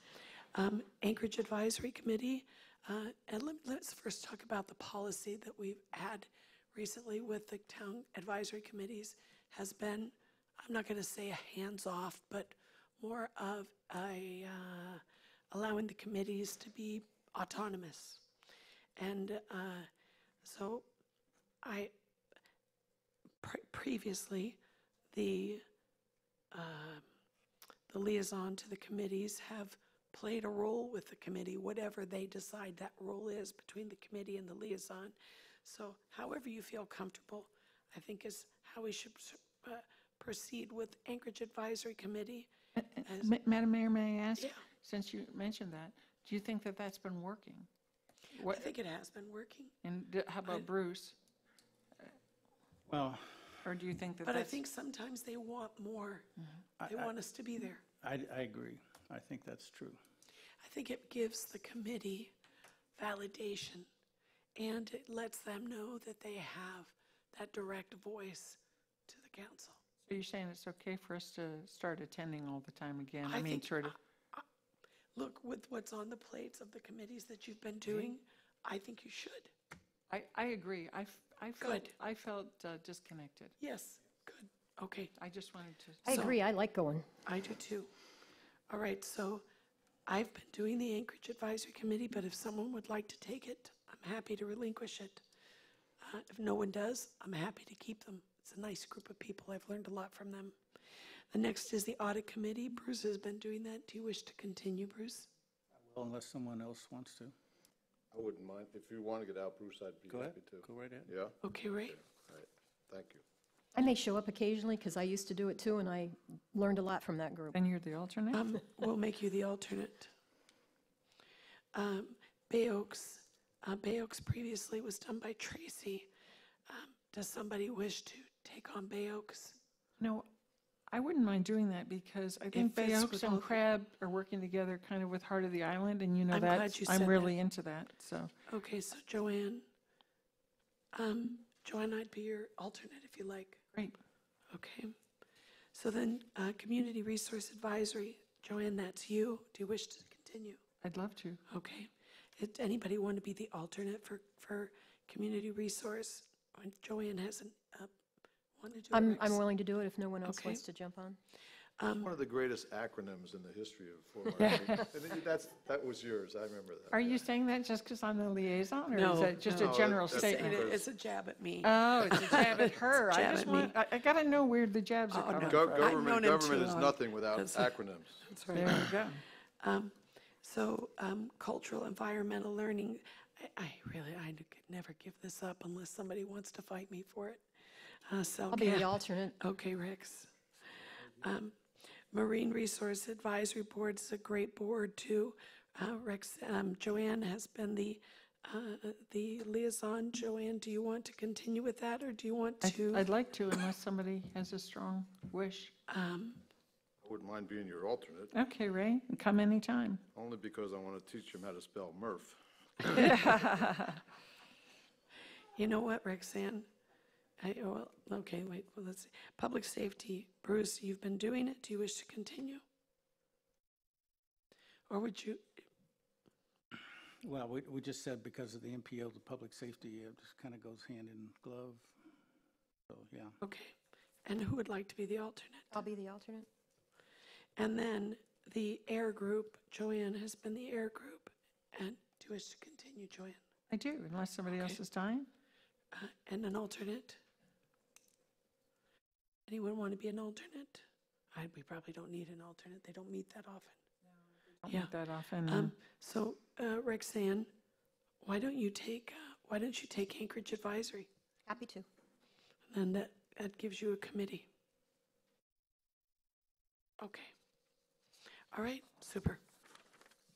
Anchorage Advisory Committee, and let's first talk about the policy that we've had recently with the town advisory committees has been, I'm not going to say a hands-off, but more of a allowing the committees to be autonomous. And so previously, the liaison to the committees have played a role with the committee, whatever they decide that role is between the committee and the liaison. So however you feel comfortable, I think is how we should proceed with Anchorage Advisory Committee. Madam Mayor, may I ask, Yeah. since you mentioned that, do you think that that's been working? I think it has been working. And how about Bruce? Well, Or do you think that But I that's? think sometimes they want more. They want us to be there. I agree. I think that's true. I think it gives the committee validation, and it lets them know that they have that direct voice to the council. So you're saying it's okay for us to start attending all the time again? I I mean, think- sort of. Look, with what's on the plates of the committees that you've been doing, I think you should. I agree. I felt disconnected. Yes, good, okay. I just wanted to. I agree, I like going. I do too. All right, so I've been doing the Anchorage Advisory Committee, but if someone would like to take it, I'm happy to relinquish it. If no one does, I'm happy to keep them. It's a nice group of people. I've learned a lot from them. The next is the Audit Committee. Bruce has been doing that. Do you wish to continue, Bruce? Well, unless someone else wants to. I wouldn't mind. If you want to get out, Bruce, I'd be Go ahead. happy to. Go right ahead. Yeah? Okay, Ray? All right, thank you. I may show up occasionally because I used to do it too, and I learned a lot from that group. And you're the alternate? We'll make you the alternate. Bay Oaks. Bay Oaks previously was done by Tracy. Does somebody wish to take on Bay Oaks? No, I wouldn't mind doing that because I think If Bay it's Oaks with and all- Crab are working together kind of with Heart of the Island, and you know I'm that. glad you I'm said really into that, so. Okay, so Joanne. Joanne, I'd be your alternate if you like. Great. Okay. So then, Community Resource Advisory. Joanne, that's you. Do you wish to continue? I'd love to. Okay. Anybody want to be the alternate for Community Resource? Joanne hasn't wanted to. I'm willing to do it if no one else Okay. wants to jump on. One of the greatest acronyms in the history of Fort Myers. That was yours, I remember that. Are you saying that just because I'm the liaison, or No, is that just no. a general That's statement? It's a jab at me. Oh, it's a jab at her. It's a I jab just at want, me. I gotta know where the jabs are coming from. known him too Government is long. nothing without That's- acronyms. That's right. There you go. So, cultural environmental learning, I could never give this up unless somebody wants to fight me for it. I'll be the alternate. Okay, Rex. Marine Resource Advisory Board is a great board too. Rex, Joanne has been the liaison. Joanne, do you want to continue with that, or do you want to? I'd like to, unless somebody has a strong wish. I wouldn't mind being your alternate, Okay, Ray, come anytime. only because I want to teach him how to spell Murph. You know what, Rexanne? Okay, wait, well, let's see. Public safety, Bruce, you've been doing it. Do you wish to continue? Or would you, Well, we just said because of the MPO, the public safety, it just kind of goes hand in glove. So, yeah. okay. And who would like to be the alternate? I'll be the alternate. And then the air group, Joanne has been the air group. And do you wish to continue, Joanne? I do, unless somebody else is dying. And an alternate? Anyone want to be an alternate? We probably don't need an alternate. They don't meet that often. Don't Yeah. meet that often. So, Rexanne, why don't you take Anchorage Advisory? Happy to. And that gives you a committee. Okay. All right, super.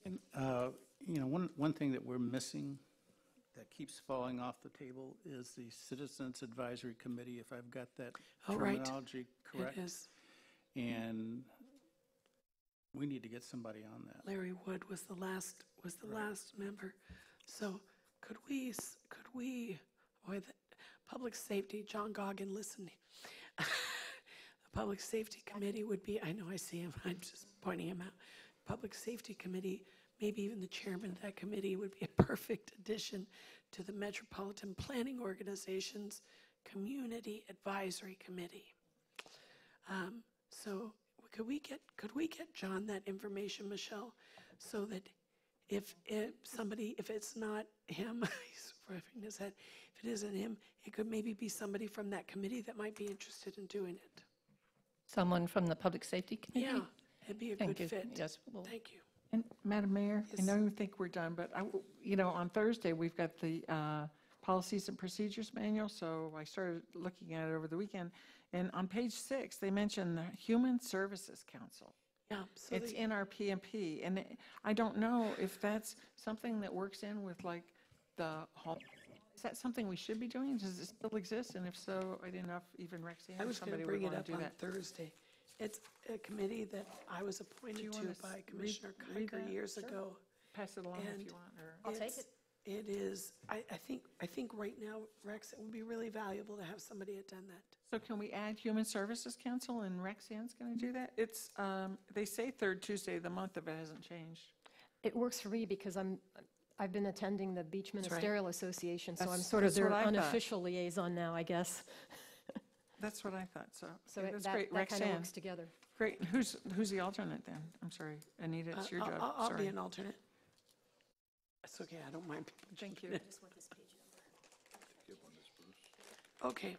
And, one thing that we're missing that keeps falling off the table is the Citizens Advisory Committee, if I've got that Oh, right. terminology correct. It is. And we need to get somebody on that. Larry Wood was the last member. So could we, the public safety, John Goggin, listen. The Public Safety Committee would be, I know I see him, I'm just pointing him out. Public Safety Committee, maybe even the chairman of that committee would be a perfect addition to the Metropolitan Planning Organization's Community Advisory Committee. So could we get John that information, Michelle, so that if it's not him, he's rubbing his head, if it isn't him, it could maybe be somebody from that committee that might be interested in doing it. Someone from the Public Safety Committee? Yeah, it'd be a Thank good you. fit. Yes, well, Thank you. And Madam Mayor, I Yes. know you think we're done, but on Thursday, we've got the Policies and Procedures Manual, so I started looking at it over the weekend. And on page 6, they mention the Human Services Council. Yeah, so It's in our PMP, and I don't know if that's something that works in with like the home Is that something we should be doing? Does it still exist? And if so, I didn't know if even Rexanne I or was going somebody to would bring it want up to do on that. Thursday. It's a committee that I was Do appointed you to wanna by read Commissioner read Kiker that? years Sure. ago. Pass it along if And you want, or. I'll take it's- It is, I think right now, Rex, it would be really valuable to have somebody attend that. So can we add Human Services Council and Rexanne's going to do that? It's, they say third Tuesday of the month if it hasn't changed. It works for me because I've been attending the Beach That's right. Ministerial Association, so I'm That's- sort of that's their what I thought. unofficial liaison now, I guess. That's what I thought, so. So okay, it- that's that great. kind of Rexanne. works together. Great. Who's the alternate then? I'm sorry. Anita, it's your job. I'll be Sorry. an alternate. It's okay, I don't mind people. Thank you. checking it. Okay,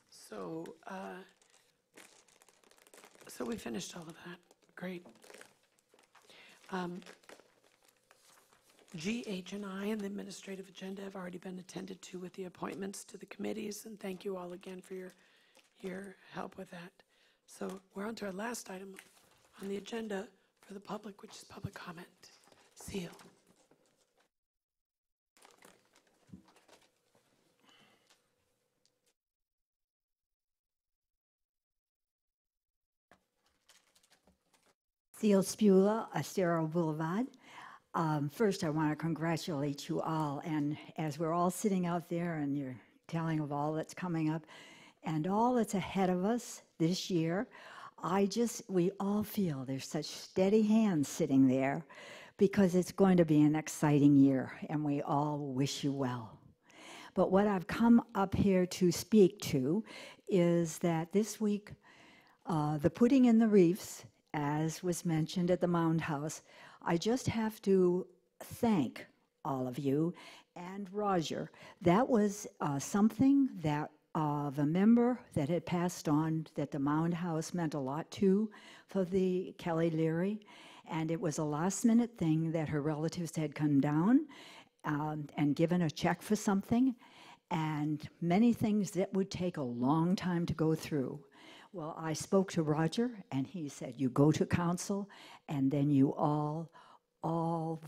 so, so we finished all of that. Great. G, H, and I and the administrative agenda have already been attended to with the appointments to the committees, and thank you all again for your help with that. So we're on to our last item on the agenda for the public, which is public comment. Seal. Theo Spula, Estero Boulevard. First, I want to congratulate you all. And as we're all sitting out there and you're telling of all that's coming up and all that's ahead of us this year, we all feel there's such steady hands sitting there because it's going to be an exciting year and we all wish you well. But what I've come up here to speak to is that this week, the putting in the wreaths, as was mentioned at the Mound House, I just have to thank all of you and Roger. That was something that of a member that had passed on that the Mound House meant a lot to for the Kelly Leary. And it was a last minute thing that her relatives had come down and given a check for something and many things that would take a long time to go through. Well, I spoke to Roger, and he said, you go to council, and then you all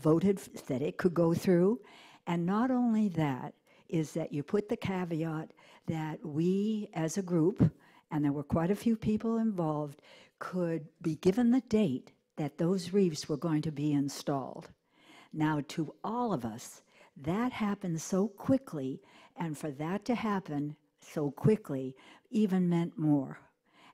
voted that it could go through. And not only that, is that you put the caveat that we as a group, and there were quite a few people involved, could be given the date that those wreaths were going to be installed. Now, to all of us, that happened so quickly, and for that to happen so quickly even meant more.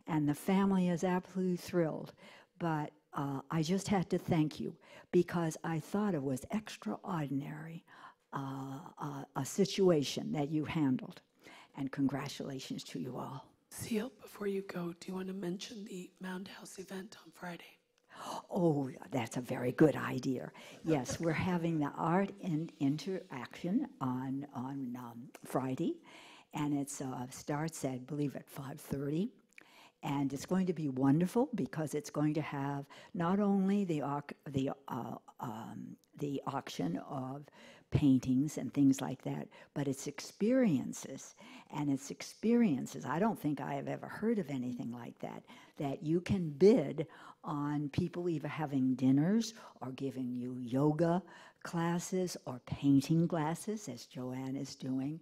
And the family is absolutely thrilled. But I just had to thank you because I thought it was extraordinary, a situation that you handled. And congratulations to you all. Seal, before you go, do you want to mention the Mound House event on Friday? Oh, that's a very good idea. Yes, we're having the art and interaction on Friday, and it starts at, I believe, at 5:30. And it's going to be wonderful because it's going to have not only the auction of paintings and things like that, but it's experiences. And it's experiences. I don't think I have ever heard of anything like that, that you can bid on people either having dinners or giving you yoga classes or painting classes, as Joanne is doing.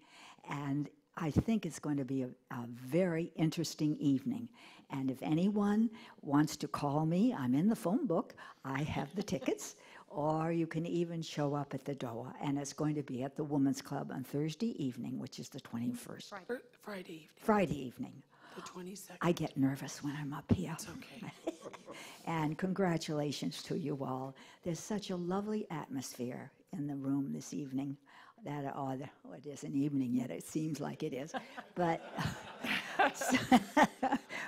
And I think it's going to be a very interesting evening. And if anyone wants to call me, I'm in the phone book. I have the tickets. Or you can even show up at the DOA. And it's going to be at the Women's Club on Thursday evening, which is the 21st. Friday evening. Friday evening. The 22nd. I get nervous when I'm up here. It's okay. And congratulations to you all. There's such a lovely atmosphere in the room this evening. It isn't evening yet, it seems like it is. But,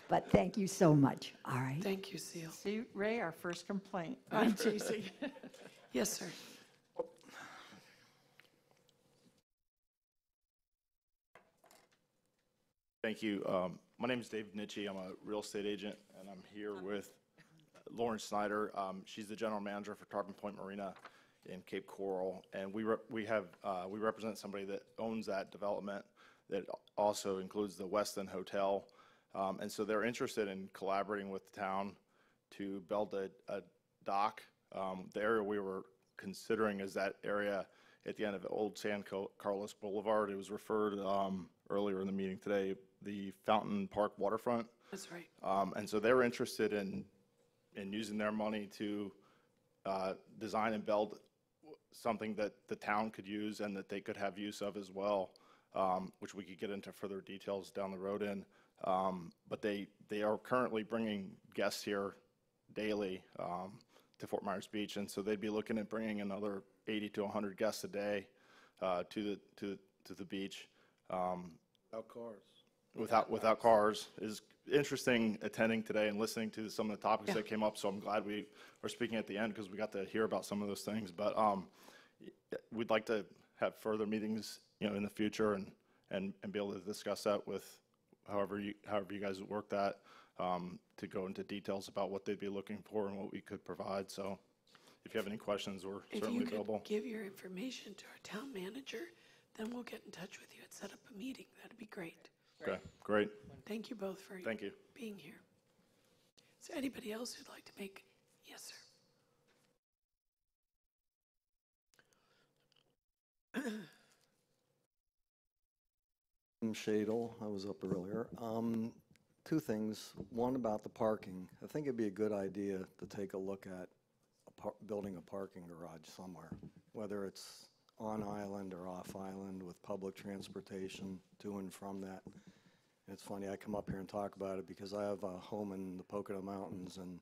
but thank you so much, all right? Thank you, Seal. See, Ray, our first complaint on TC. Yes, sir. Thank you. My name is David Nitchie. I'm a real estate agent, and I'm here with Lauren Snyder. She's the general manager for Tarpon Point Marina in Cape Coral, and we represent somebody that owns that development that also includes the Westin Hotel, and so they're interested in collaborating with the town to build a dock. The area we were considering is that area at the end of Old San Carlos Boulevard. It was referred earlier in the meeting today, the Fountain Park waterfront. That's right. And so they were interested in using their money to design and build something that the town could use and that they could have use of as well, which we could get into further details down the road in. But they are currently bringing guests here daily to Fort Myers Beach, and so they'd be looking at bringing another 80 to 100 guests a day to the beach. Without cars. Without cars. Is interesting attending today and listening to some of the topics that came up, so I'm glad we were speaking at the end because we got to hear about some of those things. But we'd like to have further meetings, in the future and be able to discuss that with however you guys work that, to go into details about what they'd be looking for and what we could provide. So if you have any questions, we're certainly available. If you could give your information to our town manager, then we'll get in touch with you and set up a meeting. That'd be great. Okay, great. Thank you both for Thank you. being here. Is there anybody else who'd like to make? Yes, sir. I'm Shadle. I was up earlier. Two things. One about the parking. I think it'd be a good idea to take a look at building a parking garage somewhere, whether it's on island or off island with public transportation to and from that. It's funny, I come up here and talk about it because I have a home in the Pocono Mountains, and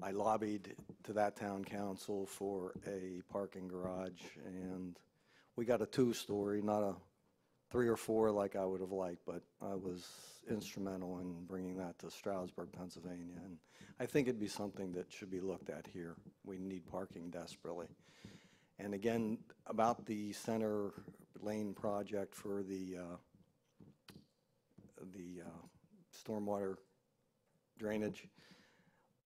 I lobbied to that town council for a parking garage, and we got a 2-story, not a 3 or 4 like I would have liked, but I was instrumental in bringing that to Stroudsburg, Pennsylvania, and I think it'd be something that should be looked at here. We need parking desperately. And again, about the center lane project for the stormwater drainage,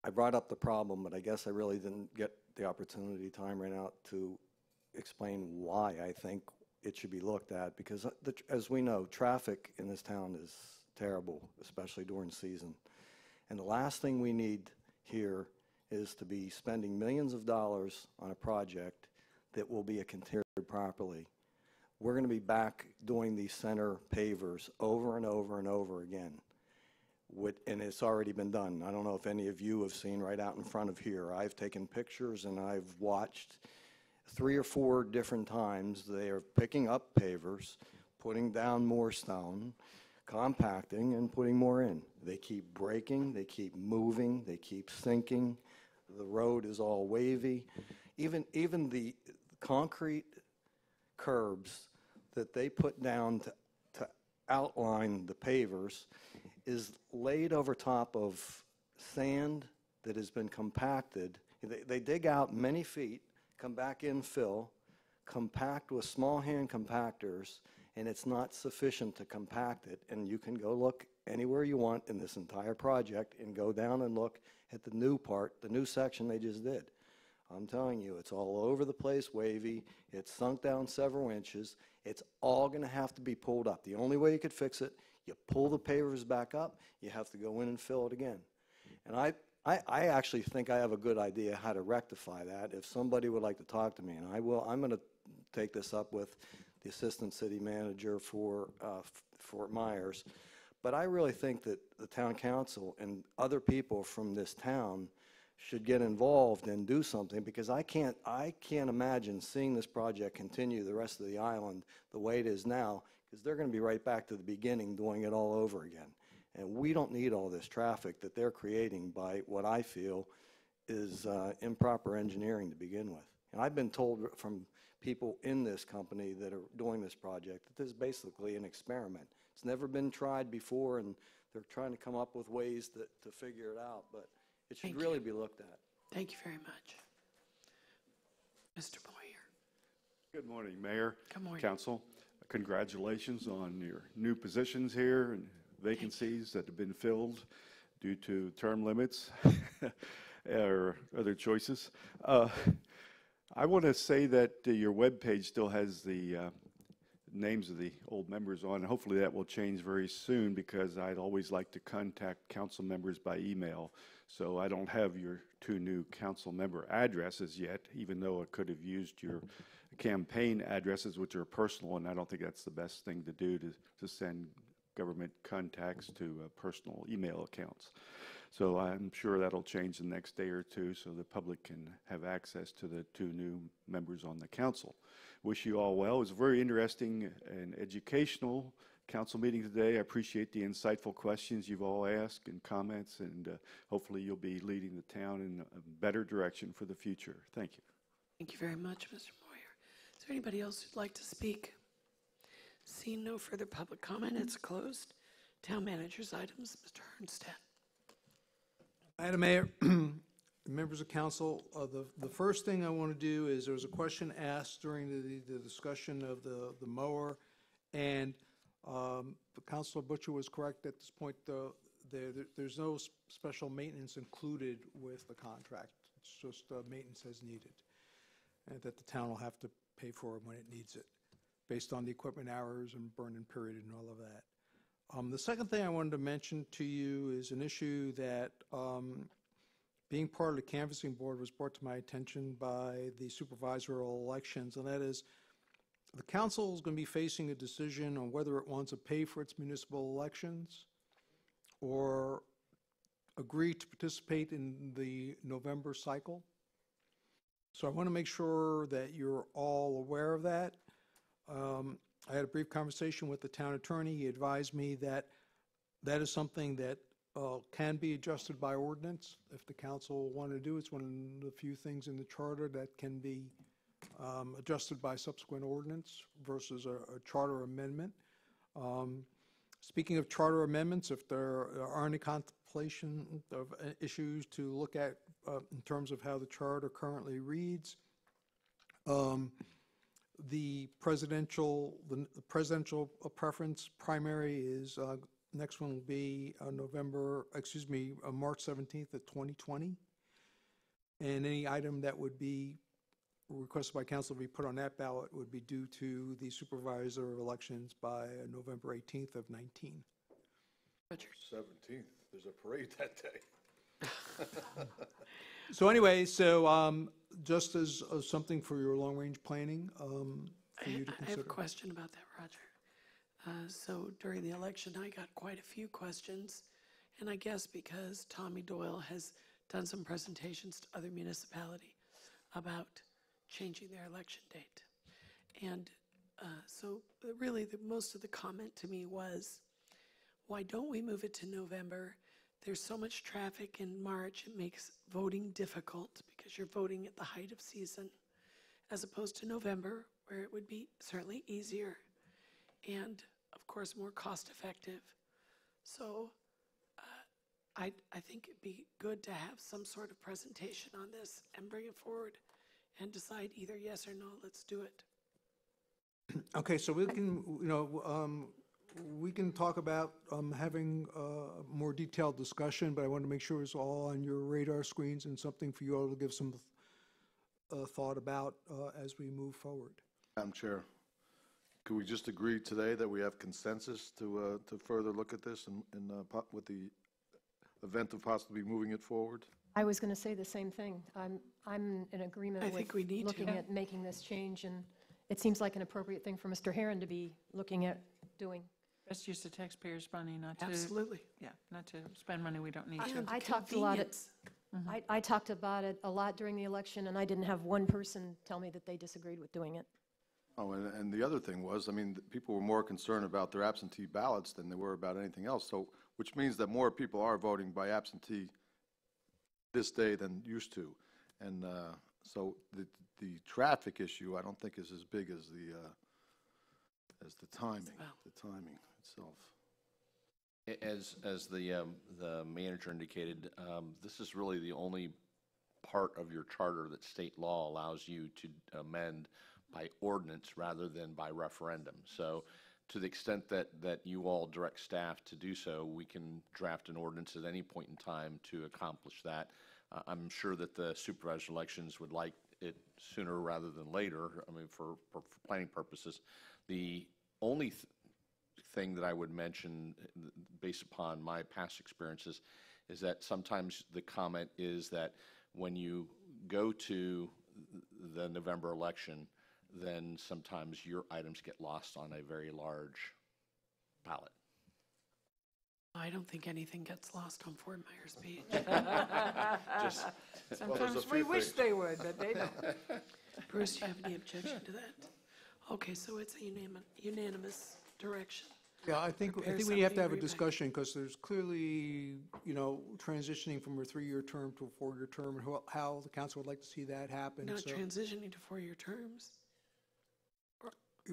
I brought up the problem, but I guess I really didn't get the opportunity. Time ran out to explain why I think it should be looked at, because as we know, traffic in this town is terrible, especially during season. And the last thing we need here is to be spending millions of dollars on a project that will be continued properly. We're going to be back doing these center pavers over and over and over again. And it's already been done. I don't know if any of you have seen right out in front of here. I've taken pictures and I've watched 3 or 4 different times. They are picking up pavers, putting down more stone, compacting, and putting more in. They keep breaking, they keep moving, they keep sinking. The road is all wavy. Even the concrete curbs that they put down to outline the pavers is laid over top of sand that has been compacted. They dig out many feet, come back in, fill, compact with small hand compactors, and it's not sufficient to compact it. And you can go look anywhere you want in this entire project and go down and look at the new part, the new section they just did. I'm telling you, it's all over the place, wavy. It's sunk down several inches. It's all going to have to be pulled up. The only way you could fix it, you pull the pavers back up, you have to go in and fill it again. And I actually think I have a good idea how to rectify that. If somebody would like to talk to me, and I will, I'm going to take this up with the assistant city manager for Fort Myers. But I really think that the town council and other people from this town should get involved and do something, because I can't imagine seeing this project continue the rest of the island the way it is now, because they're going to be right back to the beginning doing it all over again. And we don't need all this traffic that they're creating by what I feel is improper engineering to begin with. And I've been told from people in this company that are doing this project that this is basically an experiment. It's never been tried before, and they're trying to come up with ways to figure it out, but it should really be looked at. Thank you very much. Mr. Boyer. Good morning, Mayor. Good morning. Council. Congratulations on your new positions here and vacancies that have been filled due to term limits or other choices. I want to say that your webpage still has the names of the old members on. Hopefully that will change very soon, because I'd always like to contact council members by email. So I don't have your 2 new council member addresses yet, even though I could have used your campaign addresses, which are personal, and I don't think that's the best thing to do, to send government contacts to personal email accounts. So I'm sure that'll change the next day or two so the public can have access to the 2 new members on the council. Wish you all well. It was a very interesting and educational council meeting today. I appreciate the insightful questions you've all asked and comments, and hopefully you'll be leading the town in a better direction for the future. Thank you. Thank you very much, Mr. Moyer. Is there anybody else who'd like to speak? Seeing no further public comment, it's closed. Town manager's items, Mr. Hernstedt. Madam Mayor, members of council, the first thing I want to do is there was a question asked during the discussion of the mower, and Councilor Butcher was correct at this point. There's no special maintenance included with the contract. It's just maintenance as needed, and that the town will have to pay for when it needs it, based on the equipment hours and burn-in period and all of that. The second thing I wanted to mention to you is an issue that, being part of the canvassing board, was brought to my attention by the supervisor of elections, and that is the council is going to be facing a decision on whether it wants to pay for its municipal elections or agree to participate in the November cycle. So I want to make sure that you're all aware of that. I had a brief conversation with the town attorney. He advised me that that is something that can be adjusted by ordinance if the council wanted to do. It's one of the few things in the charter that can be adjusted by subsequent ordinance versus a charter amendment. Speaking of charter amendments, if there are any contemplation of issues to look at in terms of how the charter currently reads, the presidential preference primary is next one will be March 17th of 2020, and any item that would be requested by council to be put on that ballot would be due to the supervisor of elections by November 18th of 19. Richard. 17th, there's a parade that day. So anyway, just as something for your long-range planning, for you to consider. I have a question about that, Roger. So during the election, I got quite a few questions, and I guess because Tommy Doyle has done some presentations to other municipalities about changing their election date. And so really most of the comment to me was, why don't we move it to November? There's so much traffic in March, it makes voting difficult because you're voting at the height of season, as opposed to November, where it would be certainly easier and, of course, more cost-effective. So I think it'd be good to have some sort of presentation on this and bring it forward and decide either yes or no, let's do it. Okay, so we can, we can talk about having a more detailed discussion, but I want to make sure it's all on your radar screens and something for you all to give some thought about as we move forward. Madam Chair, could we just agree today that we have consensus to further look at this and with the event of possibly moving it forward? I was going to say the same thing. I'm in agreement I with think we need looking to. at making this change, and it seems like an appropriate thing for Mr. Heron to be looking at doing. Best use of taxpayers' money, not to. Absolutely. Yeah, not to spend money we don't need to. I talked a lot. I talked about it a lot during the election, and I didn't have one person tell me that they disagreed with doing it. Oh, and the other thing was, I mean, people were more concerned about their absentee ballots than they were about anything else. So, which means that more people are voting by absentee this day than used to, and so the traffic issue I don't think is as big as the timing, itself. As the manager indicated, this is really the only part of your charter that state law allows you to amend by ordinance rather than by referendum. So to the extent that you all direct staff to do so, we can draft an ordinance at any point in time to accomplish that. I'm sure that the supervisor elections would like it sooner rather than later, I mean, for planning purposes. The only thing that I would mention, based upon my past experiences, is that sometimes the comment is that when you go to the November election, then sometimes your items get lost on a very large ballot. I don't think anything gets lost on Fort Myers Beach. Just- Sometimes we wish they would, but they don't. Bruce, do you have any objection to that? Okay, so it's a unanimous direction. Yeah, I think Prepare we have to have a something, discussion, because there's clearly, transitioning from a 3-year term to a 4-year term, and how the council would like to see that happen. Not So- transitioning to 4-year terms.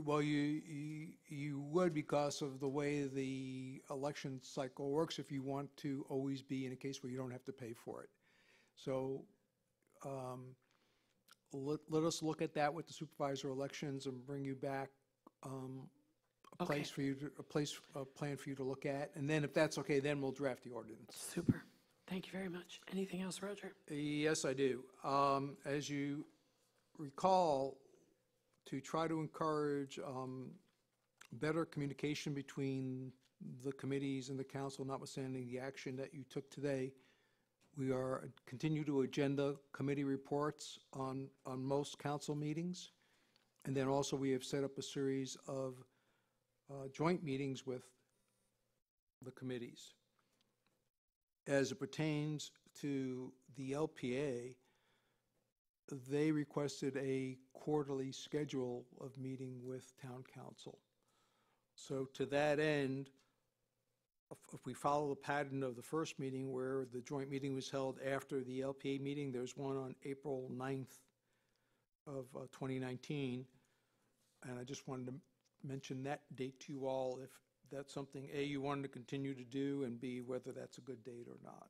Well, you would, because of the way the election cycle works, if you want to always be in a case where you don't have to pay for it. So let us look at that with the supervisor elections and bring you back a Okay. plan for you to look at. And then if that's okay, then we'll draft the ordinance. Super. Thank you very much. Anything else, Roger? Yes, I do. As you recall, to try to encourage better communication between the committees and the council, notwithstanding the action that you took today, we are continue to agenda committee reports on most council meetings. And then also we have set up a series of joint meetings with the committees. As it pertains to the LPA, they requested a quarterly schedule of meeting with town council. So to that end, if we follow the pattern of the first meeting, where the joint meeting was held after the LPA meeting, there's one on April 9th of 2019. And I just wanted to mention that date to you all, if that's something, A, you wanted to continue to do, and B, whether that's a good date or not.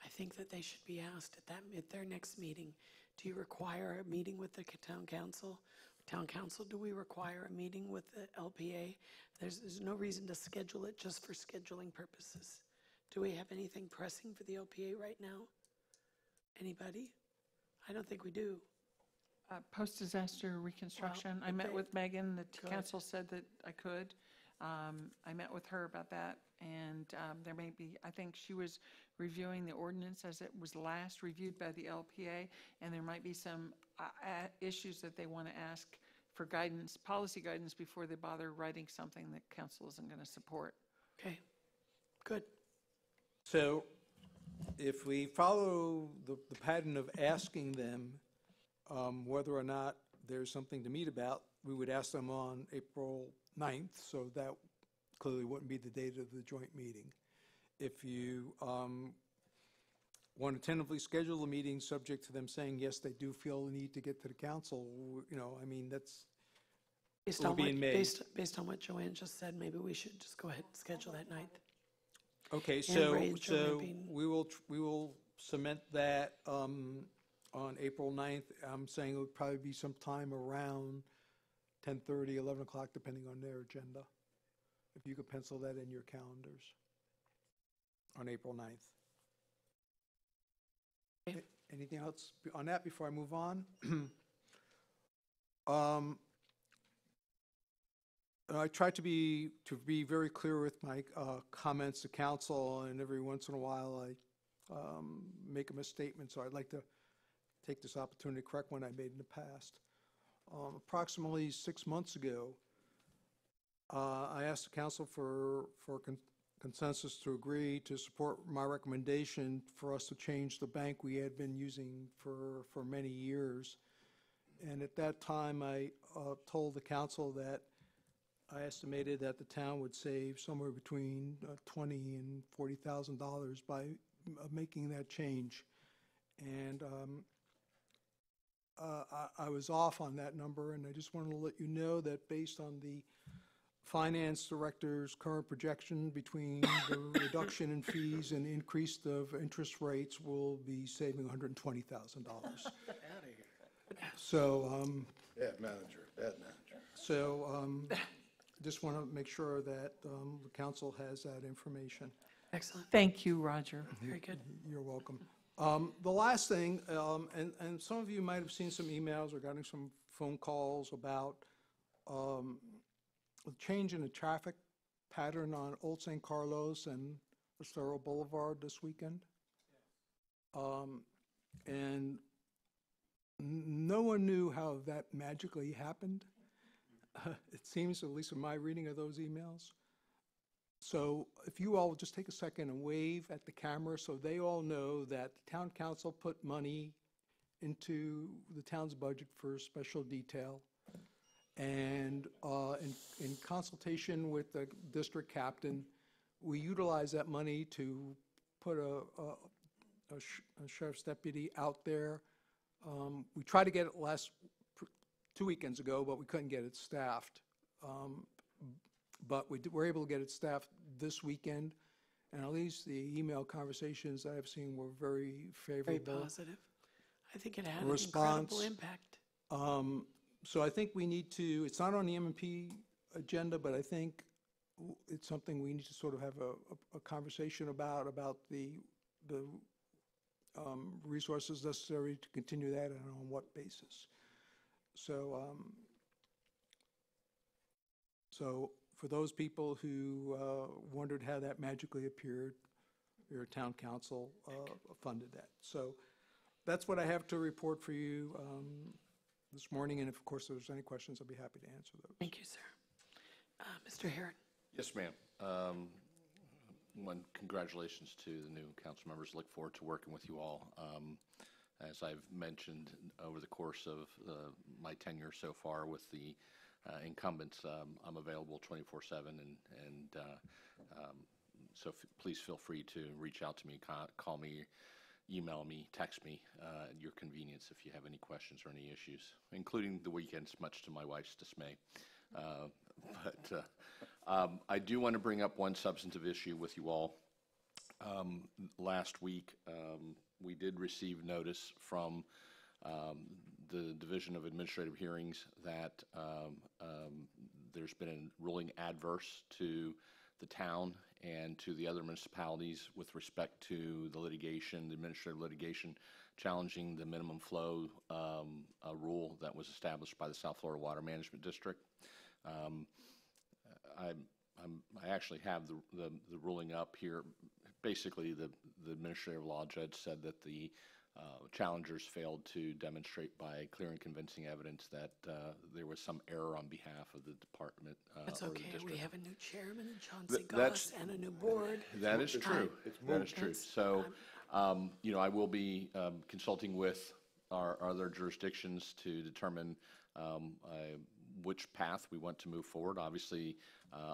I think that they should be asked at their next meeting, do you require a meeting with the town council? Town council, do we require a meeting with the LPA? There's no reason to schedule it just for scheduling purposes. Do we have anything pressing for the LPA right now? Anybody? I don't think we do. Post-disaster reconstruction, Well, I met okay. with Megan, the Good. council said that I could. I met with her about that, and there may be, I think she was reviewing the ordinance as it was last reviewed by the LPA, and there might be some issues that they want to ask for guidance, policy guidance, before they bother writing something that council isn't going to support. Okay, good. So if we follow the pattern of asking them whether or not there's something to meet about, we would ask them on April 9th, so that clearly wouldn't be the date of the joint meeting. If you want to tentatively schedule a meeting subject to them saying, yes, they do feel the need to get to the council, I mean, that's Based we're on being what, made. based on what Joanne just said, maybe we should just go ahead and schedule that night. Okay, And so, Ray and Joanne so being- we will cement that on April 9th. I'm saying it would probably be sometime around 10:30, 11 o'clock, depending on their agenda. If you could pencil that in your calendars on April 9th. Anything else on that before I move on? I try to be very clear with my comments to council, and every once in a while I make a misstatement, so I'd like to take this opportunity to correct one I made in the past. Approximately 6 months ago, I asked the council for consensus to agree to support my recommendation for us to change the bank we had been using for many years. And at that time, I told the council that I estimated that the town would save somewhere between $20,000 and $40,000 by making that change. And I was off on that number, and I just wanted to let you know that based on the finance director's current projection, between the reduction in fees and increase of interest rates, we'll be saving $120,000. So, Bad manager, bad manager. so just want to make sure that the council has that information. Excellent. Thank you, Roger. Very good. You're welcome. The last thing, and some of you might have seen some emails or gotten some phone calls about a change in the traffic pattern on Old St. Carlos and Estero Boulevard this weekend. And No one knew how that magically happened. It seems, at least in my reading of those emails. So if you all would just take a second and wave at the camera so they all know that the town council put money into the town's budget for special detail. And in consultation with the district captain, we utilize that money to put a sheriff's deputy out there. We tried to get it 2 weekends ago, but we couldn't get it staffed. But we were able to get it staffed this weekend, and at least the email conversations I've seen were very favorable. Very positive. I think it had Response. an incredible impact. So I think we need to, it's not on the M&P agenda, but I think it's something we need to sort of have a conversation about the resources necessary to continue that and on what basis. So, so for those people who wondered how that magically appeared, your town council funded that. So that's what I have to report for you this morning, and if, of course, there's any questions, I'll be happy to answer those. Thank you, sir. Mr. Herron. Yes, ma'am. One, congratulations to the new council members. Look forward to working with you all. As I've mentioned over the course of my tenure so far with the incumbents, I'm available 24/7, and so please feel free to reach out to me, call me, email me, text me at your convenience if you have any questions or any issues, including the weekends, much to my wife's dismay. But I do want to bring up one substantive issue with you all. Last week, we did receive notice from the Division of Administrative Hearings that there's been a ruling adverse to the town and to the other municipalities with respect to the litigation, the administrative litigation, challenging the minimum flow rule that was established by the South Florida Water Management District. I actually have the ruling up here. Basically, the administrative law judge said that the challengers failed to demonstrate by clear and convincing evidence that there was some error on behalf of the department. That's or the okay. district. We have a new chairman in Chauncey Goss and a new board. That is true. That is true. So, you know, I will be consulting with our other jurisdictions to determine which path we want to move forward. Obviously,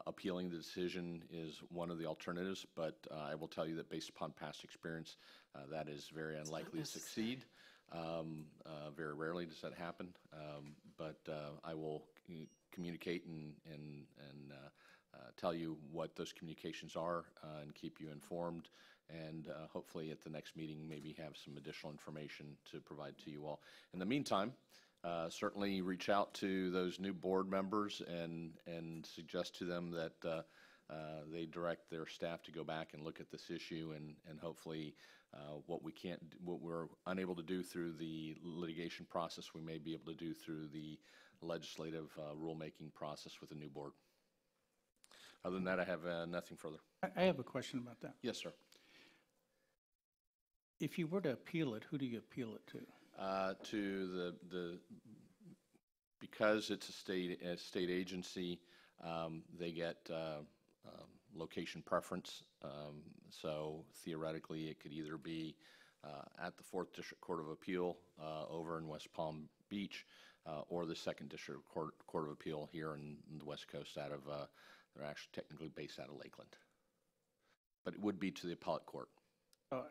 appealing the decision is one of the alternatives, but I will tell you that based upon past experience, that is very unlikely to succeed. Very rarely does that happen, but I will communicate and tell you what those communications are and keep you informed, and hopefully at the next meeting maybe have some additional information to provide to you all. In the meantime, certainly reach out to those new board members and suggest to them that they direct their staff to go back and look at this issue, and hopefully what we're unable to do through the litigation process, we may be able to do through the legislative rulemaking process with the new board. Other than that, I have nothing further. I have a question about that. Yes, sir. If you were to appeal it, who do you appeal it to? To because it's a state agency, they get location preference. So theoretically, it could either be at the 4th District Court of Appeal over in West Palm Beach, or the 2nd District Court of Appeal here in the West Coast out of, they're actually technically based out of Lakeland. But it would be to the appellate court. I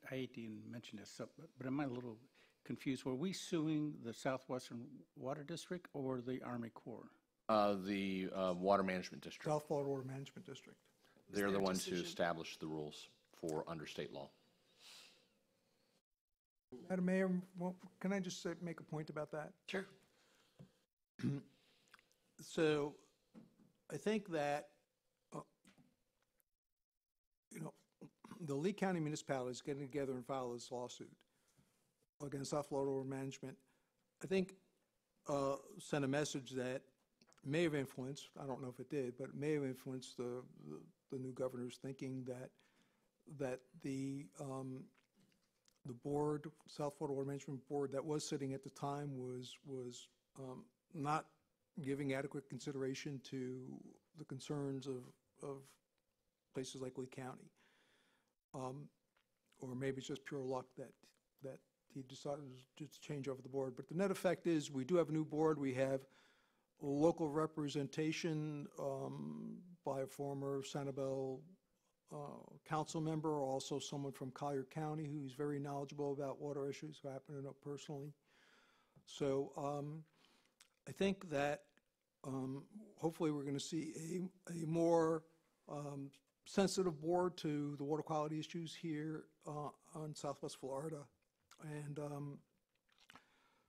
hate to even mention this, but am I a little confused? Were we suing the Southwestern Water District or the Army Corps? The Water Management District. South Florida Water Management District. They're the ones who establish the rules for under state law. Madam Mayor, can I just make a point about that? Sure. So I think that, you know, the Lee County municipalities getting together and file this lawsuit against South Florida Water Management, I think sent a message that may have influenced, I don't know if it did, but it may have influenced the new governor's thinking that the the board, South Florida Water Management Board that was sitting at the time was not giving adequate consideration to the concerns of places like Lee County. Or maybe it's just pure luck that he decided to change over the board. But the net effect is we do have a new board. We have local representation by a former Sanibel council member, also someone from Collier County who's very knowledgeable about water issues, who I happen to know personally. So I think that hopefully we're going to see a more sensitive board to the water quality issues here on Southwest Florida. And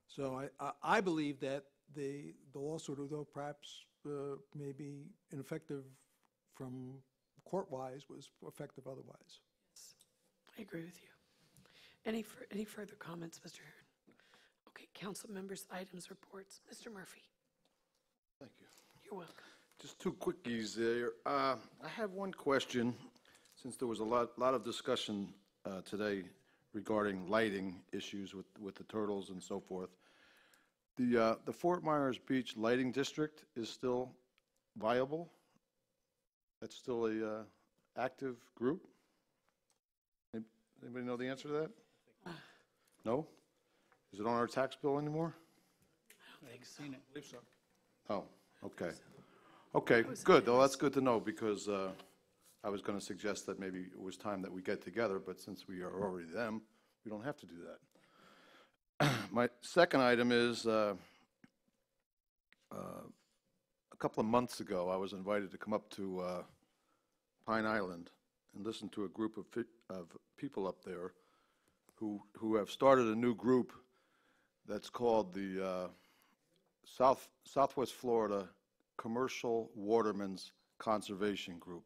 so I believe that the lawsuit, although perhaps may be ineffective from court-wise, was effective otherwise. Yes, I agree with you. Any further comments, Mr. Heron? Okay, council members, items, reports. Mr. Murphy. Thank you. You're welcome. Just two quickies there. I have one question, since there was a lot of discussion today regarding lighting issues with the turtles and so forth. The Fort Myers Beach Lighting District is still viable? That's still a active group? Anybody know the answer to that? No? Is it on our tax bill anymore? I don't think so. Seen it. I believe so. Oh, okay. Okay, good. Well, that's good to know, because I was going to suggest that maybe it was time that we get together, but since we are already them, we don't have to do that. My second item is a couple of months ago, I was invited to come up to Pine Island and listen to a group of people up there who have started a new group that's called the Southwest Florida Commercial Watermen's Conservation Group.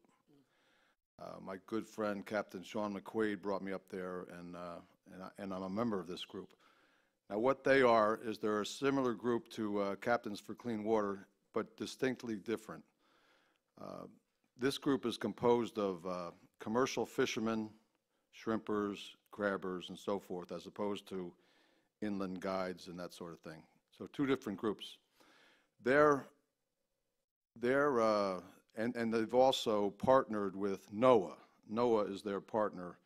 My good friend Captain Sean McQuaid brought me up there, and I'm a member of this group. Now, what they are is they're a similar group to Captains for Clean Water, but distinctly different. This group is composed of commercial fishermen, shrimpers, crabbers, and so forth, as opposed to inland guides and that sort of thing. So two different groups. And they've also partnered with NOAA. NOAA is their partner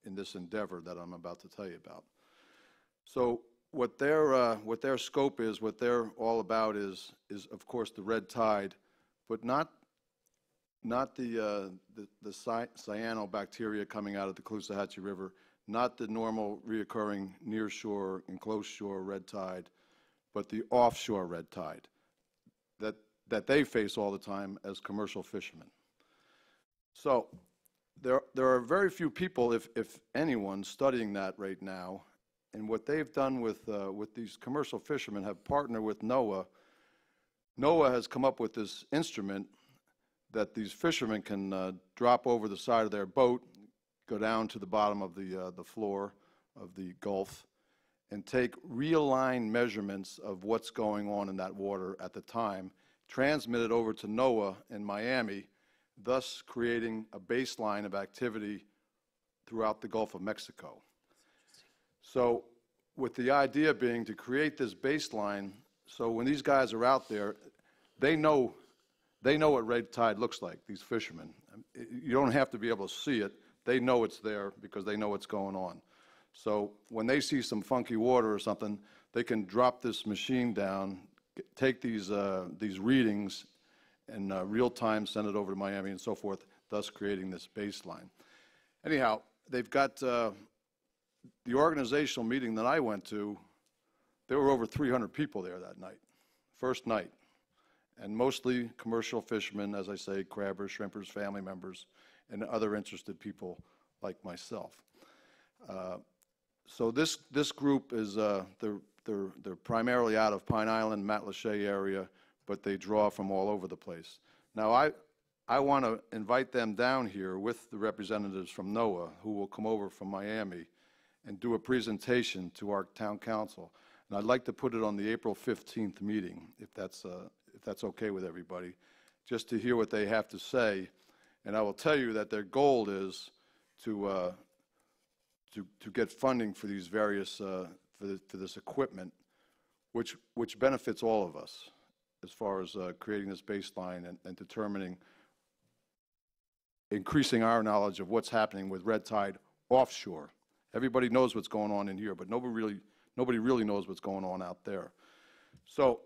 in this endeavor that I'm about to tell you about. So what their scope is, what they're all about is of course the red tide, but not the cyanobacteria coming out of the Caloosahatchee River, not the normal reoccurring near shore and close shore red tide, but the offshore red tide that they face all the time as commercial fishermen. So there are very few people, if anyone, studying that right now. And what they've done with these commercial fishermen have partnered with NOAA. NOAA has come up with this instrument that these fishermen can drop over the side of their boat, go down to the bottom of the floor of the Gulf, and take real-line measurements of what's going on in that water at the time, transmit it over to NOAA in Miami, thus creating a baseline of activity throughout the Gulf of Mexico. So with the idea being to create this baseline, so when these guys are out there, they know what red tide looks like, these fishermen. You don't have to be able to see it. They know it's there because they know what's going on. So when they see some funky water or something, they can drop this machine down, take these readings in real time, send it over to Miami and so forth, thus creating this baseline. Anyhow, they've got the organizational meeting that I went to. There were over 300 people there that night, first night, and mostly commercial fishermen, as I say, crabbers, shrimpers, family members, and other interested people like myself. So this group is they're primarily out of Pine Island, Matlacha area, but they draw from all over the place. Now I want to invite them down here with the representatives from NOAA, who will come over from Miami and do a presentation to our town council. And I'd like to put it on the April 15th meeting, if that's okay with everybody, just to hear what they have to say. And I will tell you that their goal is to to get funding for these various, for this equipment, which benefits all of us as far as creating this baseline and determining, increasing our knowledge of what's happening with red tide offshore. Everybody knows what's going on in here, but nobody really knows what's going on out there. So,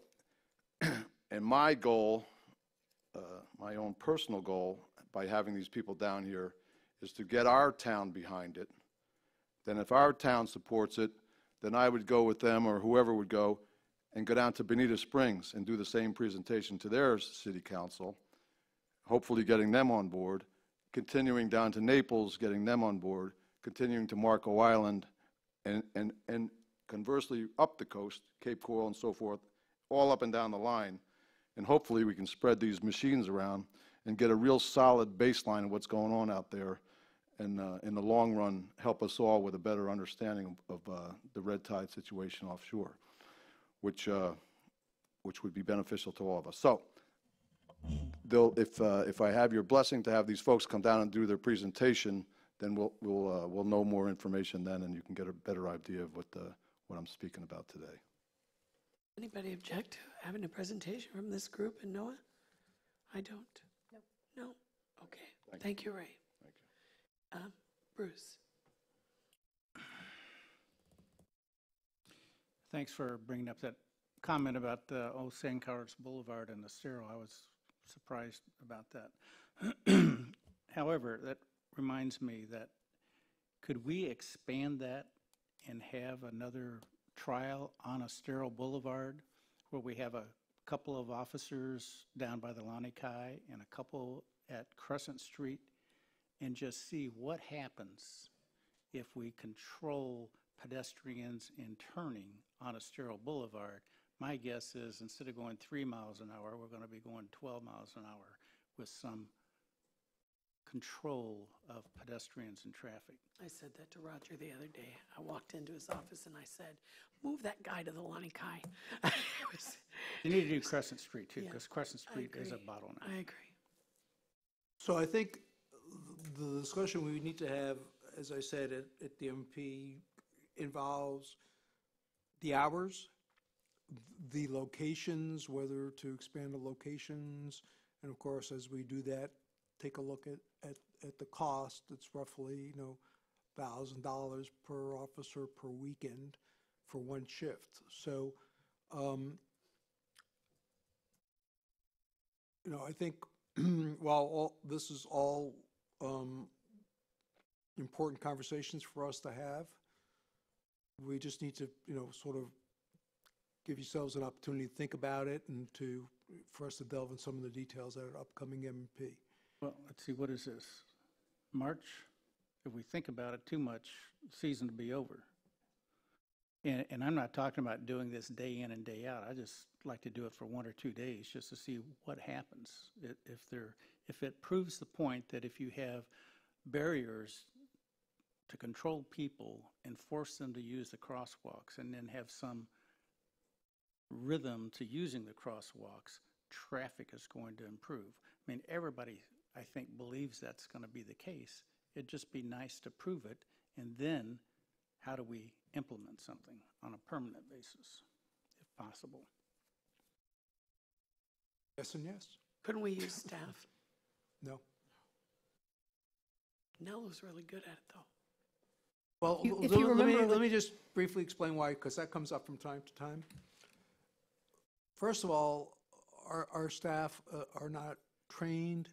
and my goal, my own personal goal, by having these people down here, is to get our town behind it. Then if our town supports it, then I would go with them, or whoever would go, and go down to Bonita Springs and do the same presentation to their city council, hopefully getting them on board, continuing down to Naples, getting them on board, continuing to Marco Island, and conversely up the coast, Cape Coral and so forth, all up and down the line. And hopefully we can spread these machines around and get a real solid baseline of what's going on out there, and in the long run help us all with a better understanding of the red tide situation offshore, which would be beneficial to all of us. So if I have your blessing to have these folks come down and do their presentation, then we'll know more information then, and you can get a better idea of what I'm speaking about today. Anybody object to having a presentation from this group and Noah? I don't. No? Okay. Thank you, Ray. Thank you. Bruce. Thanks for bringing up that comment about the old San Carlos Boulevard and the Estero. I was surprised about that. However, that reminds me that could we expand that and have another trial on Estero Boulevard where we have a couple of officers down by the Lani Kai and a couple at Crescent Street, and just see what happens if we control pedestrians in turning on Estero Boulevard. My guess is instead of going 3 miles an hour, we're going to be going 12 miles an hour with some control of pedestrians and traffic. I said that to Roger the other day. I walked into his office and I said, move that guy to the Lani Kai. You need to do Crescent Street too, because Crescent Street is a bottleneck. I agree. So I think the discussion we need to have, as I said, at the MP involves the hours, the locations, whether to expand the locations, and of course, as we do that, take a look at the cost. It's roughly, $1,000 per officer per weekend for one shift. So, I think while this is all important conversations for us to have, we just need to, sort of give yourselves an opportunity to think about it and for us to delve in some of the details at our upcoming MP. Well, let's see, what is this? March? If we think about it too much, season will be over. And I'm not talking about doing this day in and day out. I just like to do it for 1 or 2 days just to see what happens. If it proves the point that if you have barriers to control people and force them to use the crosswalks and then have some rhythm to using the crosswalks, traffic is going to improve. I mean, everybody, I think, believes that's going to be the case. It'd just be nice to prove it, and then how do we implement something on a permanent basis, if possible? Yes and yes. Couldn't we use staff? No. Nell was really good at it, though. Well, If you remember, let me just briefly explain why, because that comes up from time to time. First of all, our staff are not trained.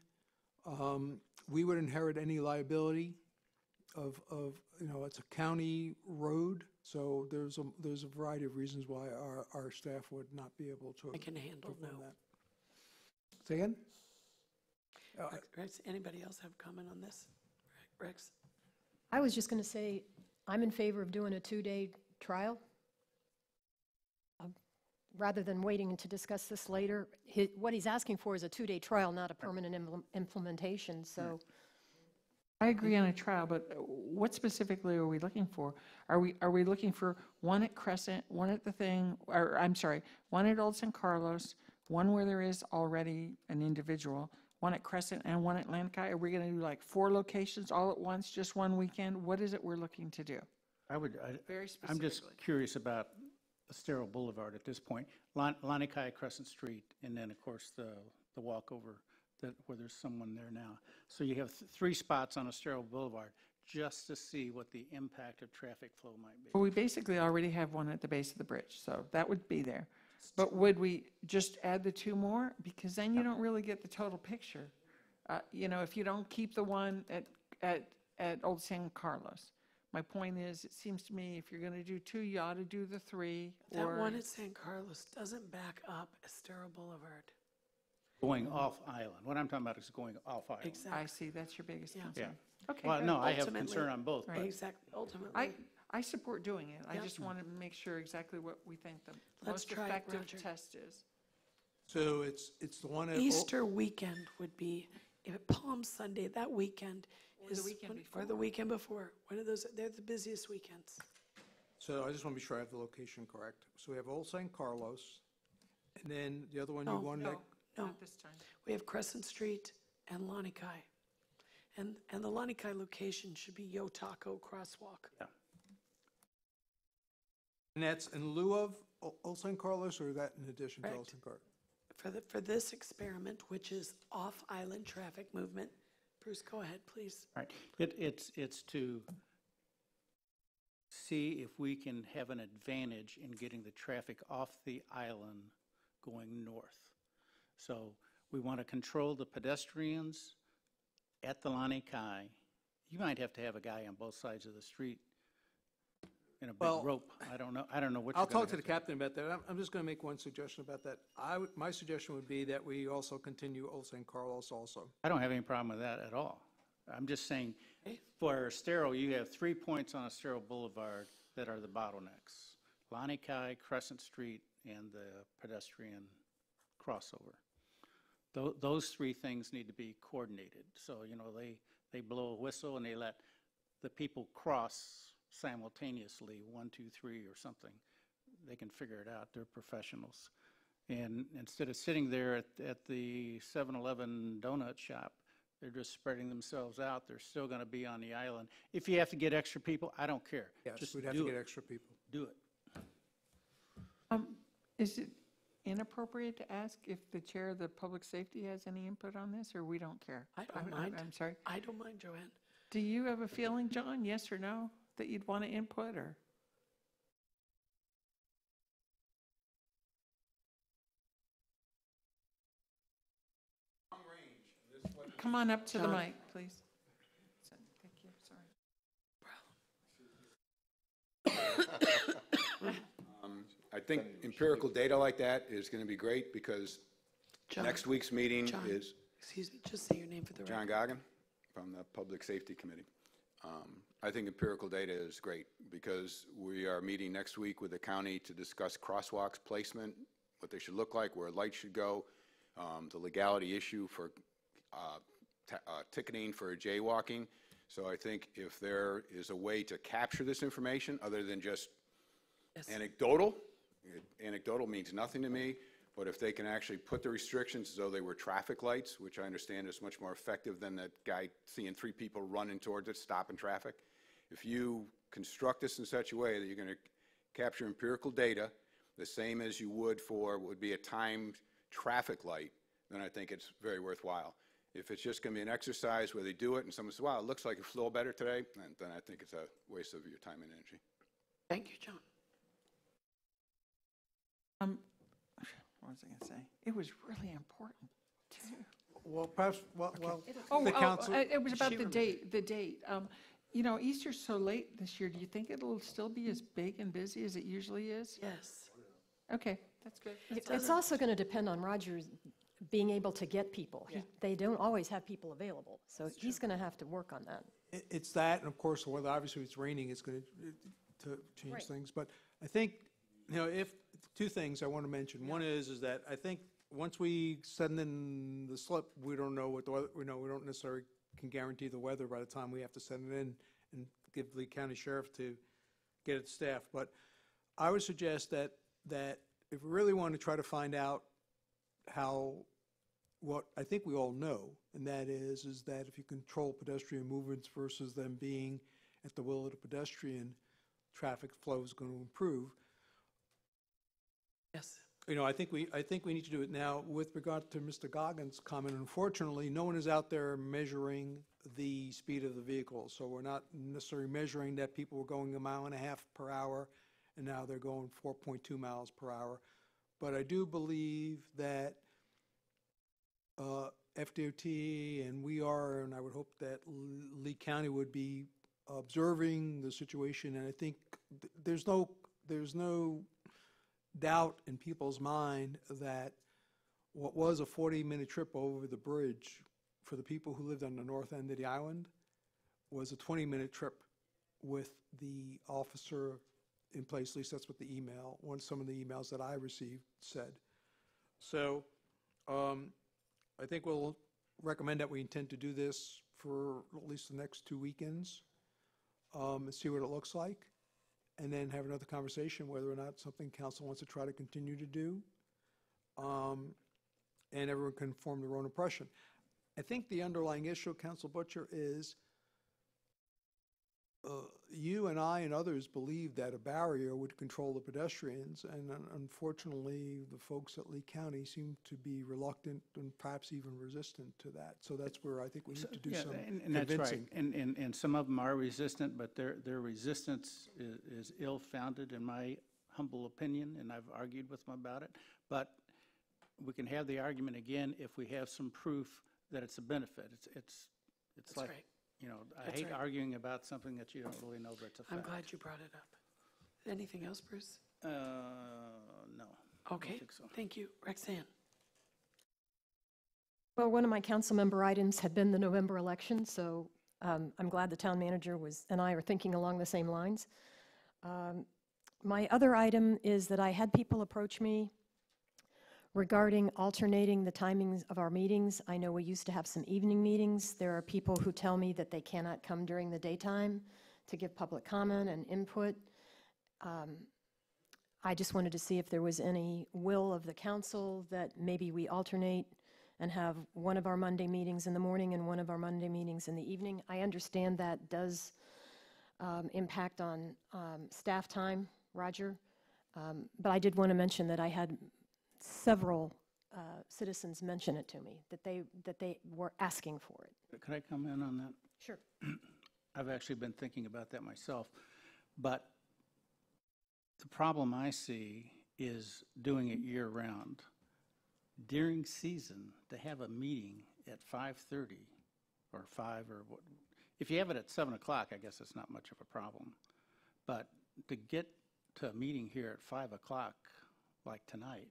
We would inherit any liability of it's a county road, so there's a variety of reasons why our staff would not be able to. I can handle no. That. Say again? Rex, anybody else have a comment on this? Rex? I was just going to say, I'm in favor of doing a 2-day trial. Rather than waiting to discuss this later, what he's asking for is a 2-day trial, not a permanent implementation, so. I agree on a trial, but what specifically are we looking for? Are we looking for one at Crescent, one at the thing, or I'm sorry, one at Old San Carlos, one where there is already an individual, one at Crescent and one at Lanikai? Are we going to do like 4 locations all at once, just one weekend? What is it we're looking to do? I'm Very just specifically. curious about Estero Boulevard at this point. Lanikai, Crescent Street, and then, of course, the walkover where there's someone there now. So you have 3 spots on Estero Boulevard just to see what the impact of traffic flow might be. Well, we basically already have one at the base of the bridge, so that would be there. But would we just add the 2 more? Because then you don't really get the total picture. You know, if you don't keep the one at Old San Carlos. My point is, it seems to me if you're going to do 2, you ought to do the 3. That one at San Carlos doesn't back up Estero Boulevard. Going off island. What I'm talking about is going off island. Exactly. I see, that's your biggest concern. Yeah. Okay. Well, good. no, I have concern on both. Right. but- Exactly, ultimately. I support doing it. I Yep. just want to make sure exactly what we think the Let's most try it, effective Roger. test is. So it's the one at. Easter weekend would be, if Palm Sunday, that weekend Or the is. weekend Or the weekend before. One of those, they're the busiest weekends. So I just want to be sure I have the location correct. So we have Old San Carlos, and then the other one you No, wanted. no, no. Not this time. We have Crescent Street and Lanikai. And the Lanikai location should be Yotako Crosswalk. And that's in lieu of Old San Carlos, or is that in addition to Old Correct. San Carlos? For this experiment, which is off-island traffic movement. Bruce, go ahead, please. Right. It's to see if we can have an advantage in getting the traffic off the island going north. So we want to control the pedestrians at the Lanikai. You might have to have a guy on both sides of the street in a big Well, rope. I don't know what I'll you're gonna talk to the have captain about that. I'm just going to make one suggestion about that. My suggestion would be that we also continue Old San Carlos also. I don't have any problem with that at all. I'm just saying, for Estero, you have 3 points on Estero Boulevard that are the bottlenecks. Lanikai, Crescent Street, and the pedestrian crossover. Those 3 things need to be coordinated. So, you know, they blow a whistle and they let the people cross simultaneously, 1, 2, 3 or something. They can figure it out. They're professionals. And instead of sitting there at the 7-Eleven donut shop, they're just spreading themselves out. They're still going to be on the island. If you have to get extra people, I don't care. Yes, Just we'd have do to get it. extra people. Do it. Is it inappropriate to ask if the chair of the public safety has any input on this, or we don't care? I don't mind. I'm sorry. I don't mind, Joanne. Do you have a feeling, John, yes or no, that you'd want to input, or? Come on up to the John. mic, please. Thank you, sorry. I think empirical data like that is going to be great because John. next week's meeting John. is Excuse me, just say your name for the record. John Goggin from the Public Safety Committee. I think empirical data is great because we are meeting next week with the county to discuss crosswalks placement, what they should look like, where lights should go, the legality issue for ticketing for jaywalking. So I think if there is a way to capture this information other than just anecdotal means nothing to me, but if they can actually put the restrictions as though they were traffic lights, which I understand is much more effective than that guy seeing 3 people running towards it, stopping traffic. If you construct this in such a way that you're going to capture empirical data, the same as you would for what would be a timed traffic light, then I think it's very worthwhile. If it's just going to be an exercise where they do it and someone says, wow, it looks like it flew better today, then I think it's a waste of your time and energy. Thank you, John. What was I going to say? It was really important, too. Well, perhaps, well, Oh, the council. it was about She the date. You know, Easter's so late this year. Do you think it'll still be as big and busy as it usually is? Yes. Okay, that's good. It's also going to depend on Roger being able to get people. They don't always have people available, so he's going to have to work on that. It's that, and of course, the weather, obviously, if it's raining, it's going to change Right. things. But I think, you know, if, 2 things I want to mention. One is that I think once we send in the slip, we don't know what the weather, we don't necessarily can guarantee the weather by the time we have to send it in and give Lee County Sheriff to get it staffed. But I would suggest that if we really want to try to find out how what I think we all know, and that is that if you control pedestrian movements versus them being at the will of the pedestrian, traffic flow is going to improve. Yes. You know, I think we need to do it now. With regard to Mr. Goggins' comment, unfortunately, no one is out there measuring the speed of the vehicle. So we're not necessarily measuring that people were going 1.5 miles per hour and now they're going 4.2 miles per hour. But I do believe that FDOT and we are, and I would hope that Lee County would be observing the situation. And I think there's no doubt in people's mind that what was a 40-minute trip over the bridge for the people who lived on the north end of the island was a 20-minute trip with the officer in place. At least that's what the email, some of the emails that I received said. So I think we'll recommend that we intend to do this for at least the next 2 weekends and see what it looks like, and then have another conversation whether or not something council wants to try to continue to do, and everyone can form their own impression. I think the underlying issue, Council Butcher, is you and I and others believe that a barrier would control the pedestrians, and unfortunately, the folks at Lee County seem to be reluctant and perhaps even resistant to that. So that's where I think we need to do some and that's convincing. right. And some of them are resistant, but their resistance is ill-founded in my humble opinion, and I've argued with them about it. But we can have the argument again if we have some proof that it's a benefit. It's That's like, right. you know, I That's hate right. arguing about something that you don't really know, but it's a fact. I'm glad you brought it up. Anything else, Bruce? No. I Okay, don't think so. thank you. Roxanne? Well, one of my council member items had been the November election, so I'm glad the town manager and I are thinking along the same lines. My other item is that I had people approach me regarding alternating the timings of our meetings. I know we used to have some evening meetings. There are people who tell me that they cannot come during the daytime to give public comment and input. I just wanted to see if there was any will of the council that maybe we alternate and have one of our Monday meetings in the morning and one of our Monday meetings in the evening. I understand that does impact on staff time, Roger, but I did want to mention that I had several citizens mention it to me, that they were asking for it. Could I comment on that? Sure. I've actually been thinking about that myself, but the problem I see is doing it year-round. During season, to have a meeting at 5:30 or 5 or what, if you have it at 7 o'clock, I guess it's not much of a problem. But to get to a meeting here at 5 o'clock, like tonight,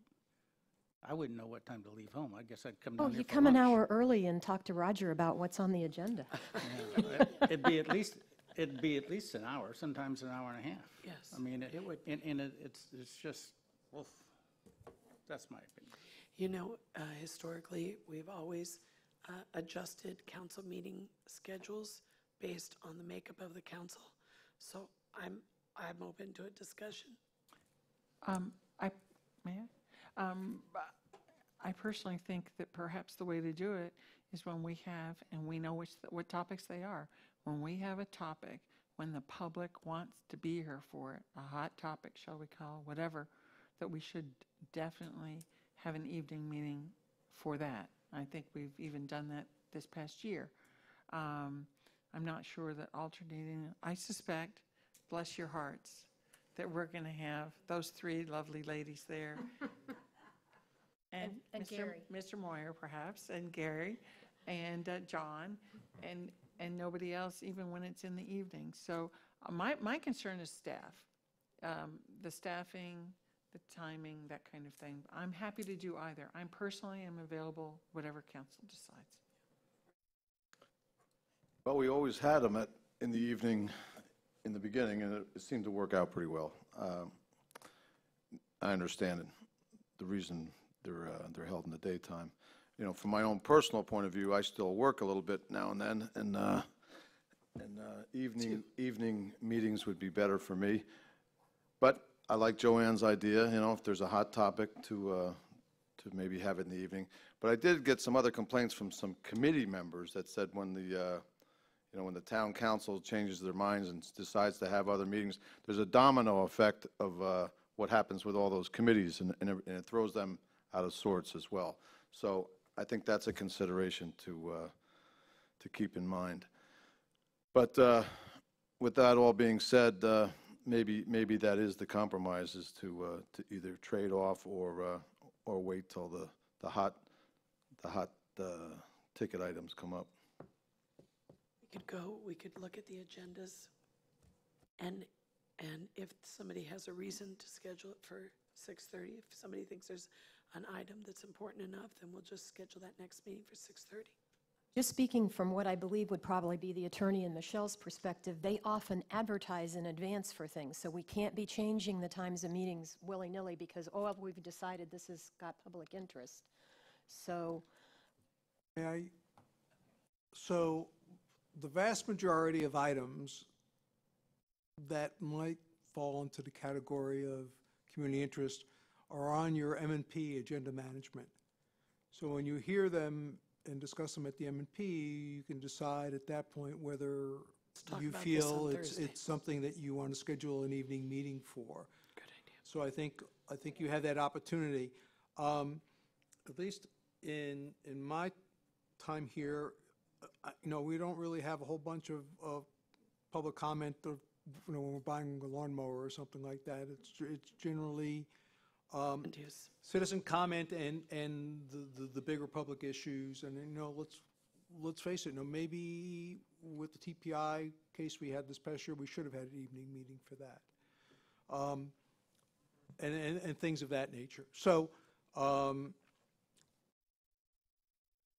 I wouldn't know what time to leave home. I guess I'd come down Oh, here you for come an lunch. hour early and talk to Roger about what's on the agenda. Yeah, it'd be at least an hour, sometimes an hour and a half. Yes, I mean, it would. And it's just, well, that's my opinion. You know, historically, we've always adjusted council meeting schedules based on the makeup of the council. So I'm open to a discussion. I personally think that perhaps the way to do it is when we have, and we know what topics they are, when we have a topic, when the public wants to be here for it, a hot topic, shall we call, whatever, that we should definitely have an evening meeting for that. I think we've even done that this past year. I'm not sure that alternating, I suspect, bless your hearts, that we're going to have those three lovely ladies there. And Gary. Mr. Moyer, perhaps, and Gary, and John, and nobody else, even when it's in the evening. So my concern is staff, the staffing, the timing, that kind of thing. I'm happy to do either. I personally am available, whatever council decides. Well, we always had them in the evening in the beginning, and it seemed to work out pretty well. I understand it, the reason they're held in the daytime. You know, from my own personal point of view, I still work a little bit now and then, and evening meetings would be better for me. But I like Joanne's idea, you know, if there's a hot topic to maybe have it in the evening. But I did get some other complaints from some committee members that said when the when the town council changes their minds and decides to have other meetings, there's a domino effect of what happens with all those committees, and it throws them out of sorts as well. So I think that's a consideration to keep in mind. But with that all being said, maybe that is the compromise, is to either trade off or wait till the hot ticket items come up. We could look at the agendas, and if somebody has a reason to schedule it for 6:30, if somebody thinks there's an item that's important enough, then we'll just schedule that next meeting for 6:30. Just speaking from what I believe would probably be the attorney and Michelle's perspective, they often advertise in advance for things, so we can't be changing the times of meetings willy-nilly because, we've decided this has got public interest. So, So the vast majority of items that might fall into the category of community interest are on your M&P agenda management. So when you hear them and discuss them at the M&P, you can decide at that point whether you feel it's something that you want to schedule an evening meeting for. Good idea. So I think you have that opportunity. At least in my time here, we don't really have a whole bunch of public comment of, when we're buying a lawnmower or something like that. It's generally citizen comment and the bigger public issues. And let's face it, maybe with the TPI case we had this past year, we should have had an evening meeting for that, and things of that nature. So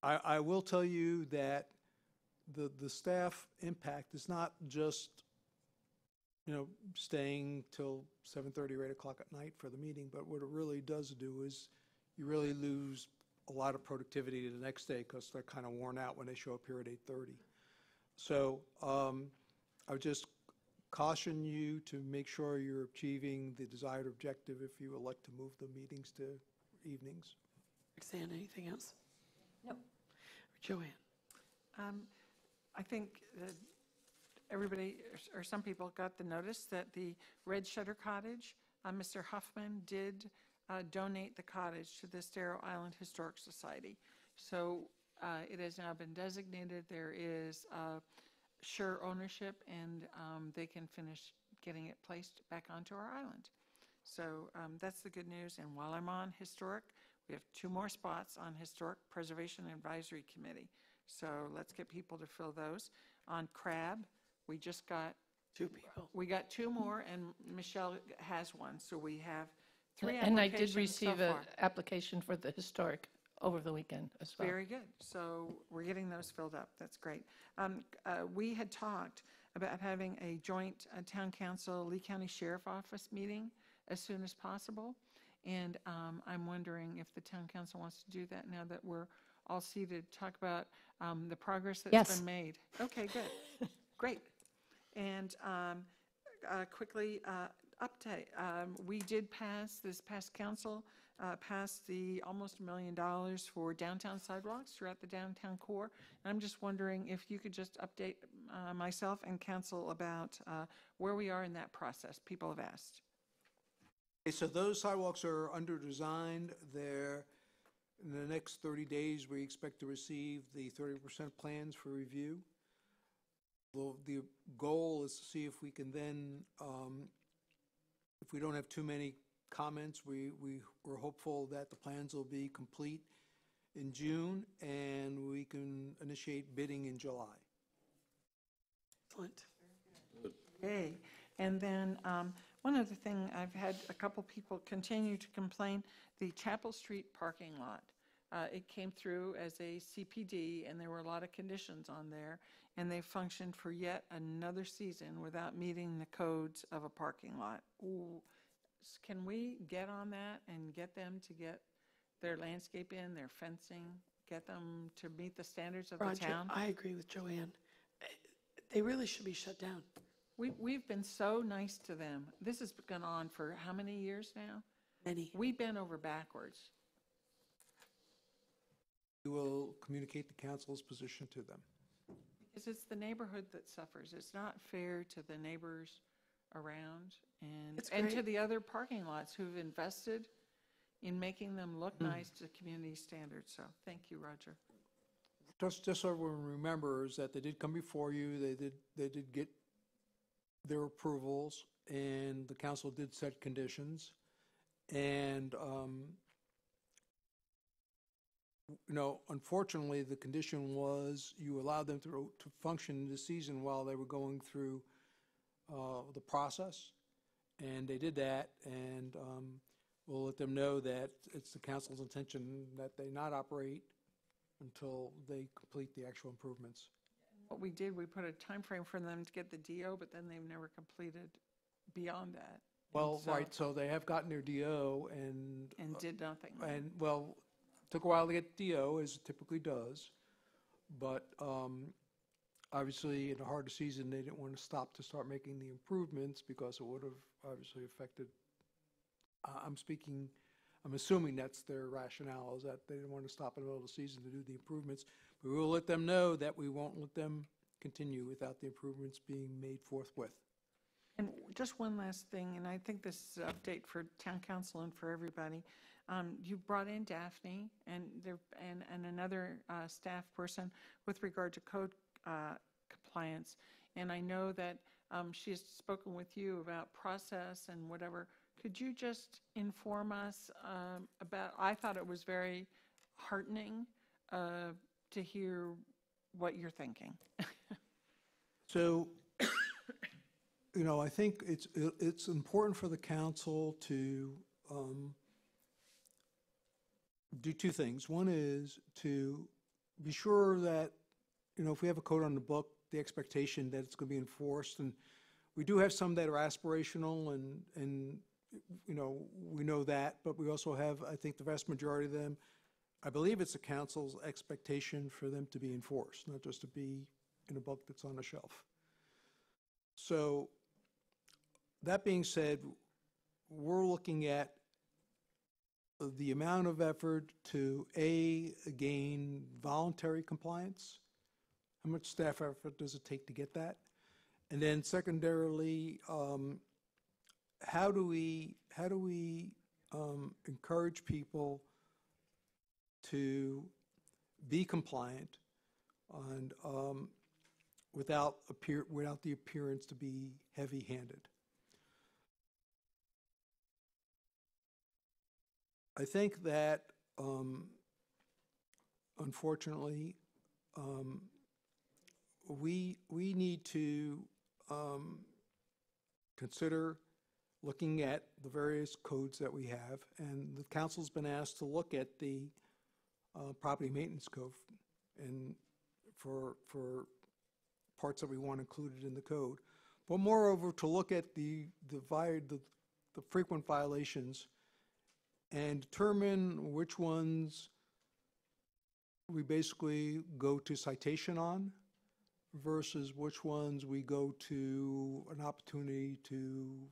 I will tell you that the staff impact is not just staying till 7:30 or 8 o'clock at night for the meeting, but what it really does do is you really lose a lot of productivity the next day because they're kind of worn out when they show up here at 8:30. So I would just caution you to make sure you're achieving the desired objective if you elect to move the meetings to evenings. Roxanne, anything else? No. Joanne? I think that everybody, or some people, got the notice that the Red Shutter Cottage, Mr. Huffman did donate the cottage to the Estero Island Historic Society. So it has now been designated. There is sure ownership, and they can finish getting it placed back onto our island. So that's the good news. And while I'm on historic, we have 2 more spots on Historic Preservation Advisory Committee. So let's get people to fill those. On CRAB, we just got 2 people. We got 2 more, and Michelle has one. So we have 3 And I applications did receive so an far. application for the historic over the weekend as well. Very good. So we're getting those filled up. That's great. We had talked about having a joint town council, Lee County Sheriff Office meeting as soon as possible. And I'm wondering if the town council wants to do that now that we're all seated, talk about the progress that's been made. Okay, good. Great. And quickly, update. We did pass, this past council, passed the almost $1 million for downtown sidewalks throughout the downtown core. And I'm just wondering if you could just update myself and council about where we are in that process. People have asked. Okay, so those sidewalks are under design. They're, in the next 30 days, we expect to receive the 30% plans for review. The goal is to see if we can then, if we don't have too many comments, we're hopeful that the plans will be complete in June and we can initiate bidding in July. Excellent. Okay. And then one other thing, I've had a couple people continue to complain, the Chapel Street parking lot. It came through as a CPD, and there were a lot of conditions on there, and they functioned for yet another season without meeting the codes of a parking lot. Ooh. Can we get on that and get them to get their landscape in, their fencing, get them to meet the standards of the town? I agree with Joanne. They really should be shut down. We've been so nice to them. This has gone on for how many years now? Many. We bent over backwards we will communicate the council's position to them. Because it's the neighborhood that suffers. It's not fair to the neighbors around It's and to great. the other parking lots who've invested in making them look nice to community standards. So thank you, Roger. Just so everyone remembers that they did come before you, they did get their approvals, and the council did set conditions. And, unfortunately, the condition was you allowed them to function this season while they were going through the process. And they did that, and we'll let them know that it's the council's intention that they not operate until they complete the actual improvements. What we did, we put a time frame for them to get the DO, but then they've never completed beyond that. Well, right, so they have gotten their DO and. And did nothing. And, well, took a while to get DO, as it typically does. But obviously, in the harder season, they didn't want to stop to start making the improvements because it would have obviously affected, I'm assuming that's their rationale, is that they didn't want to stop in the middle of the season to do the improvements. But we will let them know that we won't let them continue without the improvements being made forthwith. And just one last thing, and I think this is an update for town council and for everybody. You brought in Daphne and another staff person with regard to code compliance. And I know that she's spoken with you about process and whatever. Could you just inform us about, I thought it was very heartening to hear what you're thinking. So, I think it's important for the council to do two things. One is to be sure that, if we have a code on the book, the expectation that it's going to be enforced. And we do have some that are aspirational and we know that, but we also have, I think, the vast majority of them, I believe it's the council's expectation for them to be enforced, not just to be in a book that's on a shelf. So, that being said, we're looking at the amount of effort to, gain voluntary compliance. How much staff effort does it take to get that? And then secondarily, how do we encourage people to be compliant and without the appearance to be heavy-handed? I think that, unfortunately, we need to consider looking at the various codes that we have, and the council's been asked to look at the property maintenance code and for parts that we want included in the code, but moreover to look at the frequent violations and determine which ones we basically go to citation on versus which ones we go to an opportunity to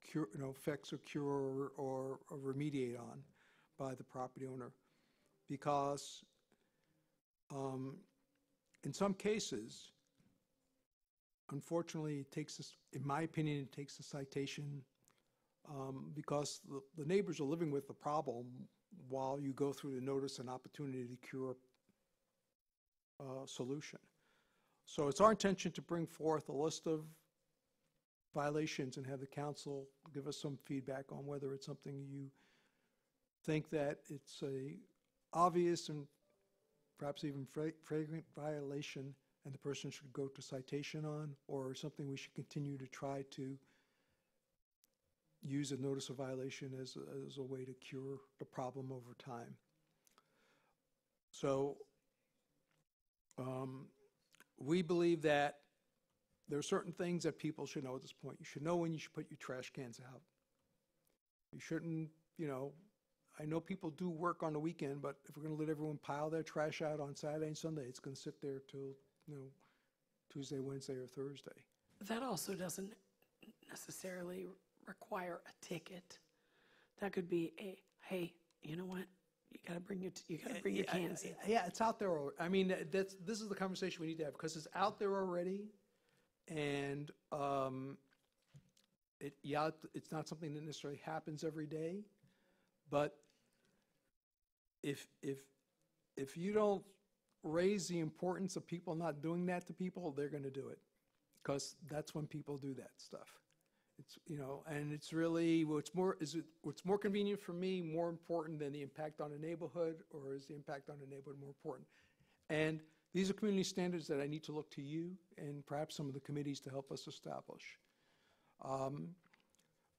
cure, fix or cure or remediate on by the property owner. Because in some cases, unfortunately, it takes us, in my opinion, it takes a citation because the neighbors are living with the problem while you go through the notice and opportunity to cure solution. So it's our intention to bring forth a list of violations and have the council give us some feedback on whether it's something you think that it's a obvious and perhaps even flagrant violation and the person should go to citation on, or something we should continue to try to use a notice of violation as a way to cure the problem over time. So we believe that there are certain things that people should know at this point. You should know when you should put your trash cans out. You shouldn't, I know people do work on the weekend, but if we're going to let everyone pile their trash out on Saturday and Sunday, it's going to sit there till, Tuesday, Wednesday, or Thursday. That also doesn't necessarily require a ticket. That could be hey, you know what? You gotta bring your cans in. Yeah, it's out there. I mean, this is the conversation we need to have, because it's out there already. And, it's not something that necessarily happens every day. But if you don't raise the importance of people not doing that to people, they're going to do it, because that's when people do that stuff. It's, and it's really what's more convenient for me more important than the impact on a neighborhood, or is the impact on a neighborhood more important? And these are community standards that I need to look to you and perhaps some of the committees to help us establish.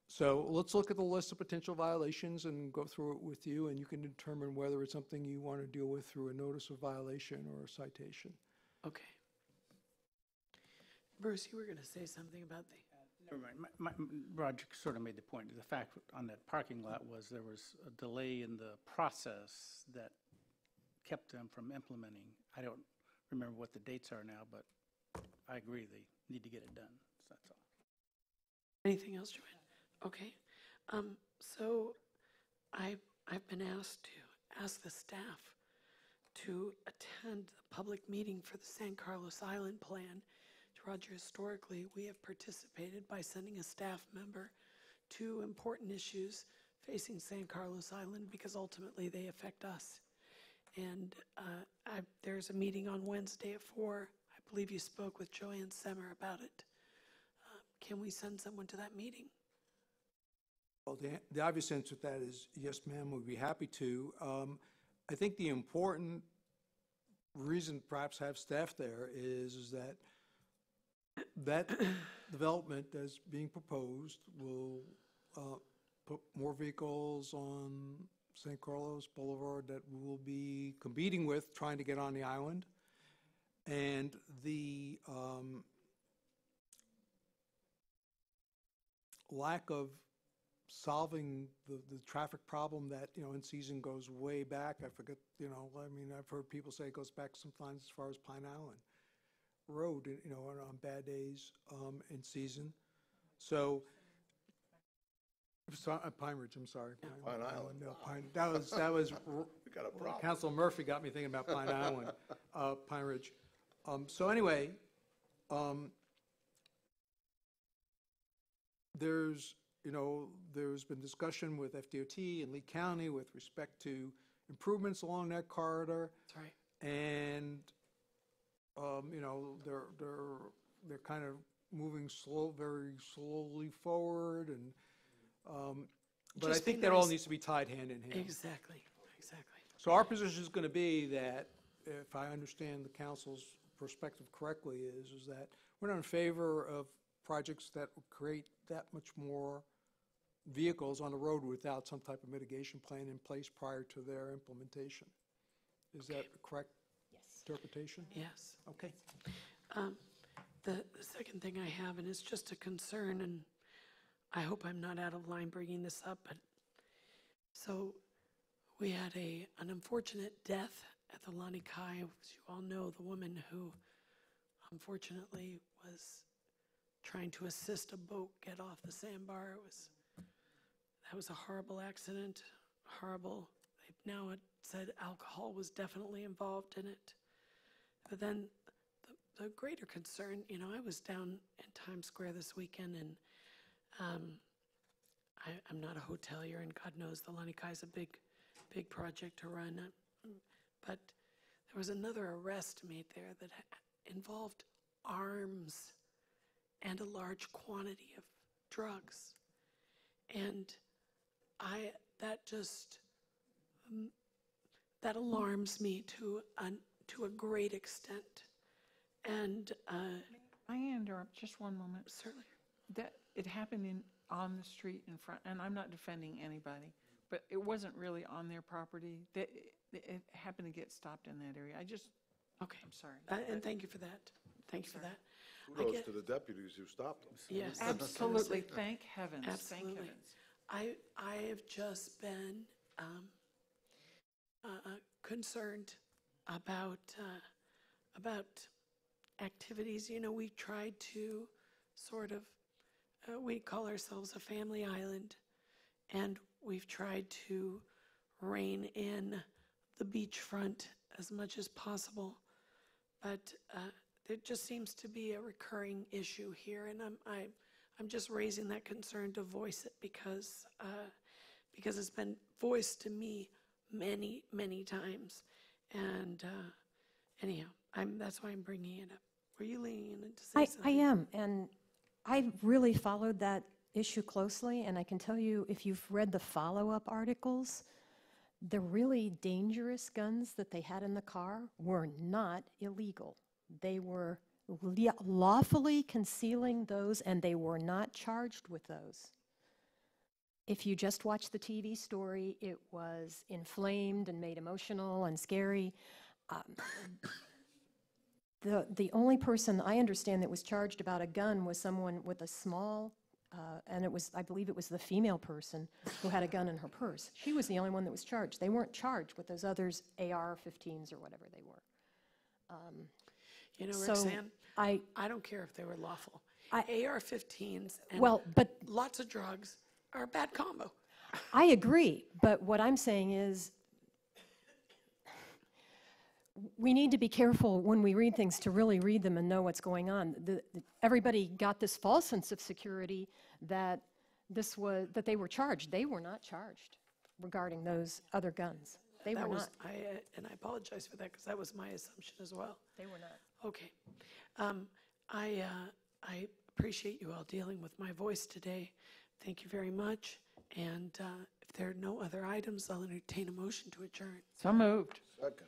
So let's look at the list of potential violations and go through it with you, and you can determine whether it's something you want to deal with through a notice of violation or a citation. Okay. Bruce, you were going to say something about the... Never mind. Roger sort of made the point. The fact on that parking lot was there was a delay in the process that kept them from implementing. I don't remember what the dates are now, but I agree they need to get it done. So that's all. Anything else, Joanne? Okay. So I've been asked to ask the staff to attend the public meeting for the San Carlos Island plan. Roger, historically, we have participated by sending a staff member to important issues facing San Carlos Island, because ultimately they affect us. And there's a meeting on Wednesday at 4. I believe you spoke with Joanne Semmer about it. Can we send someone to that meeting? Well, the obvious answer to that is yes, ma'am, we'd be happy to. I think the important reason perhaps to have staff there is that development that's being proposed will put more vehicles on San Carlos Boulevard that will be competing with trying to get on the island. And the lack of solving the traffic problem that, in season goes way back. I forget, I've heard people say it goes back sometimes as far as Pine Island Road, on bad days in season. So, Pine Ridge, I'm sorry. Pine Island. No, that was We got a problem. Council Murphy got me thinking about Pine Island, Pine Ridge. So anyway, there's been discussion with FDOT and Lee County with respect to improvements along that corridor. That's right. And, they're kind of moving very slowly forward, and, but I Just think be that all nice. needs to be tied hand in hand. Exactly. So our position is going to be that, if I understand the council's perspective correctly, is that we're not in favor of projects that would create that much more vehicles on the road without some type of mitigation plan in place prior to their implementation. Is that a correct interpretation? Yes. Okay. The second thing I have, and it's just a concern, and I hope I'm not out of line bringing this up, but so we had an unfortunate death at the Lani Kai. As you all know, the woman who unfortunately was trying to assist a boat get off the sandbar. That was a horrible accident, horrible. They've now said alcohol was definitely involved in it. But then the greater concern, I was down in Times Square this weekend, and I'm not a hotelier, and God knows the Lani Kai is a big project to run. But there was another arrest made there that involved arms and a large quantity of drugs. And that alarms me to a great extent. And I interrupt just one moment. Certainly. That it happened on the street in front, and I'm not defending anybody, but it wasn't really on their property. It happened to get stopped in that area. Okay. I'm sorry. And thank you for that. Thank you for that. Kudos to the deputies who stopped them. Yes. Absolutely. Thank heavens. Absolutely. Thank heavens. I have just been concerned about activities. We've tried to sort of, we call ourselves a family island, and we've tried to rein in the beachfront as much as possible. But there just seems to be a recurring issue here, and I'm just raising that concern to voice it because it's been voiced to me many, many times. And anyhow, that's why I'm bringing it up. Were you leaning in to say something? I am, and I really followed that issue closely, and I can tell you, if you've read the follow-up articles, the really dangerous guns that they had in the car were not illegal. They were lawfully concealing those, and they were not charged with those. If you just watch the TV story, it was inflamed and made emotional and scary. The only person I understand that was charged about a gun was someone with a small, and I believe it was the female person who had a gun in her purse. She was the only one that was charged. They weren't charged with those others, AR-15s or whatever they were. You know, So Roxanne, I don't care if they were lawful. AR-15s and but lots of drugs are a bad combo. I agree, but what I'm saying is we need to be careful when we read things to really read them and know what's going on. Everybody got this false sense of security that they were charged. They were not charged regarding those other guns. They were not. And I apologize for that because that was my assumption as well. They were not. Okay. I appreciate you all dealing with my voice today. Thank you very much. And if there are no other items, I'll entertain a motion to adjourn. So moved. Second.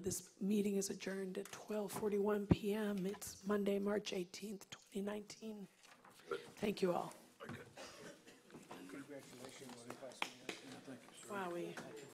This meeting is adjourned at 12:41 p.m. It's Monday, March 18th, 2019. Thank you all. Congratulations. Wow, we